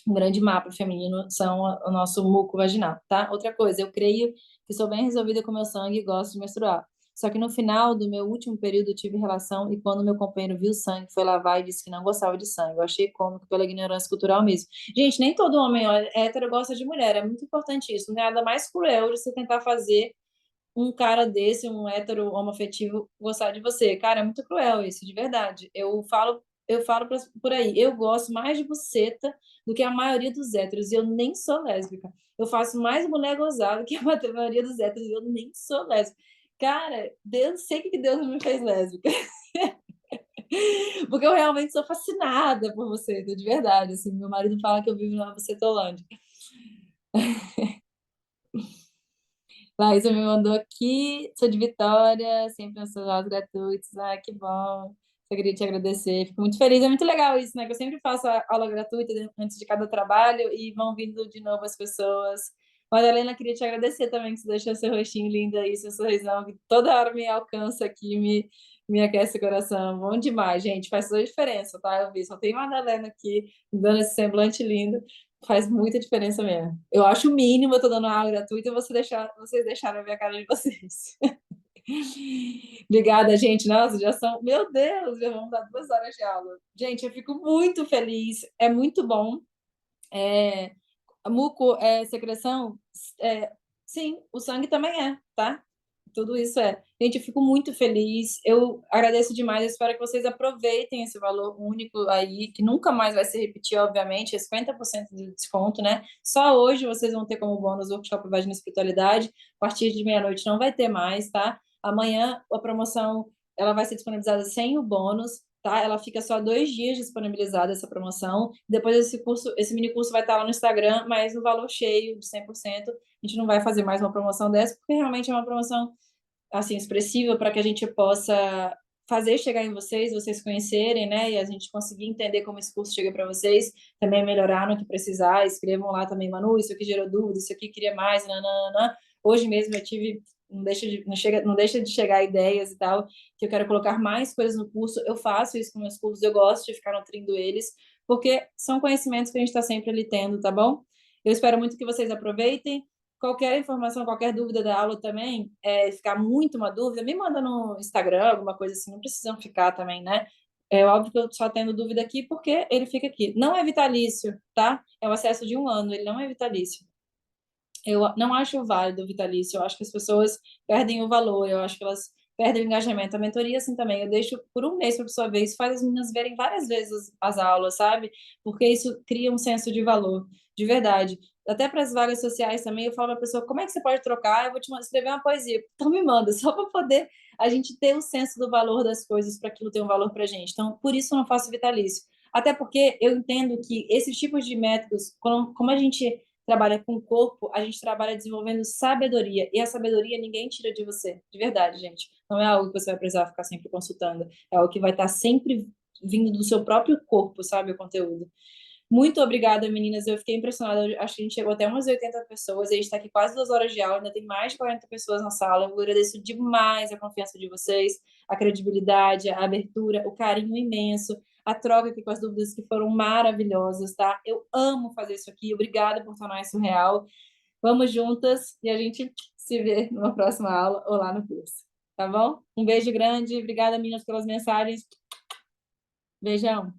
um grande mapa feminino, são o nosso muco vaginal, tá? Outra coisa, eu creio que sou bem resolvida com meu sangue e gosto de menstruar. Só que no final do meu último período eu tive relação e quando meu companheiro viu sangue, foi lavar e disse que não gostava de sangue. Eu achei cômico pela ignorância cultural mesmo. Gente, nem todo homem hétero gosta de mulher, é muito importante isso. Não é nada mais cruel de você tentar fazer um cara desse, um hétero homoafetivo, gostar de você. Cara, é muito cruel isso, de verdade. Eu falo por aí, eu gosto mais de buceta do que a maioria dos héteros, e eu nem sou lésbica. Eu faço mais mulher gozada que a maioria dos héteros, e eu nem sou lésbica. Cara, Deus, sei que Deus me fez lésbica. Porque eu realmente sou fascinada por você, de verdade. Assim, meu marido fala que eu vivo na bucetolândia. Laísa me mandou aqui, sou de Vitória, sempre nos seus aulas gratuitos. Ah, que bom. Eu queria te agradecer. Fico muito feliz. É muito legal isso, né? Que eu sempre faço a aula gratuita antes de cada trabalho e vão vindo de novo as pessoas. Madalena, queria te agradecer também que você deixou seu rostinho lindo aí, seu sorrisão, que toda hora me alcança aqui, me aquece o coração. Bom demais, gente. Faz toda a diferença, tá? Eu vi, só tem Madalena aqui, dando esse semblante lindo. Faz muita diferença mesmo. Eu acho o mínimo, eu tô dando aula gratuita, vocês deixaram a ver a cara de vocês. Obrigada, gente. Nossa, já são. Meu Deus, já vamos dar 2 horas de aula. Gente, eu fico muito feliz. É muito bom. É, muco é secreção? É, sim, o sangue também é, tá? Tudo isso é. Gente, eu fico muito feliz. Eu agradeço demais. Eu espero que vocês aproveitem esse valor único aí, que nunca mais vai se repetir, obviamente, é 50% de desconto, né? Só hoje vocês vão ter como bônus o workshop Vagina e Espiritualidade. A partir de meia-noite não vai ter mais, tá? Amanhã a promoção ela vai ser disponibilizada sem o bônus, tá? Ela fica só 2 dias disponibilizada, essa promoção. Depois esse curso, esse mini curso vai estar lá no Instagram, mas no valor cheio de 100%. A gente não vai fazer mais uma promoção dessa, porque realmente é uma promoção assim expressiva para que a gente possa fazer chegar em vocês, vocês conhecerem, né? E a gente conseguir entender como esse curso chega para vocês, também melhorar no que precisar. Escrevam lá também, Manu, isso aqui gerou dúvida, isso aqui queria mais, nananã. Hoje mesmo eu tive não deixa de chegar ideias e tal, que eu quero colocar mais coisas no curso. Eu faço isso com meus cursos, eu gosto de ficar nutrindo eles, porque são conhecimentos que a gente está sempre ali tendo, tá bom? Eu espero muito que vocês aproveitem. Qualquer informação, qualquer dúvida da aula também, ficar muito uma dúvida, me manda no Instagram, alguma coisa assim, não precisam ficar também, né? É óbvio que eu só tendo dúvida aqui porque ele fica aqui. Não é vitalício, tá? É o acesso de 1 ano, ele não é vitalício. Eu não acho válido o vitalício, eu acho que as pessoas perdem o valor, eu acho que elas perdem o engajamento. A mentoria, assim, também, eu deixo por um mês para a pessoa ver, isso faz as meninas verem várias vezes as aulas, sabe? Porque isso cria um senso de valor, de verdade. Até para as vagas sociais também, eu falo para a pessoa, como é que você pode trocar? Eu vou te escrever uma poesia. Então me manda, só para poder a gente ter o senso do valor das coisas, para aquilo ter um valor para a gente. Então, por isso eu não faço vitalício. Até porque eu entendo que esses tipos de métodos, como a gente trabalha com o corpo, a gente trabalha desenvolvendo sabedoria. E a sabedoria ninguém tira de você, de verdade, gente. Não é algo que você vai precisar ficar sempre consultando. É algo que vai estar sempre vindo do seu próprio corpo, sabe, o conteúdo. Muito obrigada, meninas. Eu fiquei impressionada. Eu acho que a gente chegou até umas 80 pessoas. A gente está aqui quase 2 horas de aula. Ainda tem mais de 40 pessoas na sala. Eu agradeço demais a confiança de vocês, a credibilidade, a abertura, o carinho imenso, a troca aqui com as dúvidas que foram maravilhosas, tá? Eu amo fazer isso aqui. Obrigada por tornar isso real. Vamos juntas e a gente se vê numa próxima aula ou lá no curso. Tá bom? Um beijo grande. Obrigada, meninas, pelas mensagens. Beijão.